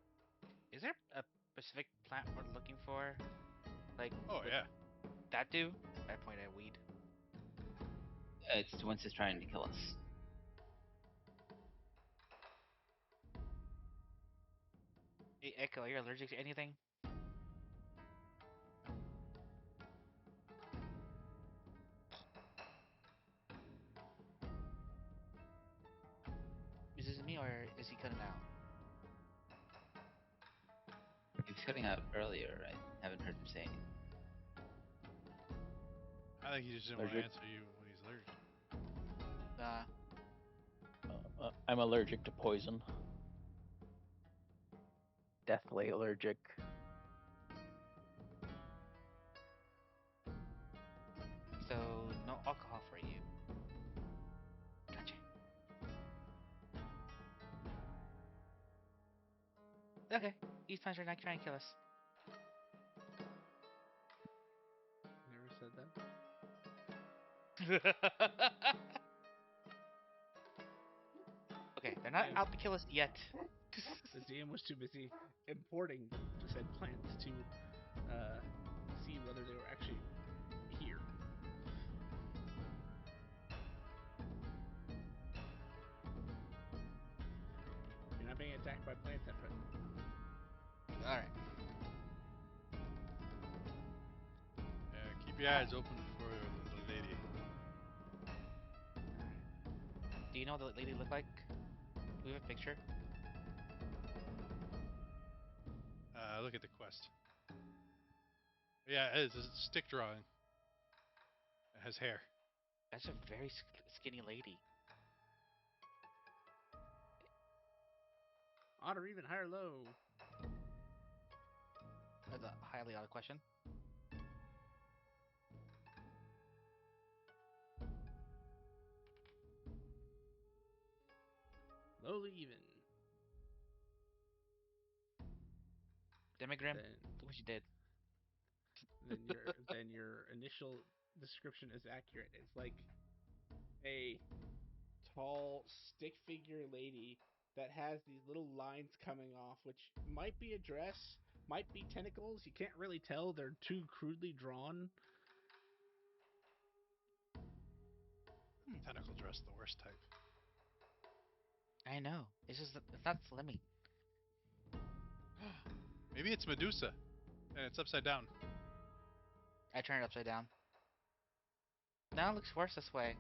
Is there a specific plant we're looking for? Like, Oh, would yeah. that do? I point at weed. It's the ones that's trying to kill us. Hey, Echo, are you allergic to anything? Is this me or is he cutting out? He was cutting out earlier. I haven't heard him say anything. I think he just didn't want to Allergic. answer you when he's allergic. I'm allergic to poison. Deathly allergic. So no alcohol for you. Gotcha. Okay, these plants are not trying to kill us. Never said that. Okay, they're not Yeah. out to kill us yet. The DM was too busy importing said plants to see whether they were actually here. You're not being attacked by plants at present. All right. Keep your eyes open for the lady. Do you know what the lady look like? Do we have a picture? Look at the quest. Yeah, it is. It's a stick drawing. It has hair. That's a very skinny lady. Odd or even high or low? That's a highly odd question. Lowly even. Demigrim, Then look what you did. then your initial description is accurate. It's like a tall stick figure lady that has these little lines coming off, which might be a dress, might be tentacles. You can't really tell. They're too crudely drawn. Tentacle dress, the worst type. I know. It's just that it's not slimming. Maybe it's Medusa, and it's upside down. I turned it upside down. Now it looks worse this way.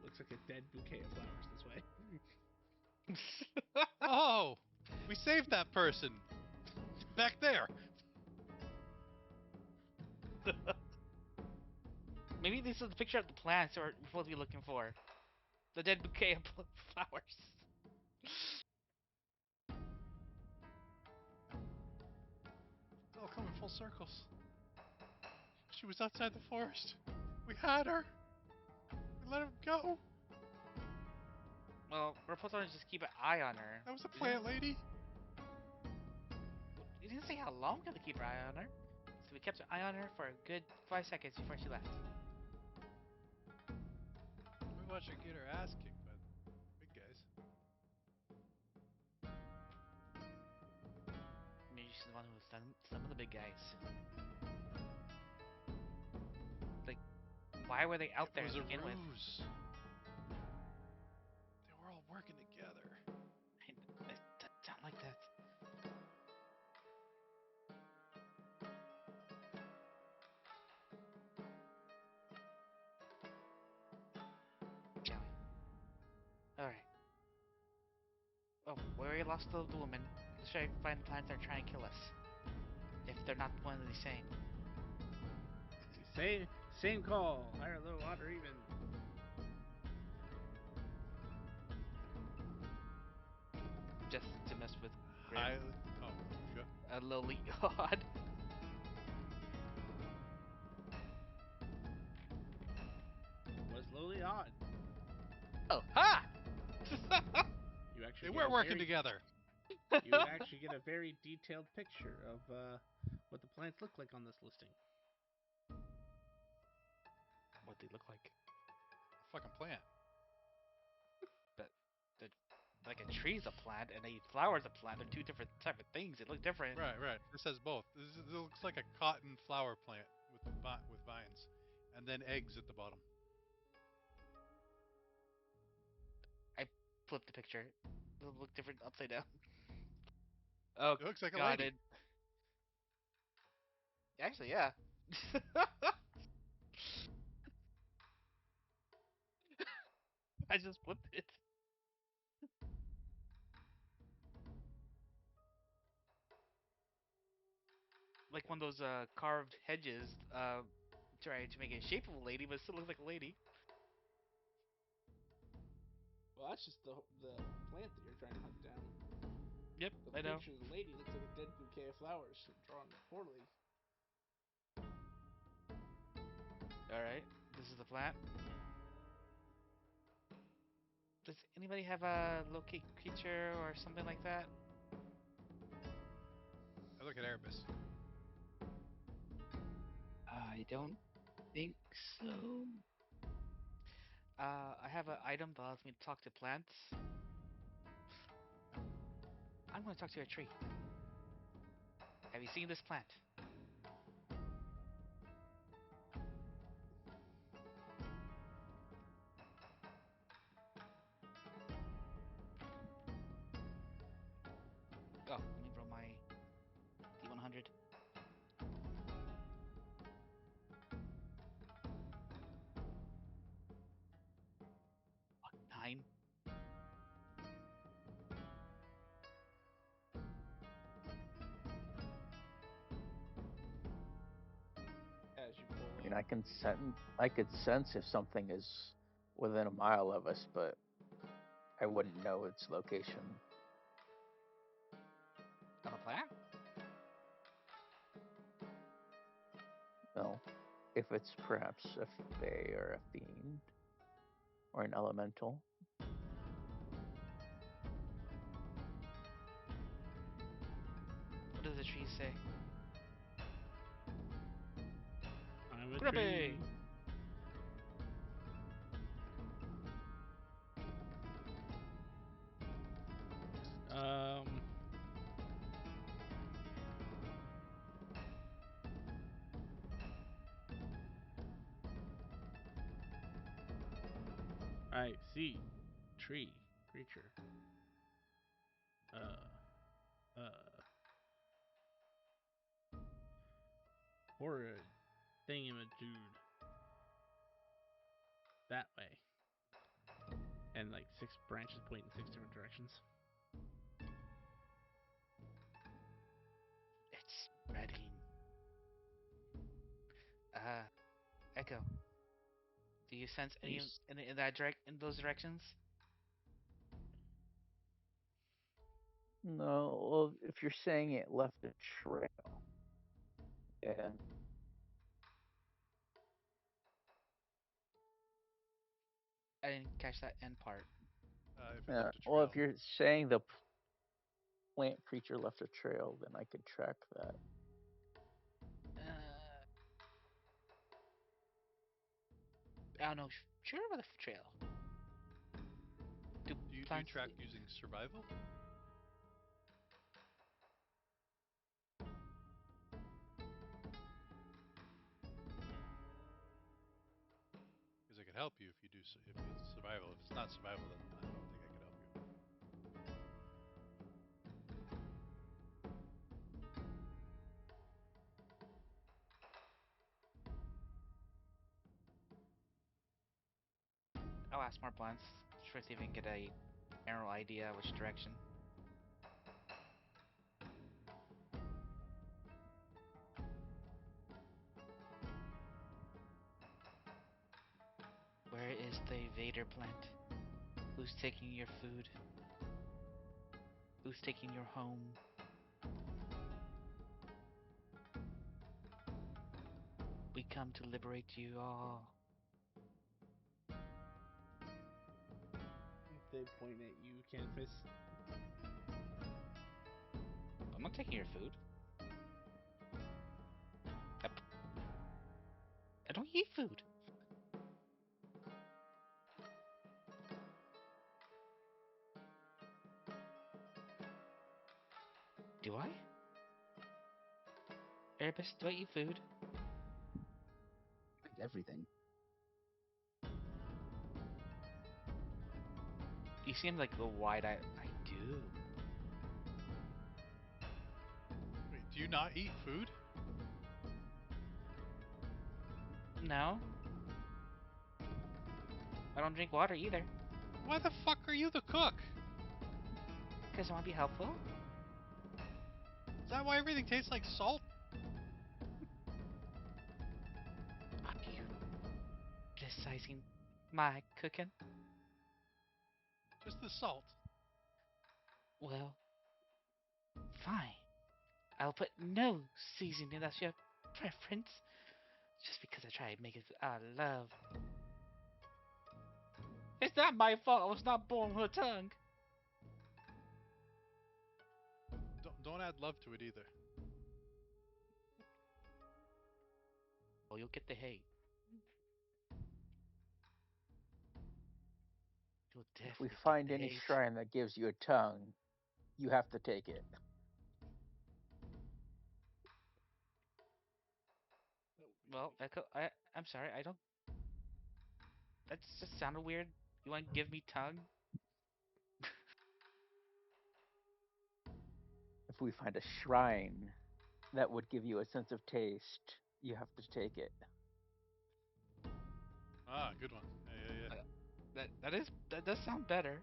Looks like a dead bouquet of flowers this way. Oh, we saved that person back there. Maybe this is the picture of the plants we're supposed to be looking for. The dead bouquet of flowers. It's all coming full circles. She was outside the forest. We had her. We let him go. Well, we're supposed to just keep an eye on her. That was a plant lady. You didn't say how long we had to keep our eye on her. So we kept an eye on her for a good 5 seconds before she left. We watched her get her ass kicked by the big guys. Maybe she's the one who was some of the big guys. Like, why were they out It there was to a begin with? ruse. They were all working together. That sound like that. Shall we? Alright. Oh, we already lost the woman. Let's try to find the plants that are trying to kill us. If they're not one of the same. Same call. Higher, low, odd, or even. Just to mess with Hi. Grim. Oh, go. A lowly odd. Was lowly odd. Oh, ha! You actually They get were a working very, together. you actually get a very detailed picture of what the plants look like on this listing. What they look like. A fucking plant. But like a tree's a plant and a flower's a plant. They're two different type of things. They look different. Right. This has both. This looks like a cotton flower plant with vines, and then eggs at the bottom. I flipped the picture. It'll look different upside down. Oh, It looks like a got lady. it. Actually, yeah. I just flipped it. Like one of those carved hedges, trying to make it shape of a lady, but it still looks like a lady. Well, that's just the plant that you're trying to hunt down. Yep, The I know. picture of the lady looks like a dead bouquet of flowers drawn poorly. Alright, this is the plant. Does anybody have a locate creature or something like that? I look at Erebus. I don't think so. I have an item that allows me to talk to plants. I'm going to talk to a tree. Have you seen this plant? Oh, let me roll my D100. 9. As you pull I mean, up, I could sense if something is within a mile of us, but I wouldn't know its location. On a plant? No, if it's perhaps a fae or a fiend or an elemental. What does the tree say? I'm a Grubby! tree. I see. Tree. Creature. Uh. Horror. Thingamadude. That way. And like 6 branches point in 6 different directions. It's spreading. Echo. Do you sense any in those directions? No, well, if you're saying it left a trail, yeah. I didn't catch that end part. If it left a Well, if trail. you're saying the plant creature left a trail, then I could track that. I don't know. Sure about the trail. Do Do you plants? track using survival? Because I could help you if you do if it's survival. If it's not survival, then I don't think I could help you. I'll ask more plants. Try to see if we can get a general idea which direction. Where is the Vader plant? Who's taking your food? Who's taking your home? We come to liberate you all. They point at you, Canvas. I'm not taking your food. I don't eat food. Do I? Erebus, do I eat food? Everything. You seem like the wide-eyed. I do. Wait, do you not eat food? No. I don't drink water either. Why the fuck are you the cook? Because I want to be helpful. Is that why everything tastes like salt? Are you criticizing my cooking? Just the salt. Well, fine. I'll put no seasoning. That's your preference. Just because I try to make it out of love. It's not my fault I was not born with a tongue. Don't add love to it either. Well, you'll get the hate. You'll If we definitely get find the any hate. shrine that gives you a tongue, you have to take it. Well, Echo, I'm sorry, I don't. That just sounded weird. You want to give me tongue? If we find a shrine that would give you a sense of taste, you have to take it. Ah, good one. Yeah. That does sound better.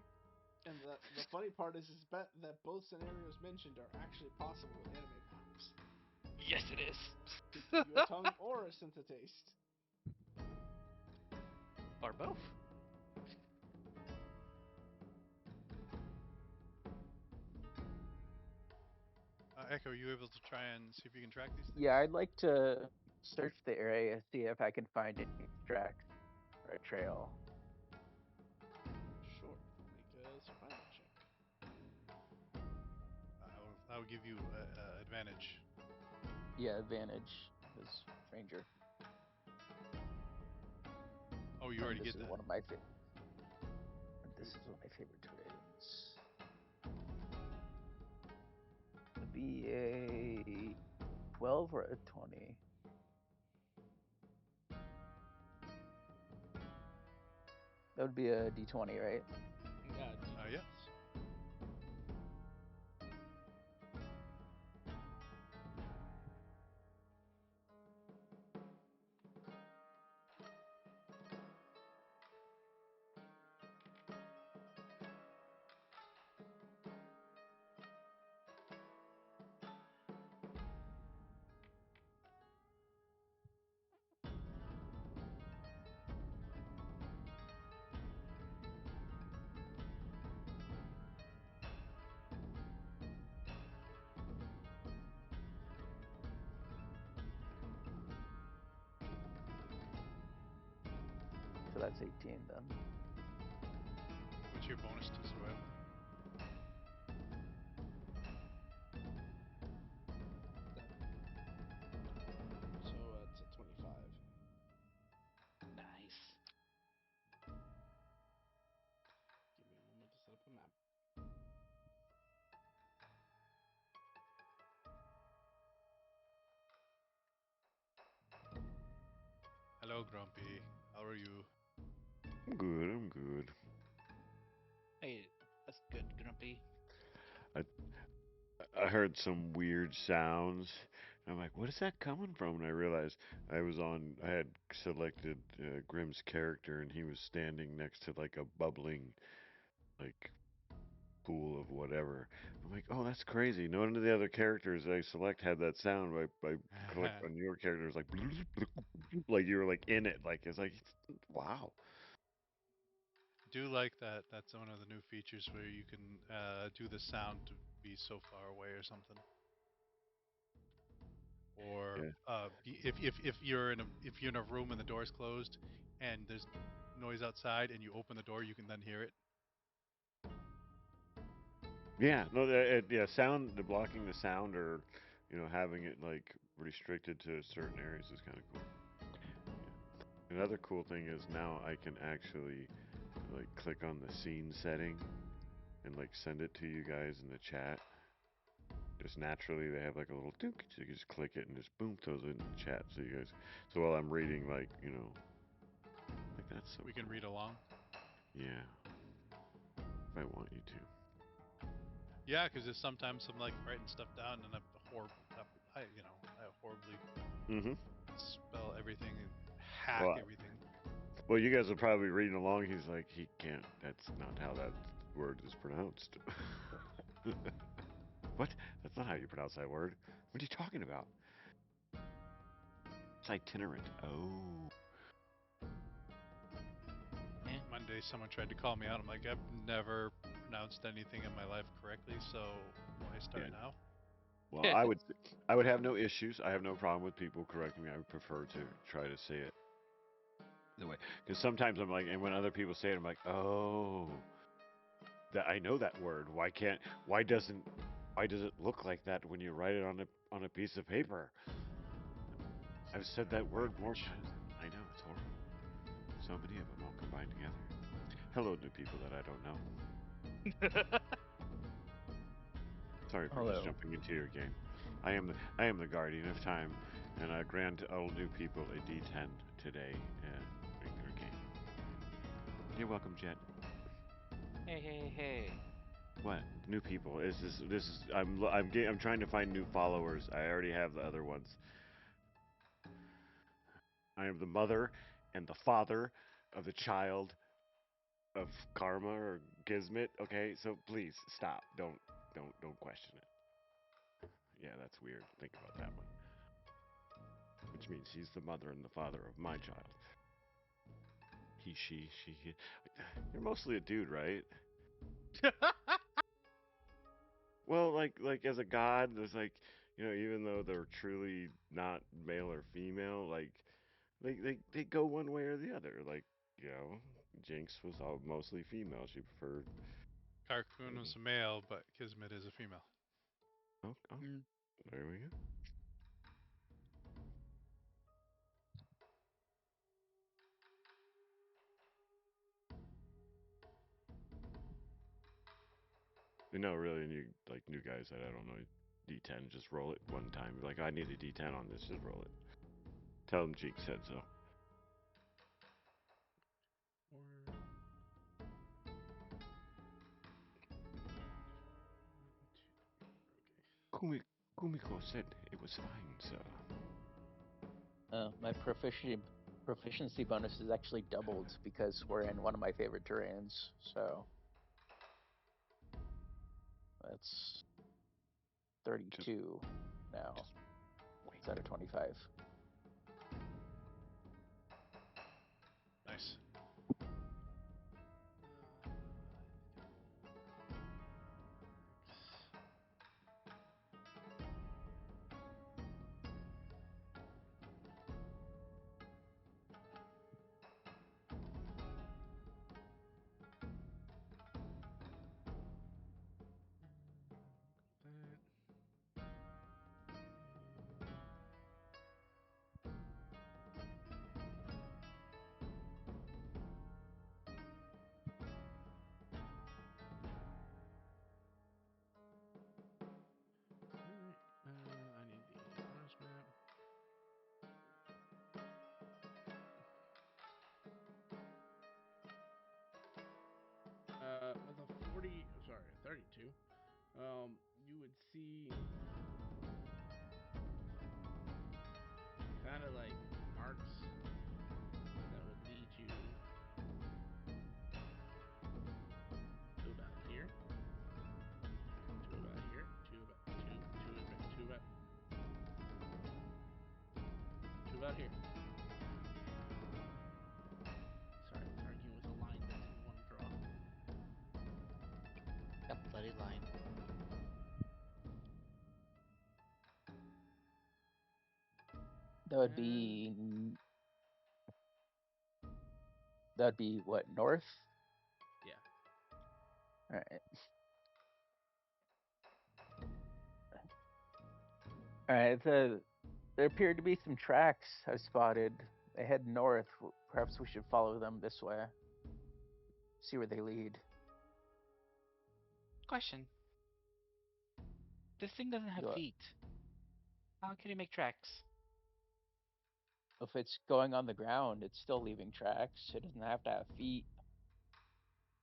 And the funny part is that both scenarios mentioned are actually possible with anime powers. Yes, it is. To give you a tongue or a sense of taste. Or both. Echo, are you able to try and see if you can track these things? Yeah, I'd like to search the area, see if I can find any tracks or a trail. Sure. Make a survival check. I will give you advantage. Yeah, advantage is stranger. Oh, you And already this get is that. one of my This is one of my favorite terrains. It'd be a 12 or a 20. That would be a D20, right? Yeah. So that's 18 then. What's your bonus to survival? So it's a 25. Nice. Give me a moment to set up a map. Hello, Grumpy. How are you? I'm good. I'm good. Hey, that's good, Grumpy. I heard some weird sounds. And I'm like, what is that coming from? And I realized I had selected Grimm's character, and he was standing next to like a bubbling, like pool of whatever. I'm like, oh, that's crazy. None of the other characters I select had that sound. I click on your character, it's like, like you were like in it. Like it's like, wow. Do like that. That's one of the new features where you can do the sound to be so far away or something. Or Yeah. if you're in a room and the door's closed and there's noise outside and you open the door, you can then hear it. Yeah, no, yeah, the blocking the sound or, having it like restricted to certain areas is kind of cool. Yeah. Another cool thing is now I can actually like click on the scene setting and like send it to you guys in the chat. Just naturally, they have like a little dook, so you can just click it and just boom, throws it in the chat. So you guys, so while I'm reading, like like that's so. We can cool. read along. Yeah, if I want you to. Yeah, because there's sometimes I'm like writing stuff down and I horribly Mm-hmm. spell everything and hack Well, everything. Well, you guys are probably reading along. He's like, he can't. That's not how that word is pronounced. What? That's not how you pronounce that word. What are you talking about? It's itinerant. Oh. Yeah. Monday, someone tried to call me out. I'm like, I've never pronounced anything in my life correctly, so why start Yeah. now? Well, I would have no issues. I have no problem with people correcting me. I would prefer to try to say it the way. Because sometimes I'm like, and when other people say it, I'm like, oh, that I know that word. Why does it look like that when you write it on a piece of paper? I've said that word more Language. times. I know, it's horrible. So many of them all combined together. Hello, new people that I don't know. Sorry for just Hello. jumping into your game. I am the guardian of time, and I grant all new people a D10 today in your game. You're welcome, Jet. Hey. What new people? I'm trying to find new followers. I already have the other ones. I am the mother and the father of the child of Karma or Gizmit. Okay, so please stop. Don't question it. Yeah, that's weird. Think about that one. Which means he's the mother and the father of my child. He, she. You're mostly a dude, right? Well, like as a god, there's like even though they're truly not male or female, like they go one way or the other. Like Jinx was all mostly female. She preferred. Carcoon was a male, but Kismet is a female. Oh, Mm. there we go. Really, new guys that I don't know, D10, just roll it one time. Like I need a D10 on this, just roll it. Tell them Jinx said so. Or Kumiko said it was fine, sir. My proficiency bonus is actually doubled because we're in one of my favorite terrains. So that's 32 now Just wait. instead of 25. Nice. I need the honors map. With a 40, sorry, a 32, you would see kind of like marks that would lead you to about here, to about here, to about here. Sorry, I was arguing with a line that didn't want to draw. That bloody line. That would be what, north? Yeah. All right. All right. There appeared to be some tracks I spotted. They head north. Perhaps we should follow them this way. See where they lead. Question. This thing doesn't have You- feet. How can it make tracks? If it's going on the ground, it's still leaving tracks. It doesn't have to have feet.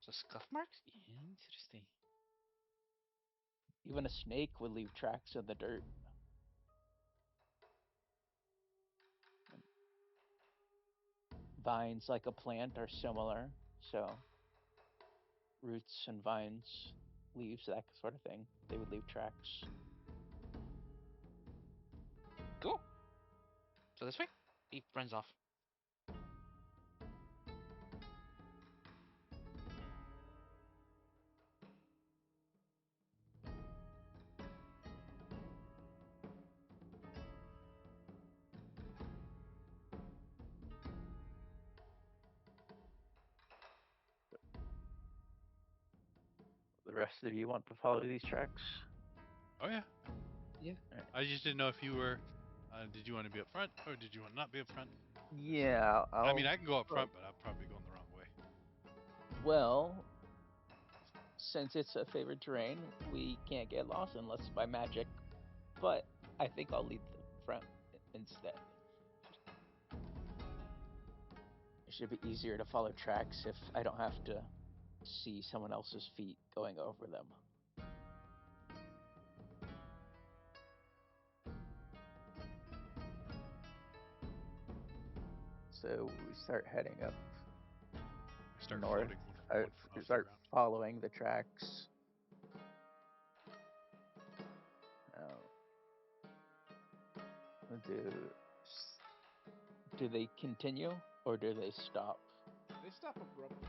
So scuff marks? Interesting. Even a snake would leave tracks in the dirt. Vines, like a plant, are similar. So roots and vines, leaves, that sort of thing, they would leave tracks. Cool. So this way? He runs off. The rest of you want to follow these tracks? Oh yeah. Yeah. I just didn't know if you were. Did you want to be up front or did you want to not be up front? Yeah, I mean, I can go up front, but I'm probably going the wrong way. Well, since it's a favored terrain, we can't get lost unless by magic. But I think I'll lead the front instead. It should be easier to follow tracks if I don't have to see someone else's feet going over them. So we start heading up I start north. floating one foot off the Start ground. following the tracks. Do do they continue or do they stop? They stop abruptly.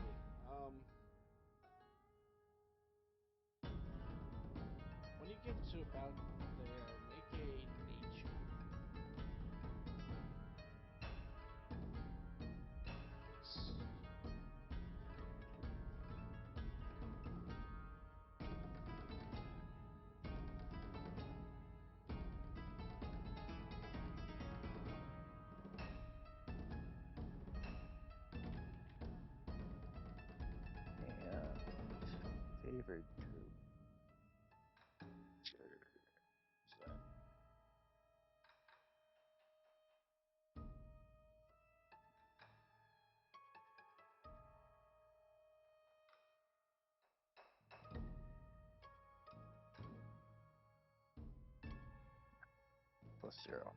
When you get to about there, make a nature. And favored plus 0.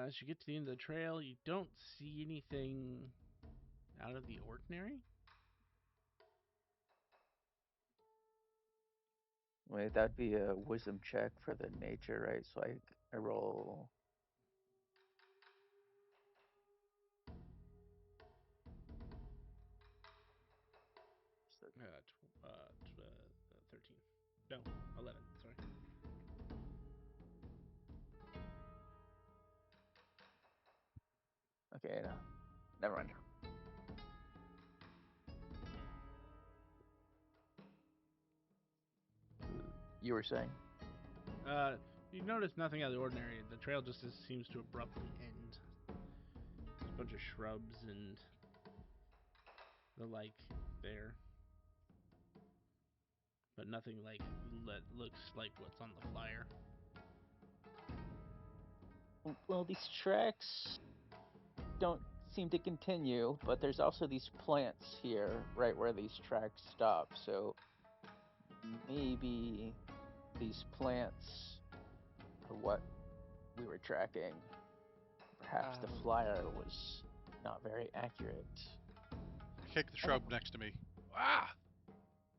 As you get to the end of the trail, you don't see anything out of the ordinary. Wait, that'd be a wisdom check for the nature, right? So I roll. So 13. No, 11. Sorry. okay, no, never mind. You were saying? You notice nothing out of the ordinary. The trail just seems to abruptly end. There's a bunch of shrubs and the like there, but nothing like that looks like what's on the flyer. Well, these tracks don't seem to continue, but there's also these plants here, right where these tracks stop. So maybe these plants are what we were tracking. Perhaps the flyer was not very accurate. Kick the shrub next to me. Ah!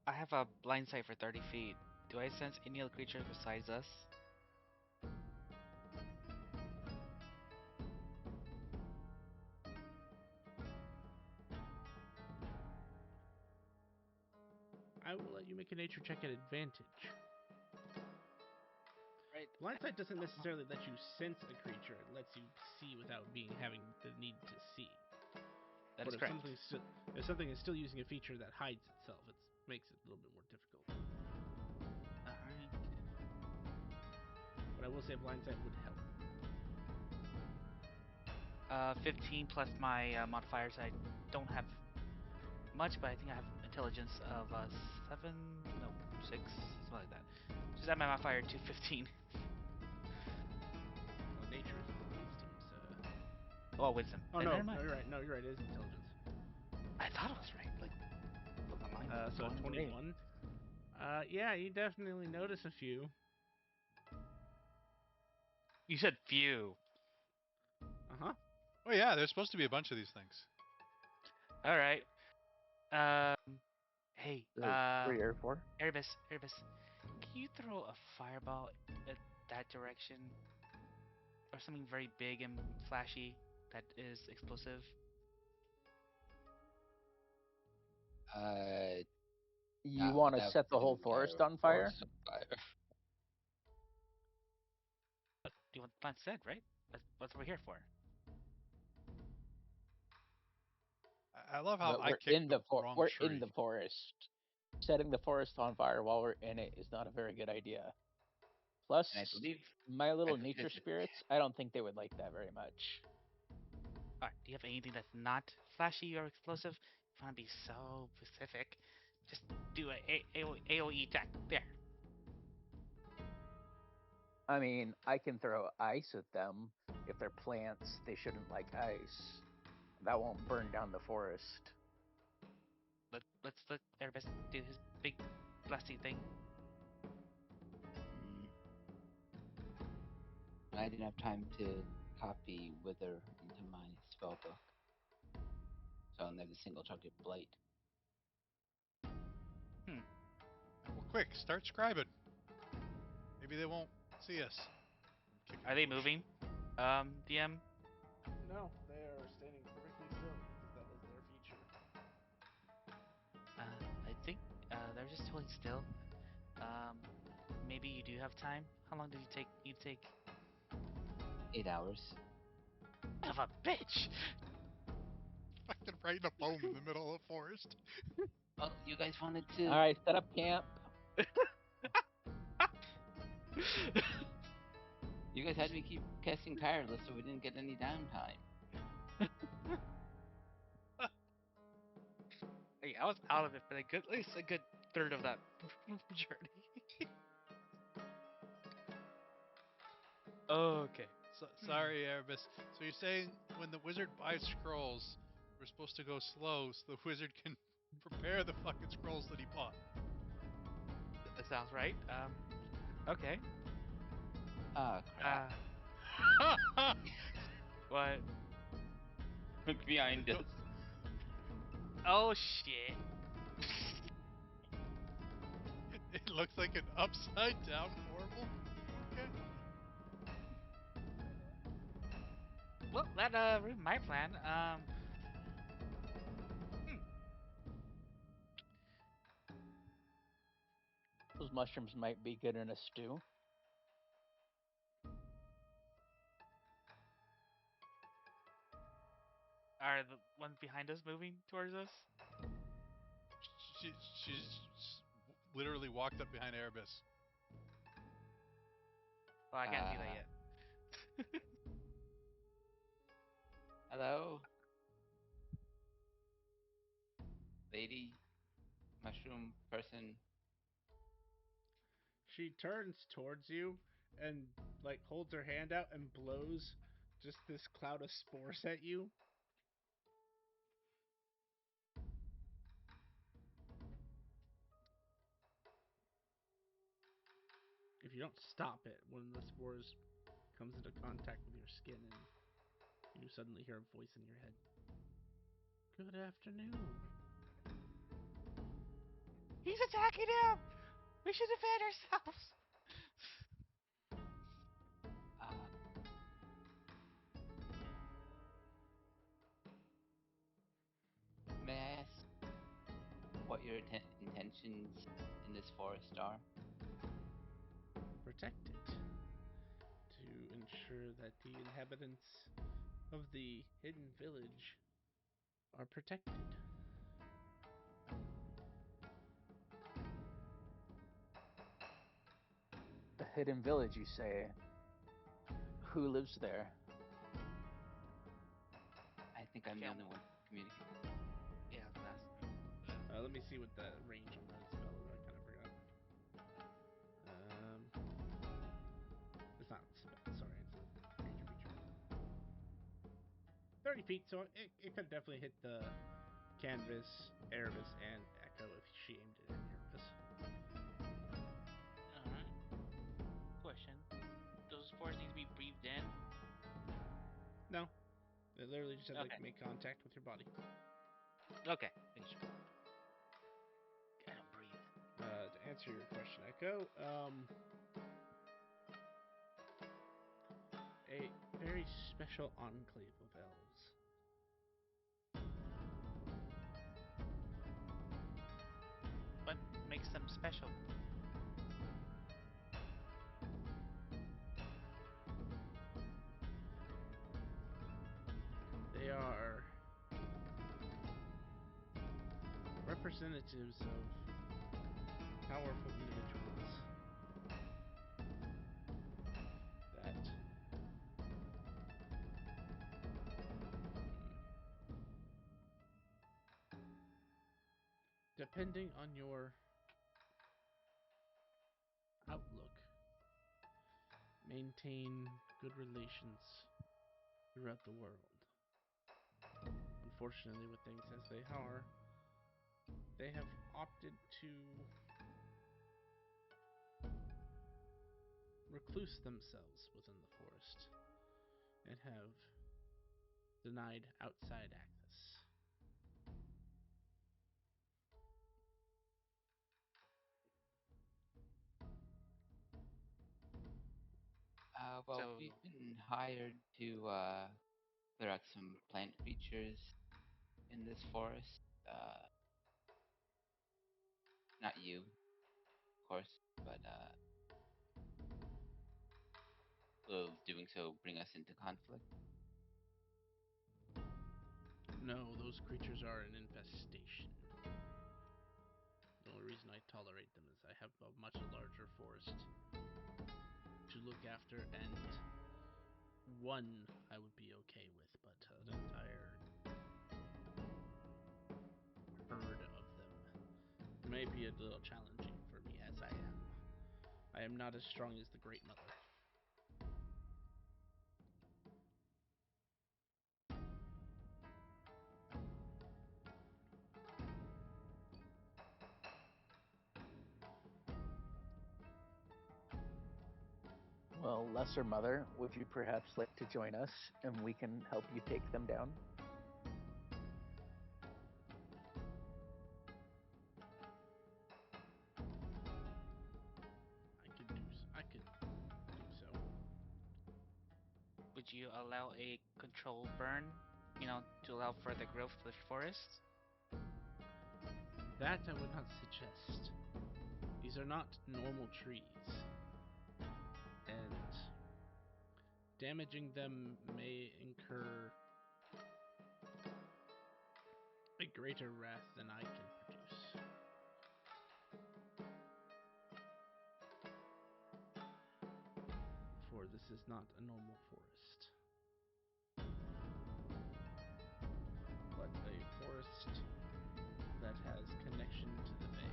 I have a blind sight for 30 feet. Do I sense any other creatures besides us? I will let you make a nature check at advantage. Right. Blind sight doesn't necessarily let you sense a creature; it lets you see without having the need to see. That but is if correct. something is still using a feature that hides itself, it makes it a little bit more difficult. Alright. But I will say blind sight would help. 15 plus my modifiers. I don't have much, but I think I have intelligence of 7, no, 6, something like that. Just add my modifier to 15. Well, nature is wisdom's. Oh, wisdom. Oh Then no, never mind. no, you're right. No, you're right. It is intelligence. I thought it was right. Like, my mind was So going 21. Yeah, you definitely notice a few. You said few. Oh yeah, there's supposed to be a bunch of these things. All right. Hey, 3 or 4. Erebus, can you throw a fireball at that direction? Or something very big and flashy that is explosive? You Not want to without set the whole setting forest entire on fire? forest on fire. But you want the plan said, right? That's what we're here for. I love how But I kicked the wrong we're in tree. the forest. Setting the forest on fire while we're in it is not a very good idea. Plus, And my I little believe nature it's spirits, I don't think they would like that very much. Alright, do you have anything that's not flashy or explosive? If you want to be so specific, just do a AoE attack. There. I mean, I can throw ice at them. If they're plants, they shouldn't like ice. That won't burn down the forest. Let's let Erebus do his big blasty thing. I didn't have time to copy Wither into my spellbook, so I'll never single target Blight. Well, quick, start scribing. Maybe they won't see us. Kicking Are a they bush. moving? DM? No, they are standing perfectly still because that is their feature. I think they're just holding still. Maybe you do have time. How long did you take? 8 hours. Son of a bitch! Fucking writing a poem in the middle of the forest. Well, you guys wanted All to. right, set up camp. You guys had me keep casting tireless, so we didn't get any downtime. Hey, I was out of it for at least a good third of that journey. Okay, Sorry, Erebus. So you're saying when the wizard buys scrolls, we're supposed to go slow so the wizard can prepare the fucking scrolls that he bought. That sounds right. Okay. Ah, crap. What? Look behind us. Oh shit. It looks like an upside down horrible. Okay. Well, that ruined my plan. Those mushrooms might be good in a stew. Are the ones behind us moving towards us? She's literally walked up behind Erebus. Well, I can't see that yet. Hello? Lady? Mushroom person? She turns towards you and like holds her hand out and blows just this cloud of spores at you. If you don't stop it, one of the spores comes into contact with your skin and you suddenly hear a voice in your head. Good afternoon. He's attacking him! We should defend ourselves! Uh, may I ask what your intentions in this forest are? Protect it to ensure that the inhabitants of the hidden village are protected. The hidden village, you say? Who lives there? I think I'm the only one communicating. Yeah, that's... Let me see what the range on that spell is. I kind of forgot. It's not spell, sorry. It's a creature. 30 feet, so it could definitely hit the canvas, Erebus, and Echo if she aimed it at Erebus. Alright. Question. Those spores need to be breathed in? No. It literally just had to Okay. make contact with your body. Okay. Finish. I don't breathe. To answer your question, Echo, a very special enclave of elves. What makes them special? They are representatives of powerful individuals that depending on your outlook, maintain good relations throughout the world. Unfortunately, with things as they are, they have opted to recluse themselves within the forest and have denied outside access. Well, So, we've been hired to clear out some plant creatures in this forest. Not you, of course, but will doing so bring us into conflict? No, those creatures are an infestation. The only reason I tolerate them is I have a much larger forest to look after, and one I would be okay with, but an entire herd of them may be a little challenging for me, as I am not as strong as the Great Mother. well, Lesser Mother, would you perhaps like to join us and we can help you take them down? I could do so. Would you allow a controlled burn? To allow for the growth of the forest? That I would not suggest. These are not normal trees, and damaging them may incur a greater wrath than I can produce. For this is not a normal forest, but a forest that has connection to the bay.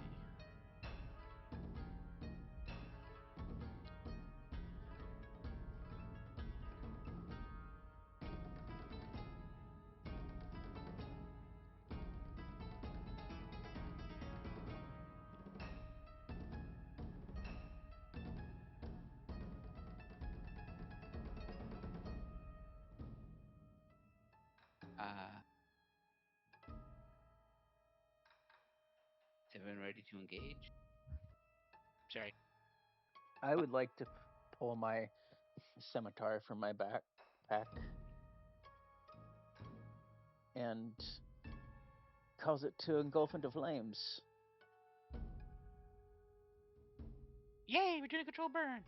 Uh, is everyone ready to engage? Sorry. I would like to pull my scimitar from my backpack and cause it to engulf into flames. Yay, we're doing a controlled burn!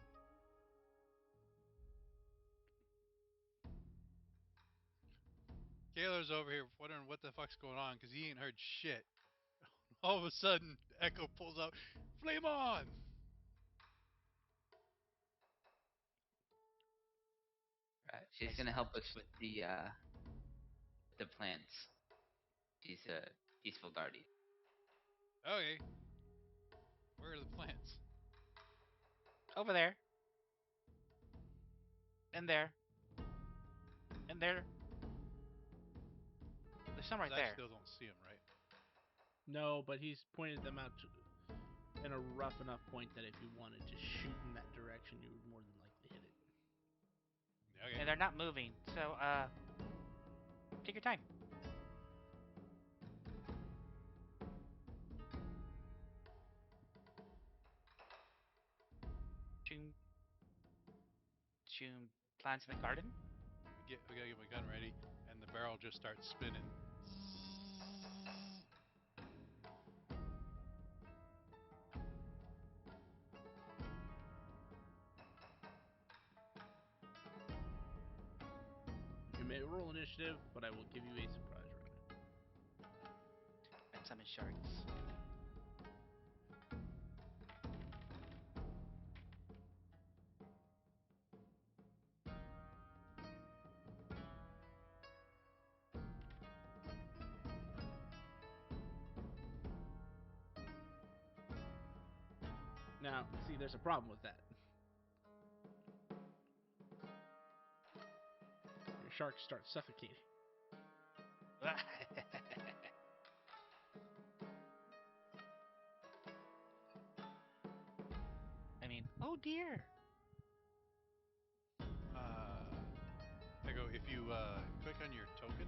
Gaylor's over here wondering what the fuck's going on because he ain't heard shit. All of a sudden, Echo pulls out, flame on! Right. She's gonna help us with the plants. She's a peaceful guardian. Okay. Where are the plants? Over there. And there. And there. There's some right 'Cause I there. still don't see him, right? No, but he's pointed them out in a rough enough point that if you wanted to shoot in that direction, you would more than likely hit it. Okay. And they're not moving, so, take your time. Choom. Choom. Plants in the garden? We gotta get my gun ready, and the barrel just starts spinning. You may roll initiative, but I will give you a surprise round. And summon sharks. Now, see, there's a problem with that. Your sharks start suffocating. I mean, oh dear. Echo, if you click on your token,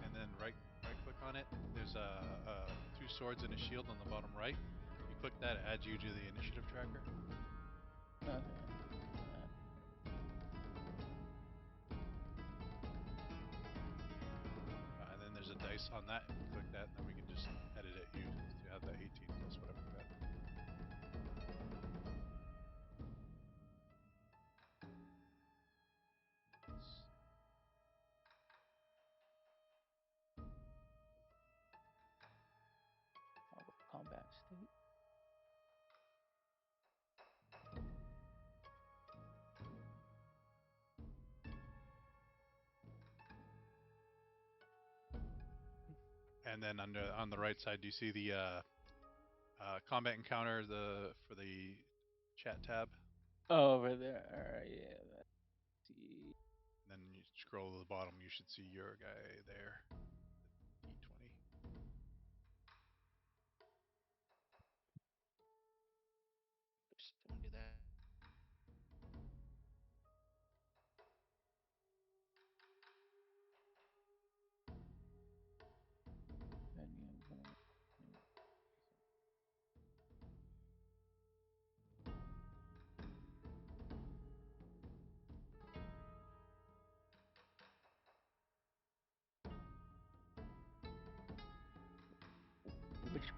and then right click on it, there's two swords and a shield on the bottom right. You click that, it adds you to the initiative tracker. Okay. And then there's a dice on that. If you click that, then we can just edit it. You have that 18 plus whatever you got. Combat state. And then on the right side, do you see the combat encounter for the chat tab? Oh, over there. All right, yeah. Let's see. And then you scroll to the bottom, you should see your guy there, the D20. Oops, don't do that.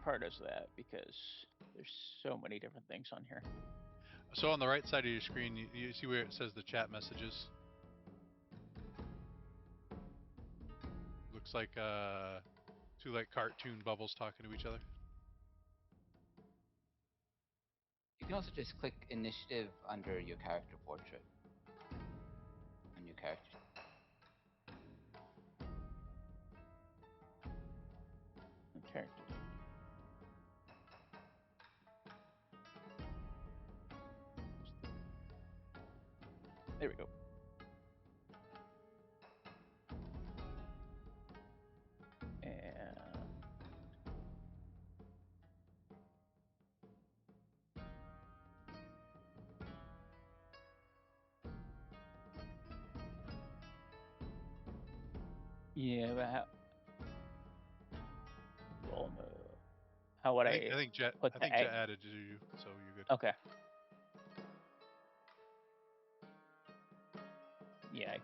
part is that? Because there's so many different things on here. So on the right side of your screen, you see where it says the chat messages. Looks like two like cartoon bubbles talking to each other. You can also just click initiative under your character portrait. On your character. Character. There we go. And yeah, but how would I think Jet put I the think Jet egg? added to you, so you're good. Okay. Yeah, I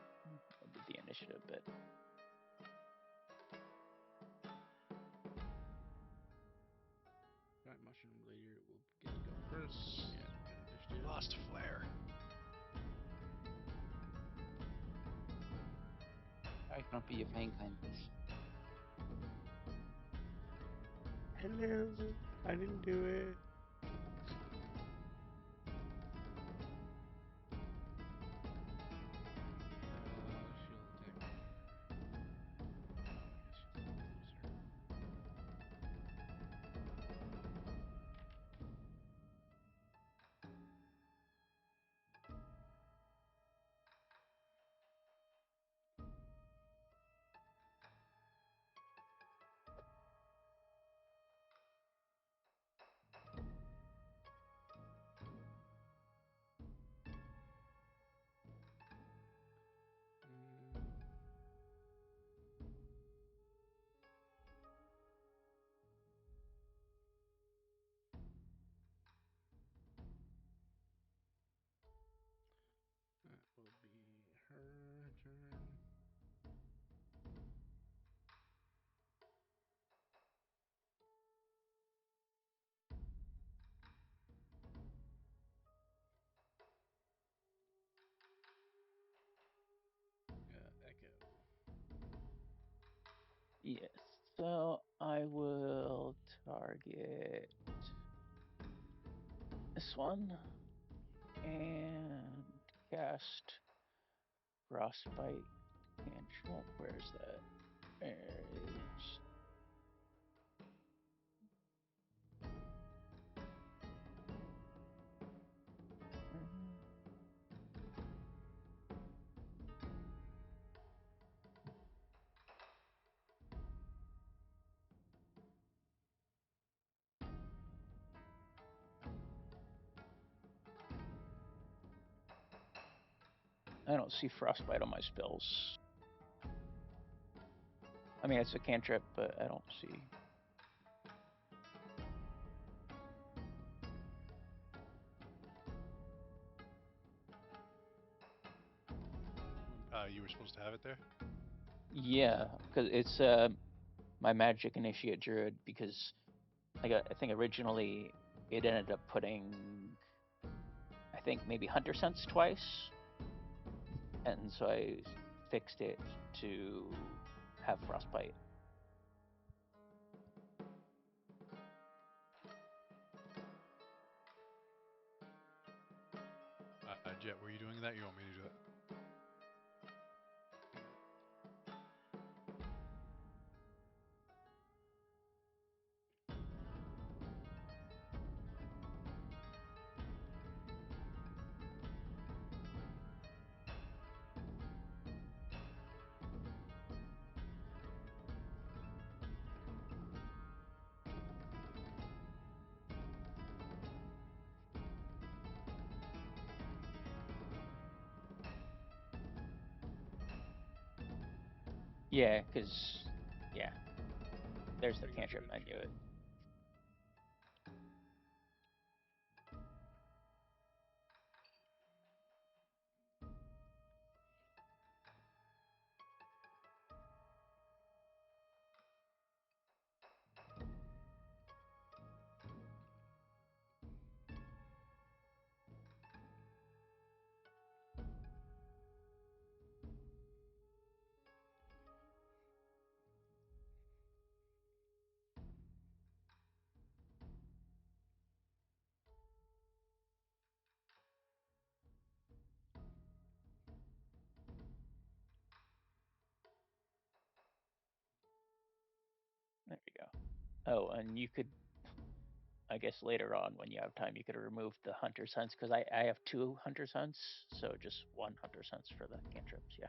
did the initiative bit. Right, mushroom leader will get to go first. Yeah, good initiative. Lost flare. Alright, Grumpy, you're playing kindness. Hello. I didn't do it. She'll attack there. Oh, I guess she's a little closer. Mm. That will be her turn. Echo. Yes. So I will target this one and cast Frostbite cantrip. Where's that? There's. I don't see Frostbite on my spells. I mean, it's a cantrip, but I don't see. You were supposed to have it there. Yeah, because it's my magic initiate druid. Because I think originally it ended up putting, I think maybe Hunter Sense twice, and so I fixed it to have Frostbite. Jet, were you doing that? You want me to do it? Yeah, because yeah, there's the Bring up cantrip your menu. initiative. Oh, and you could, I guess later on when you have time, you could remove the hunter sense because I have 2 hunter sense, so just 1 hunter sense for the cantrips. Yeah.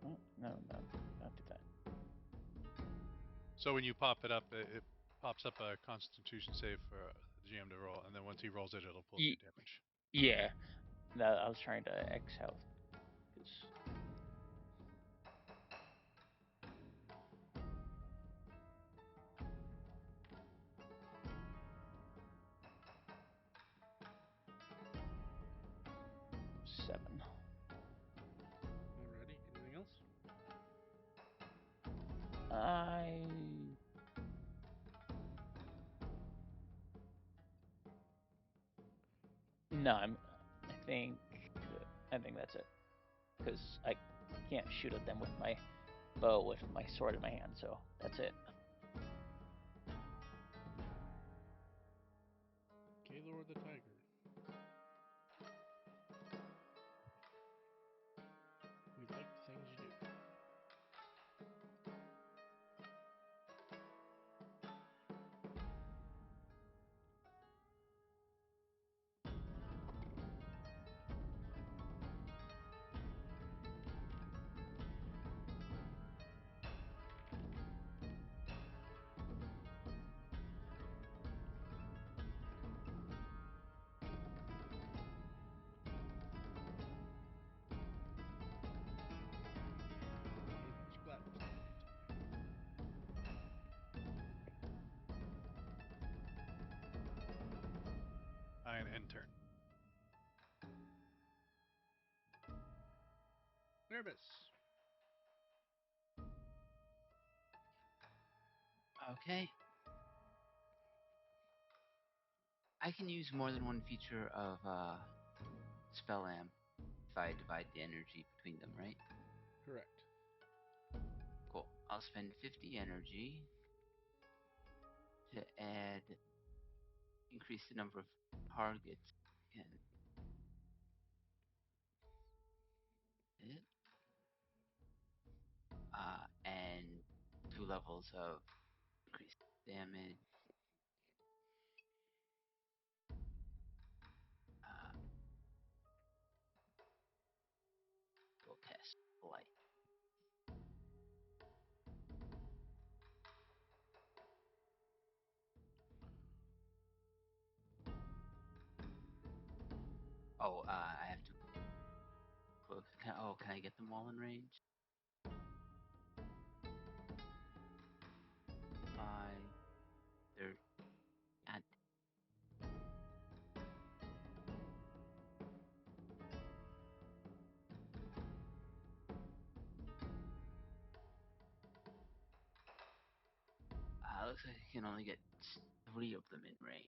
Constitution save. Oh, no, not do that. So when you pop it up, it pops up a Constitution save for the GM to roll, and then once he rolls it, it'll pull up your damage. Yeah. No, I was trying to X health because 7. Alrighty. Anything else? I no, I think that's it because I can't shoot at them with my bow with my sword in my hand, so that's it. Kaylor the Tiger. We like the things you do. Splat. And end turn. Nervous. Okay. I can use more than one feature of Spell Amp if I divide the energy between them, right? Correct. Cool. I'll spend 50 energy to increase the number of targets and hit. And 2 levels of increased damage. We'll cast Light. Oh, I have to close. Can I get them all in range? 5, 30. God. Looks like I can only get 3 of them in range.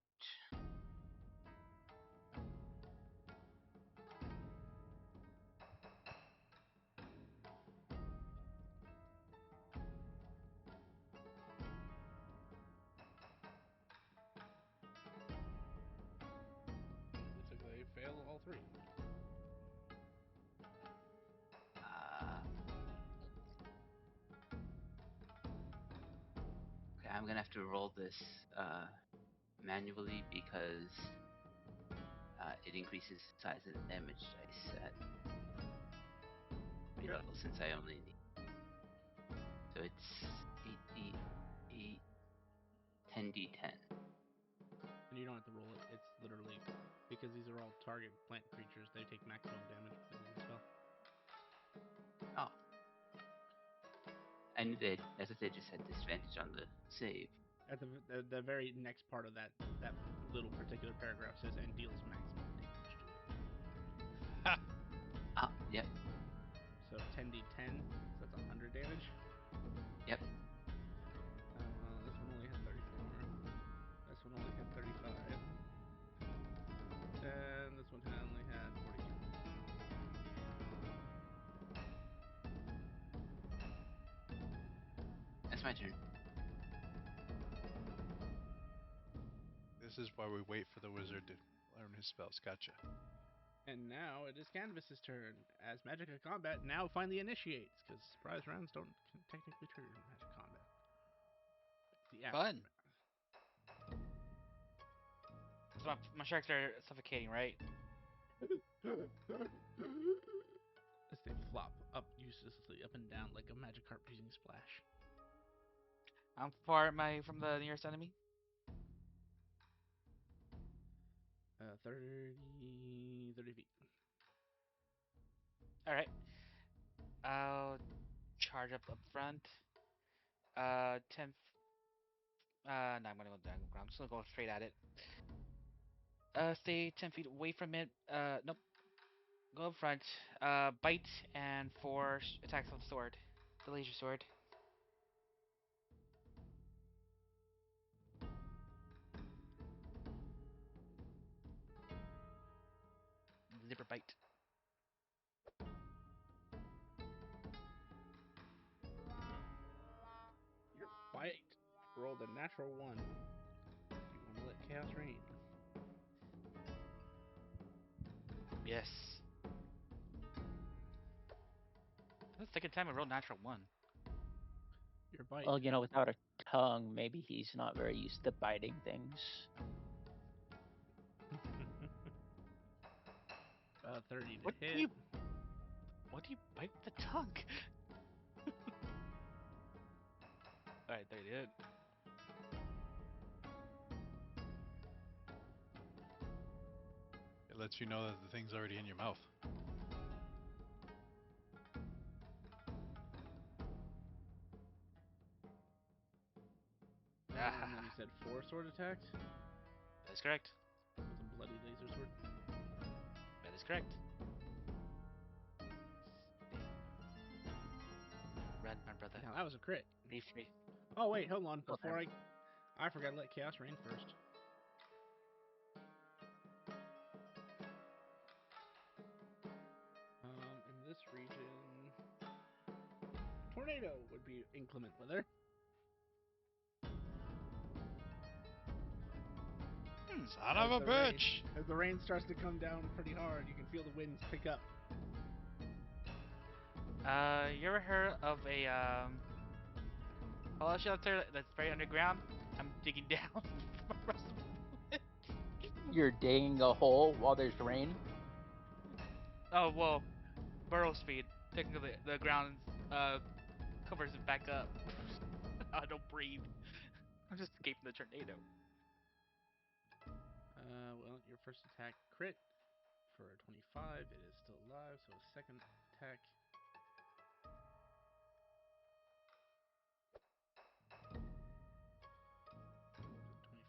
Looks like they fail all 3. Okay, I'm gonna have to roll this manually because it increases the size of the damage dice at 3 levels since I only need. So it's 8d8, 10d10. And you don't have to roll it. It's literally because these are all target plant creatures. They take maximum damage because of the spell. Oh. I knew as if they just had disadvantage on the save. At the very next part of that little particular paragraph says and deals maximum damage to it. Yep. So 10d10, so that's 100 damage. Yep. Well, this one only had 34. This one only had 35. And this one only had 42. my turn. This is why we wait for the wizard to learn his spells. Gotcha. And now it is Canvas's turn. As Magic of Combat now finally initiates, because surprise rounds don't technically trigger Magic Combat. The Fun. aftermath. So my sharks are suffocating, right? As they flop up uselessly up and down like a magic carp using splash. How far am I from the nearest enemy? 30 feet. Alright. I'll charge up front. 10. No, I'm gonna go down. I'm just gonna go straight at it. Stay 10 feet away from it. Nope. Go up front. Bite and 4 attacks with the sword. The laser sword. Zipper bite. Your bite rolled a natural 1. Do you want to let Chaos reign? Yes. That's the second time I rolled natural 1. Your bite. Well, without a tongue, maybe he's not very used to biting things. 30 to What hit. do you bite with the tongue? Alright, there you hit. It lets you know that the thing's already in your mouth. And then you said 4 sword attacks? That is correct. With a bloody laser sword? That is correct. Run, my brother. Now that was a crit. Be free. Oh wait, hold on. Well, Before I forgot to let Chaos reign first. In this region, tornado would be inclement weather. Son of a bitch! As the rain starts to come down pretty hard, you can feel the winds pick up. You ever heard of a fallout shelter that's very underground? I'm digging down for my rest of the You're digging a hole while there's rain. Oh well, burrow speed. Technically, the ground covers it back up. I don't breathe. I'm just escaping the tornado. Well, your first attack crit for a 25. It is still alive, so a second attack.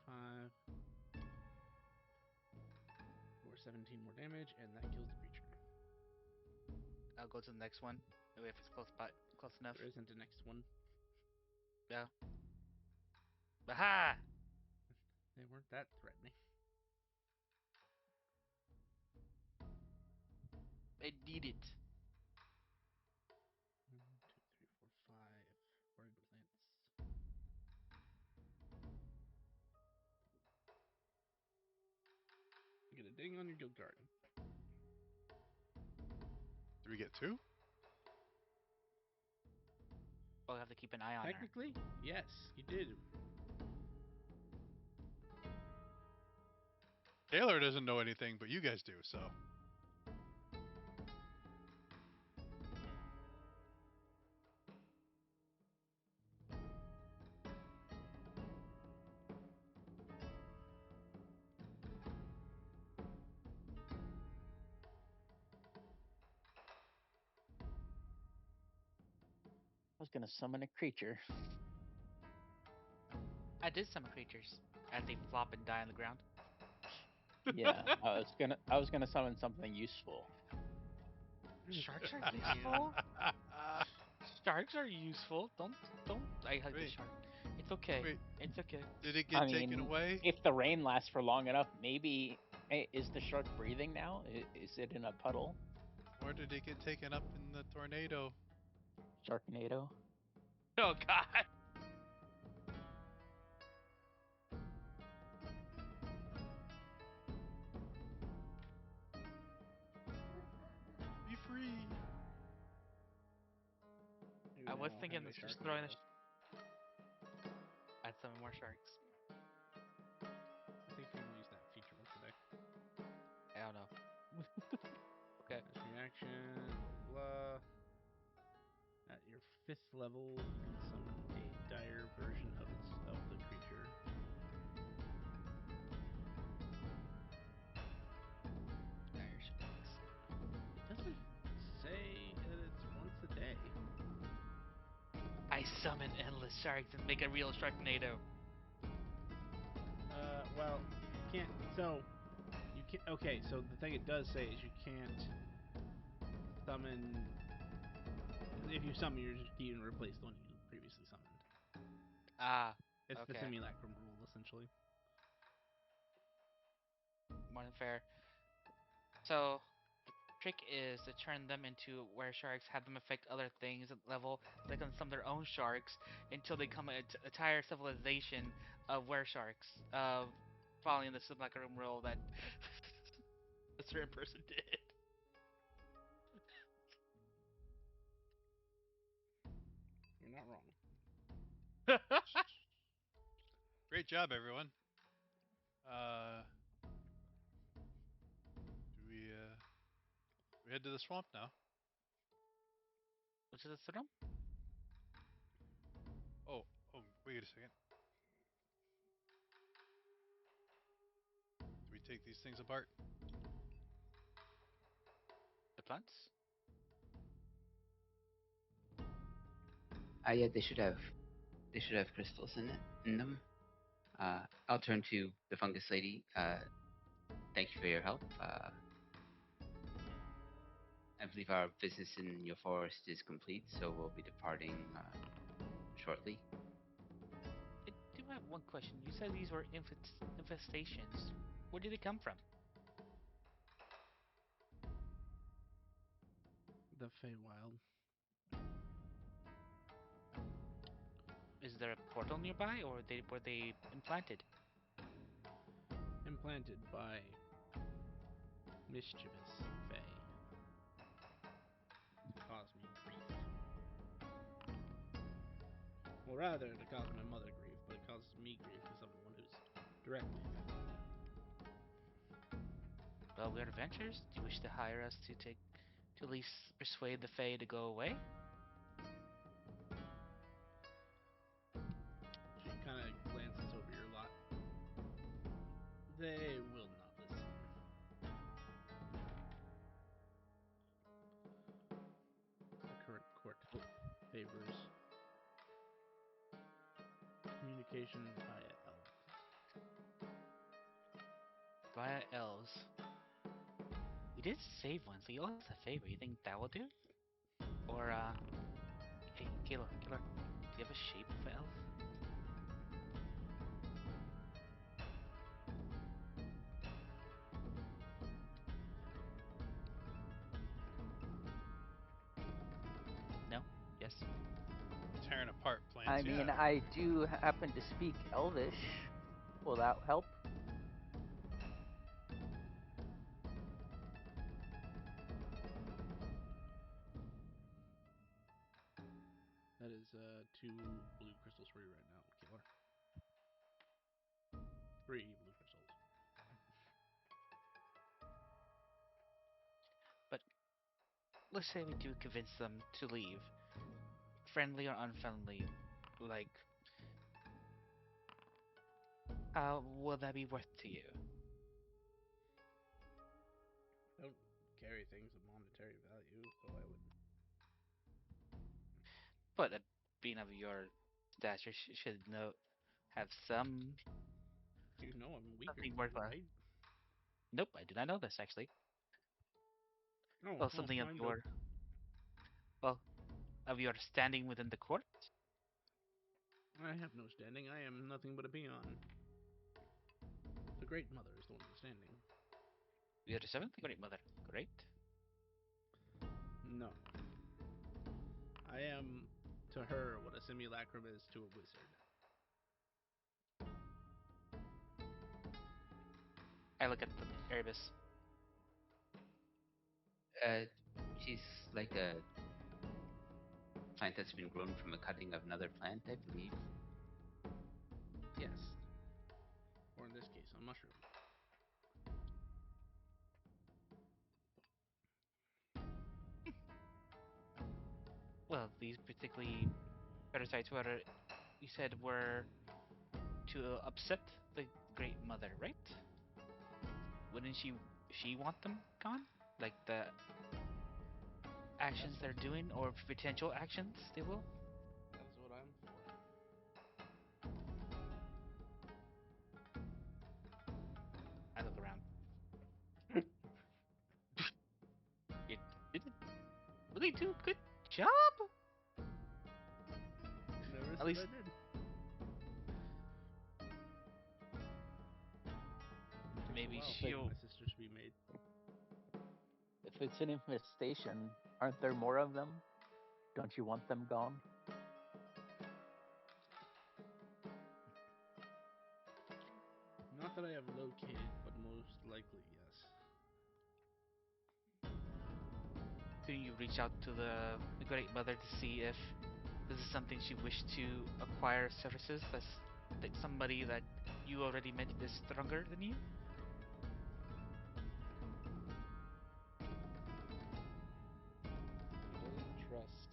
$25 for 17 more damage, and that kills the creature. I'll go to the next one if it's close enough. There isn't a next one. Yeah. Aha! They weren't that threatening. I did it. 1, 2, 3, 4, 5. Word plants. You get a ding on your guild card. Do we get 2? I'll have to keep an eye on her. Technically, yes, you did. Taylor doesn't know anything, but you guys do, so. I was gonna summon a creature. I did summon creatures as they flop and die on the ground. Yeah, I was gonna summon something useful. Sharks are useful. Sharks are useful. Don't. I hug the Wait. shark. It's okay. Wait. It's okay. Did it get taken away? If the rain lasts for long enough, maybe. Is the shark breathing now? Is it in a puddle? Or did it get taken up in the tornado? Sharknado. Oh God. was don't thinking have of a just shark throwing model. add some more sharks. I think we use that feature once a day. I don't know. Okay. That's reaction, blah, blah. At your 5th level, you can summon a dire version of the creature. Dire sharks. It doesn't say that it's once a day. I summon endless sharks and make a real sharknado. Well, you can't. So, you can't. Okay, so the thing it does say is you can't summon. If you summon, you're just you can replace the one you previously summoned. Ah, It's the okay. simulacrum rule, essentially. More than fair. So the trick is to turn them into were sharks, have them affect other things at level, so they can summon their own sharks until they become a entire civilization of were sharks, following the simulacrum rule that a certain person did. You're not wrong. Great job, everyone. Do we head to the swamp now? Which is a syndrome? Oh, wait a second. Do we take these things apart? The plants? Yeah, they should have crystals in them. I'll turn to the fungus lady. Thank you for your help. I believe our business in your forest is complete, so we'll be departing shortly. I do have one question. You said these were infestations. Where did they come from? The Feywild. Is there a portal nearby, or were they implanted? Implanted by mischievous Fey to cause me grief. Well, rather to cause my mother grief, but it causes me grief as someone who's directly affected. Well, we're adventurers. Do you wish to hire us to at least persuade the Fae to go away? She kind of glances over your lot. They will not listen. The current court favors communication via elves. Via elves. We did save one, so you owe us a favor. You think that will do? Or, hey, Kayla, do you have a shape of an elf? No? Yes? Tearing apart plants. I mean, Yeah. I do happen to speak Elvish. Will that help? That is 2 blue crystals for you right now, Killer. 3 blue crystals. But let's say we do convince them to leave. Friendly or unfriendly. Like, how will that be worth to you? I don't carry things of monetary value, so I would. But being of your stature should have some You know I'm weaker something than you, worthwhile. right? Nope, I did not know this actually. Oh, Well, well, something I don't. well of your standing within the court. I have no standing. I am nothing but a peon. The Great Mother is the one who's standing. You are the seventh great mother. Great. No. I am to her what a simulacrum is to a wizard. I look at the Erebus. Uh, she's like a plant that's been grown from a cutting of another plant, I believe. Yes. Or in this case, a mushroom. Well, these particularly parasites were, you said, were to upset the Great Mother, right? Wouldn't she want them gone? Like the actions they're doing or potential actions they will? That's what I'm for. I look around. It didn't really do a good job. Never At said least I did. Takes maybe a while for she'll. my sister to be made. If it's an infestation, aren't there more of them? Don't you want them gone? Not that I have located, but most likely yes. Can you reach out to the Great Mother to see if this is something she wished to acquire services? That's like somebody that you already mentioned is stronger than you. He doesn't trust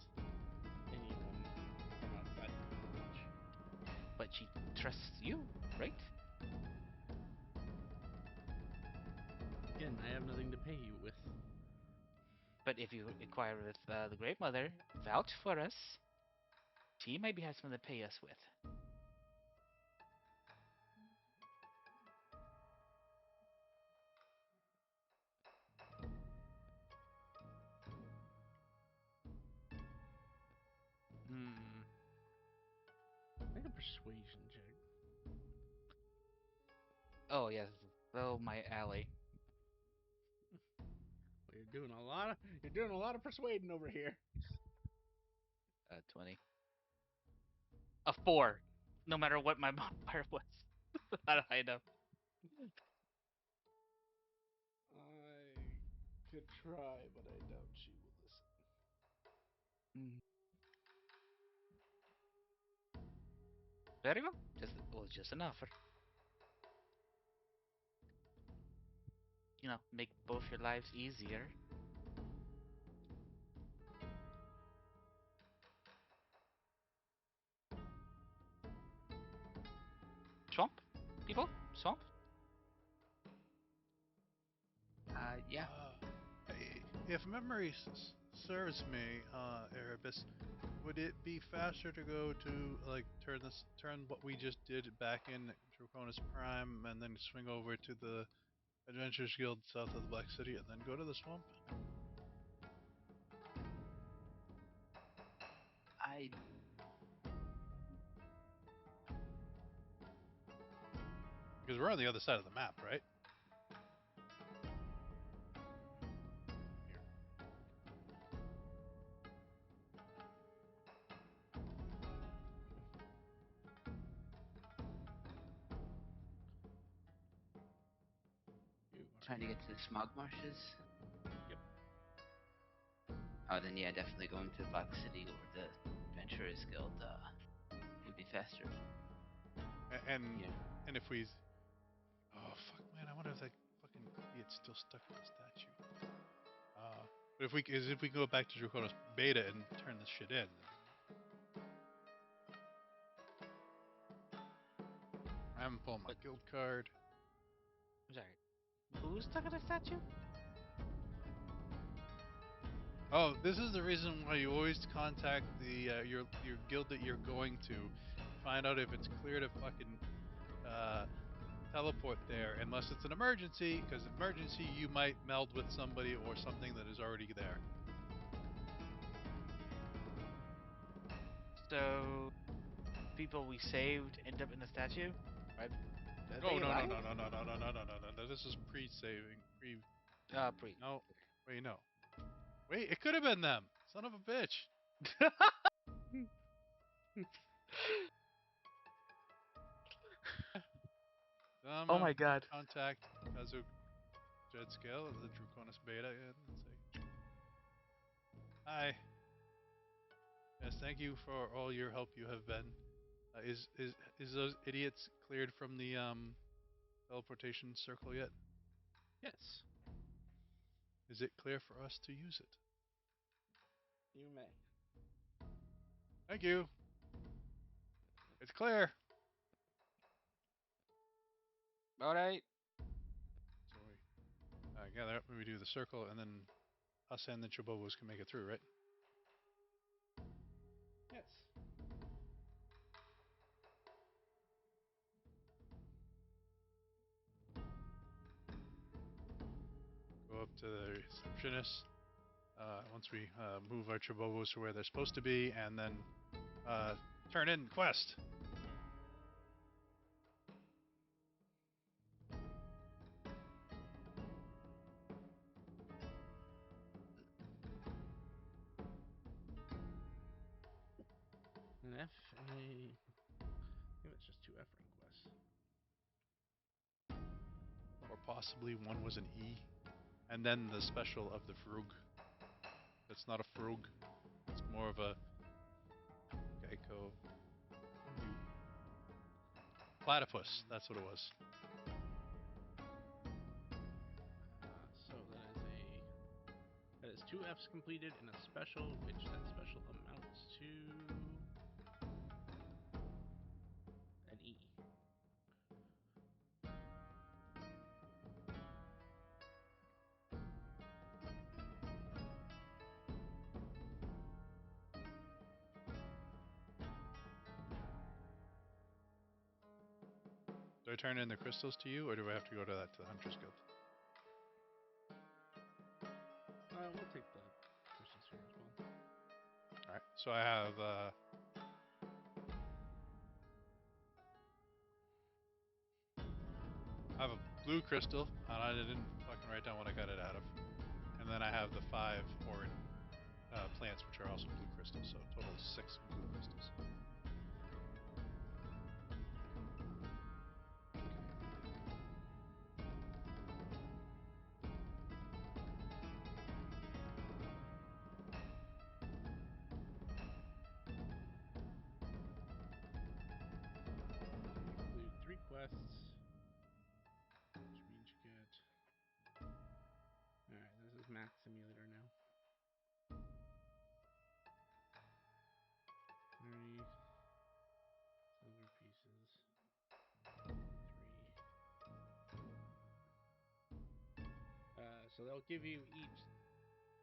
anyone from outside of the village. But she trusts you, right? Again, I have nothing to pay you with. But if you inquire with the Great Mother, vouch for us. She maybe has something to pay us with. Make a persuasion check. Oh yes, oh my alley. Well, you're doing a lot of persuading over here. 20. A 4. No matter what my modifier was. Not high enough. I could try, but I doubt she will listen. Very well. Just an offer. Make both your lives easier. Swamp? People? Swamp? Yeah. If memory serves me, Erebus, would it be faster to go to turn what we just did back in Draconis Prime and then swing over to the Adventurers Guild south of the Black City and then go to the swamp? I Because we're on the other side of the map, right? You trying to get to the smog marshes. Yep. Oh, then yeah, definitely going to Black City or the Adventurers Guild would be faster. And Yeah. and if we, oh fuck, man, I wonder if that fucking idiot's still stuck in the statue. But if we go back to Draconis Beta and turn this shit in, I haven't pulled my But- guild card. I'm sorry. Who's stuck at a statue? Oh, this is the reason why you always contact the your guild that you're going to find out if it's clear to fucking teleport there, unless it's an emergency. Because emergency, you might meld with somebody or something that is already there. So, people we saved end up in the statue? Right? Are Oh they no no alive? no no no no no no no no no! This is pre-saving. Pre. No, wait no, wait. It could have been them. Son of a bitch. I'm Oh gonna my god. contact Kazu Jet Scale of the Draconis Beta and say, "Hi, Yes, thank you for all your help you have been. Is those idiots cleared from the teleportation circle yet? Yes, Is it clear for us to use it? you may. Thank you. It's clear. All right. So we gather up and we do the circle, and then us and the Chobobos can make it through, right? Yes. Go up to the receptionist. Once we move our Chobobos to where they're supposed to be, and then turn in quest. An F, A. I think that's just 2 F rank quests. Or possibly one was an E. And then the special of the Frug. That's not a Frug. It's more of a Geico. Platypus. That's what it was. So that is 2 Fs completed in a special, which that special amounts to an E. Do I turn in the crystals to you, or do I have to go to the Hunter's Guild? We'll take the crystals here as well. Alright, so I have a blue crystal, and I didn't fucking write down what I got it out of. And then I have the 5 orange plants, which are also blue crystals, so total 6 blue crystals. Complete 3 quests, which means you get. Alright, this is Max Simulator now. 30 silver pieces. 3. So they'll give you each.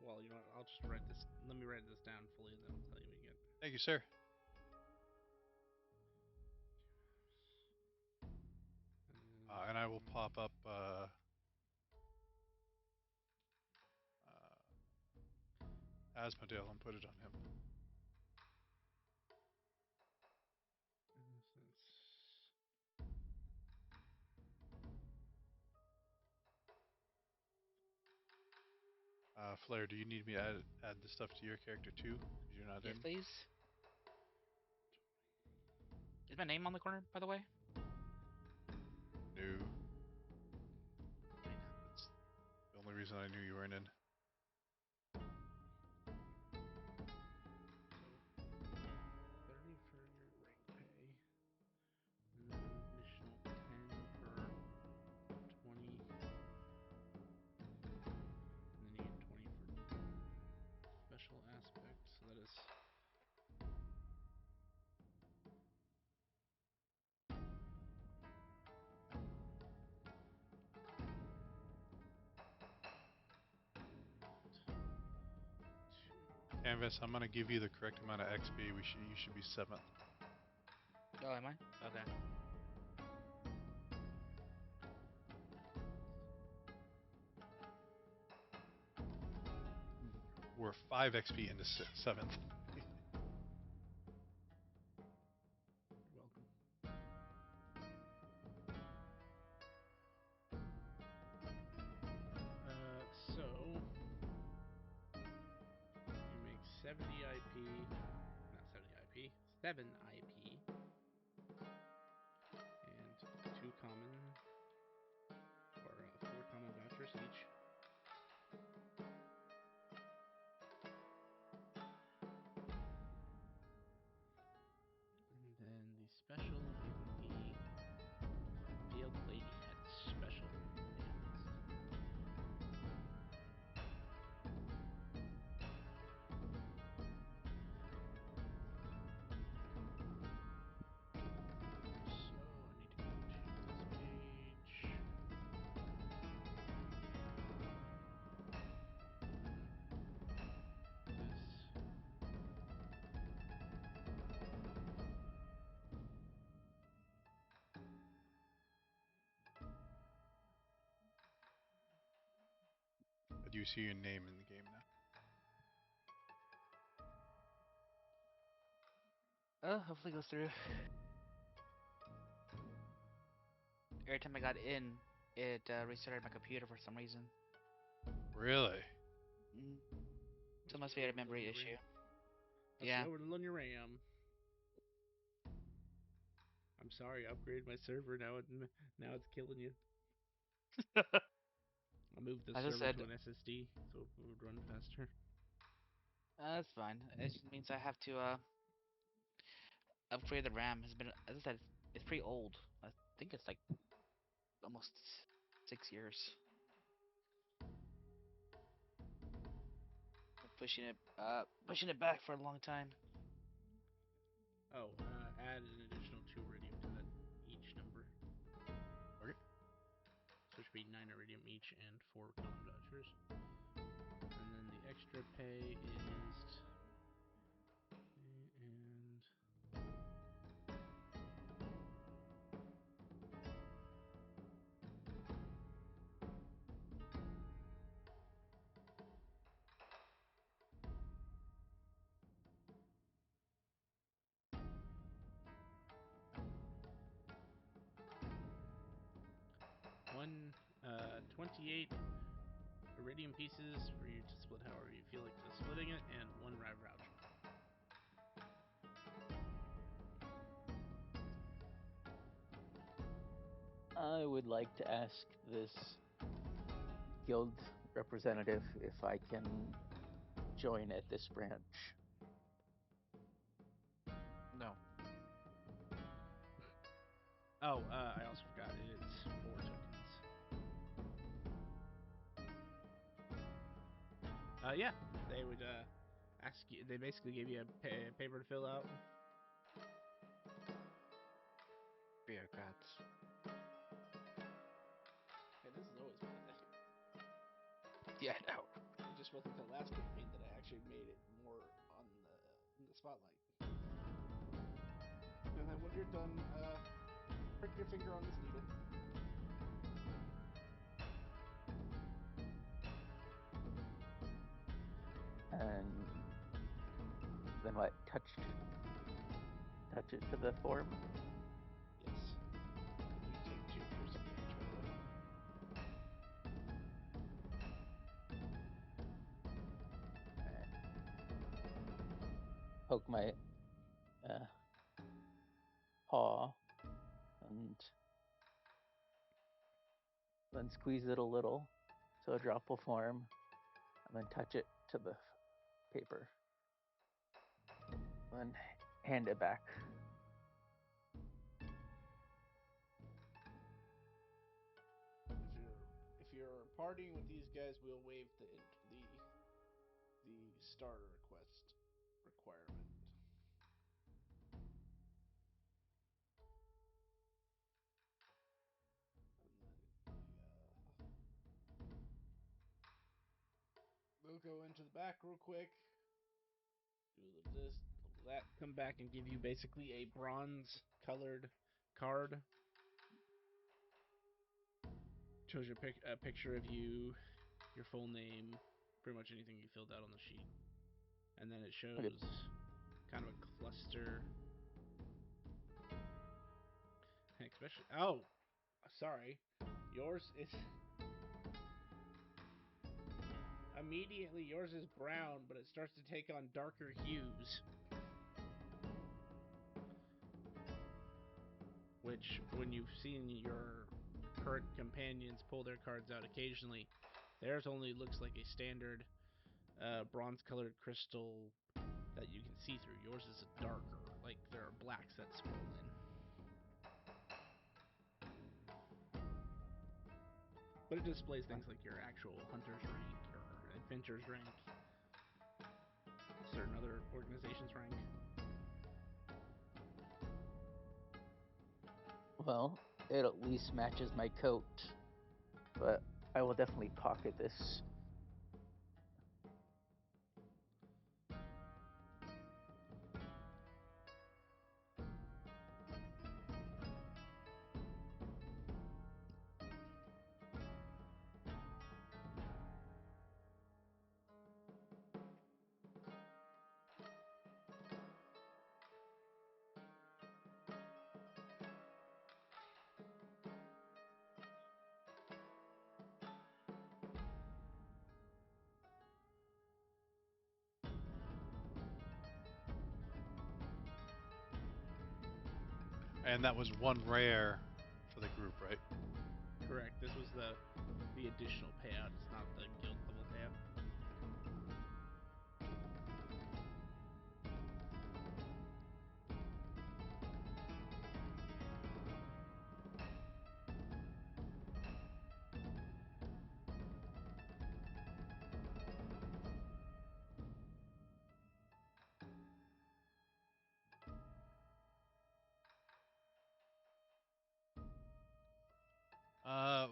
Well, you know what? I'll just write this. Let me write this down fully, and then I'll tell you what you get. Thank you, sir. And I will pop up Asmodale and put it on him. Flair, do you need me to add the stuff to your character too? Because you're not Yes, in. please. Is my name on the corner, by the way? No. That's the only reason I knew you weren't in. So 30 for your rank pay, and then additional 10 per 20, and then you get 20 for special aspect. So that is. Canvas, I'm gonna give you the correct amount of XP. You should be 7th. Oh, am I? Okay. We're 5 XP into 7th. You're welcome. So you make 70 IP, not 70 IP, 7 IP, and 2 common, or 4 common vouchers each. you see your name in the game now. Oh, hopefully it goes through. Every time I got in, it restarted my computer for some reason. Really? Mm. So it must be a memory issue. Yeah. Overload your RAM. I'm sorry, I upgraded my server. Now it's killing you. I moved the As I server said- to an SSD so it would run faster. That's fine. It just means I have to upgrade the RAM. Has been, as I said, it's pretty old. I think it's like almost 6 years. Pushing it back for a long time. Oh, add an additional 2 iridium to that each number. Okay. So it should be 9 iridium each and 4 quantum dodgers. And then the extra pay is... And... One, 28 iridium pieces for you to split however you feel like splitting it, and 1 ride voucher. I would like to ask this guild representative if I can join at this branch. No. Oh, I also forgot it's 4 tokens. Yeah, they would ask you. They basically give you a paper to fill out. Bureaucrats. Hey, this is always been a thing. Yeah, I know. It just wasn't the last campaign that I actually made it more on in the spotlight. And then when you're done, prick your finger on this needle. And then what? Touch it to the form? Yes. You take 2 for each one. Poke my paw and then squeeze it a little so a drop will form, and then touch it to the paper. Then hand it back. If you're partying with these guys, we'll waive the starter quest requirement. And then we'll go into the back real quick. Do this, that. Come back and give you basically a bronze colored card. Shows your a picture of you, your full name, pretty much anything you filled out on the sheet. And then it shows kind of a cluster. Especially, oh, sorry. Yours is immediately yours is brown, but it starts to take on darker hues. Which, when you've seen your current companions pull their cards out occasionally, theirs only looks like a standard bronze-colored crystal that you can see through. Yours is a darker, like there are blacks that swirl in. But it displays things like your actual hunter's rank, your adventurer's rank, certain other organizations' rank. Well, it at least matches my coat, but I will definitely pocket this. And that was one rare for the group, right? Correct. This was the additional payout. It's not the guild level payout.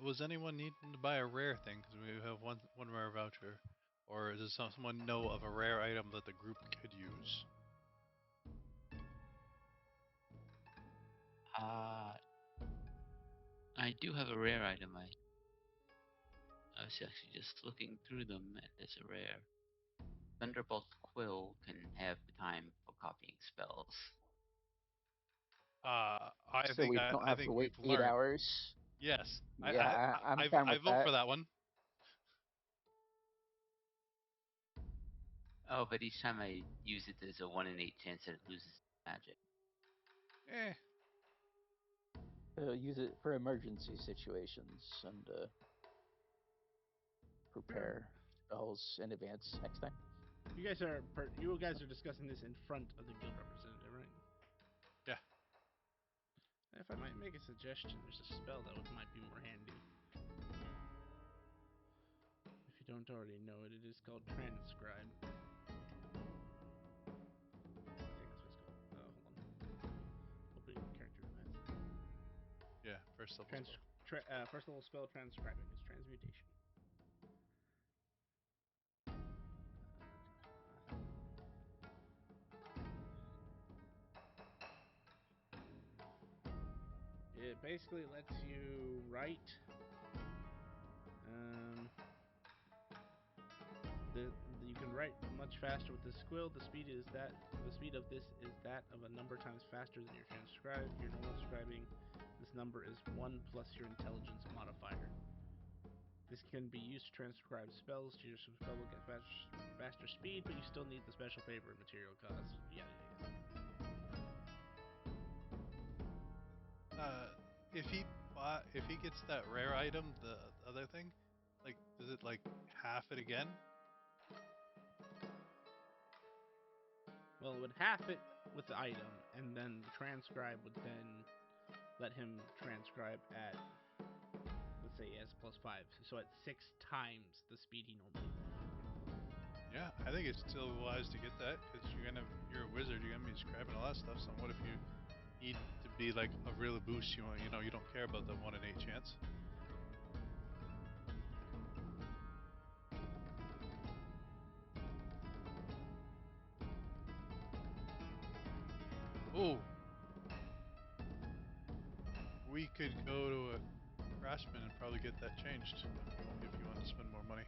Was anyone needing to buy a rare thing? Because we have one rare voucher. Or does someone know of a rare item that the group could use? Uh, I do have a rare item. I was actually just looking through them. There's a rare. Thunderbolt Quill can have the time for copying spells. I So think we don't I have to think wait we've 8 learned. hours. Yes, Yeah, I'm fine I with vote that. for that one. Oh, but each time I use it, there's a 1 in 8 chance that it loses magic. Eh, Use it for emergency situations and prepare spells in advance next time. You guys are discussing this in front of the guild representative, right? yeah. If I might make a suggestion, there's a spell that might be more handy. If you don't already know it, it is called Transcribe. I think that's what it's called. Hold on. Opening the character who has it. Yeah, first level spell. First level spell transcribing is transmutation. It basically lets you write. You can write much faster with this quill. The speed of this is that of a number times faster than your transcribe. Your normal scribing, this number is 1 plus your intelligence modifier. This can be used to transcribe spells. Your spell will get faster speed, but you still need the special paper and material costs. Yeah. If he gets that rare item, the other thing, like, does it like half it again? Well, it would half it with the item, and then the transcribe would then let him transcribe at, let's say, S plus 5, so at 6 times the speed he normally would. Yeah, I think it's still wise to get that because you're a wizard. You're gonna be scribing a lot of stuff. So what if you need to be like a real boost? You don't care about the 1 in 8 chance. Oh, we could go to a craftsman and probably get that changed if you want to spend more money.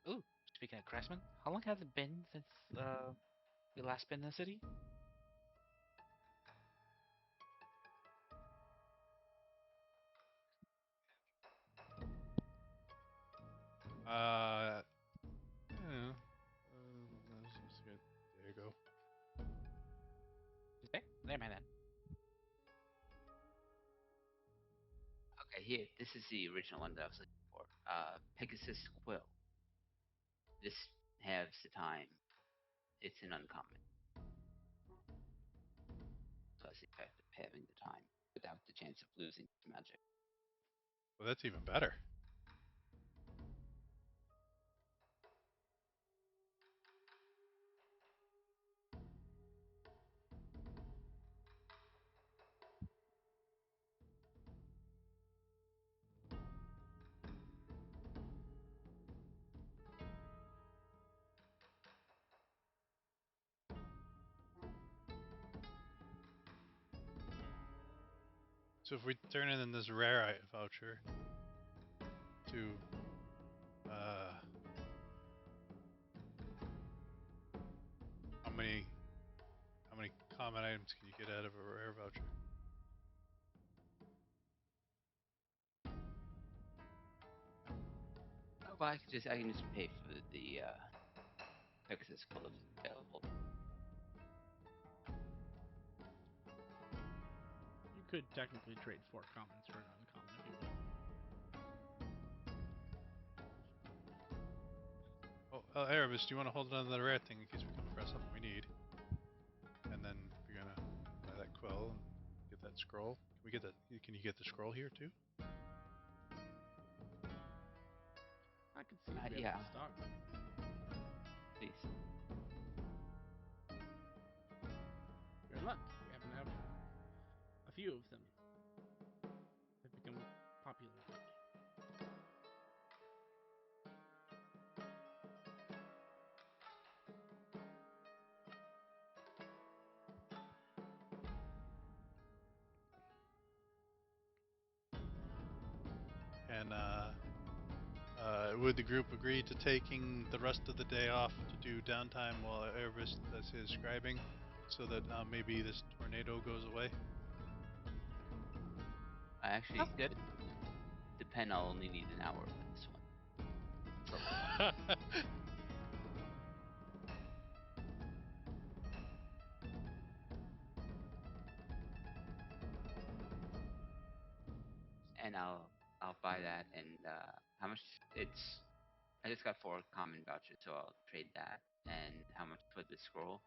Ooh, speaking of craftsmen, how long has it been since we last been in the city? Yeah. Let's get there you go. Okay, never mind then. Okay, here. This is the original one that I was looking for. Pegasus Quill. This halves the time. It's an uncommon. Plus the effect of having the time without the chance of losing magic. Well, that's even better. So if we turn in this rare voucher to how many common items can you get out of a rare voucher? Oh, but I can just pay for the Pegasus Quill if it's available. could technically trade 4 commons for an uncommon if you want. Oh, Erebus, do you want to hold on to the rare thing in case we come across something we need? And then you're gonna buy that quill and get that scroll. Can we get that? Can you get the scroll here too? I could see if we have Yeah. it in stock. Please. You're in luck. We happen to have a few of them. They've become popular. And would the group agree to taking the rest of the day off to do downtime while Erebus does his scribing, so that maybe this tornado goes away? I actually That's good. depend. I'll only need an hour for this one. So, and I'll buy that. And how much? It's I just got 4 common vouchers, so I'll trade that. And how much for the scroll?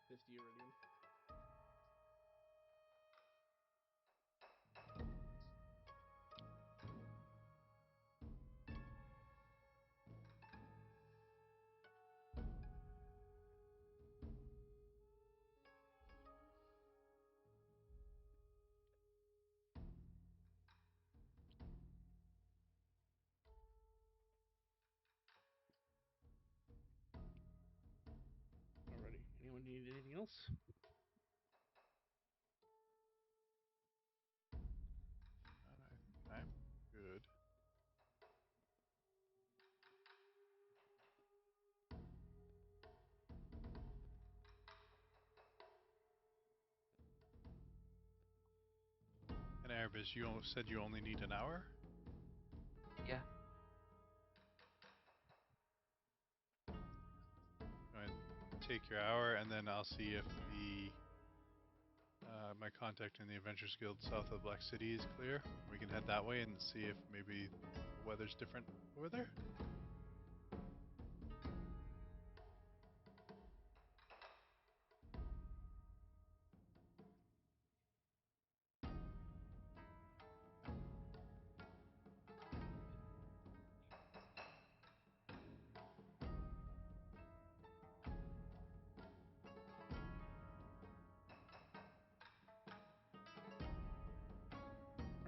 50 iridium. Alrighty. Anyone need anything else? I'm good. And Erebus, you said you only need an hour? Yeah. Go ahead, take your hour, and then I'll see if the my contact in the Adventures Guild south of Black City is clear. We can head that way and see if maybe the weather's different over there.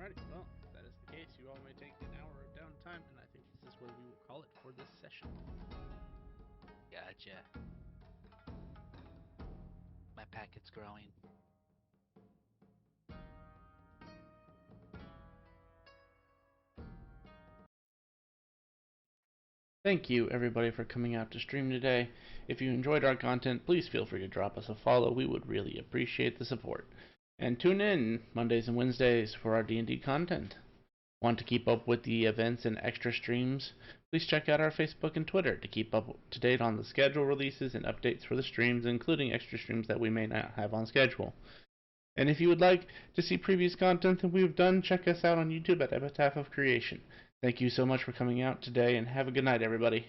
Alrighty. Well, if that is the case, you all may take an hour of downtime, and I think this is where we will call it for this session. Gotcha. My packet's growing. Thank you, everybody, for coming out to stream today. If you enjoyed our content, please feel free to drop us a follow. We would really appreciate the support. And tune in Mondays and Wednesdays for our D&D content. Want to keep up with the events and extra streams? Please check out our Facebook and Twitter to keep up to date on the schedule releases and updates for the streams, including extra streams that we may not have on schedule. And if you would like to see previous content that we've done, check us out on YouTube at Epitaph of Creation. Thank you so much for coming out today, and have a good night, everybody.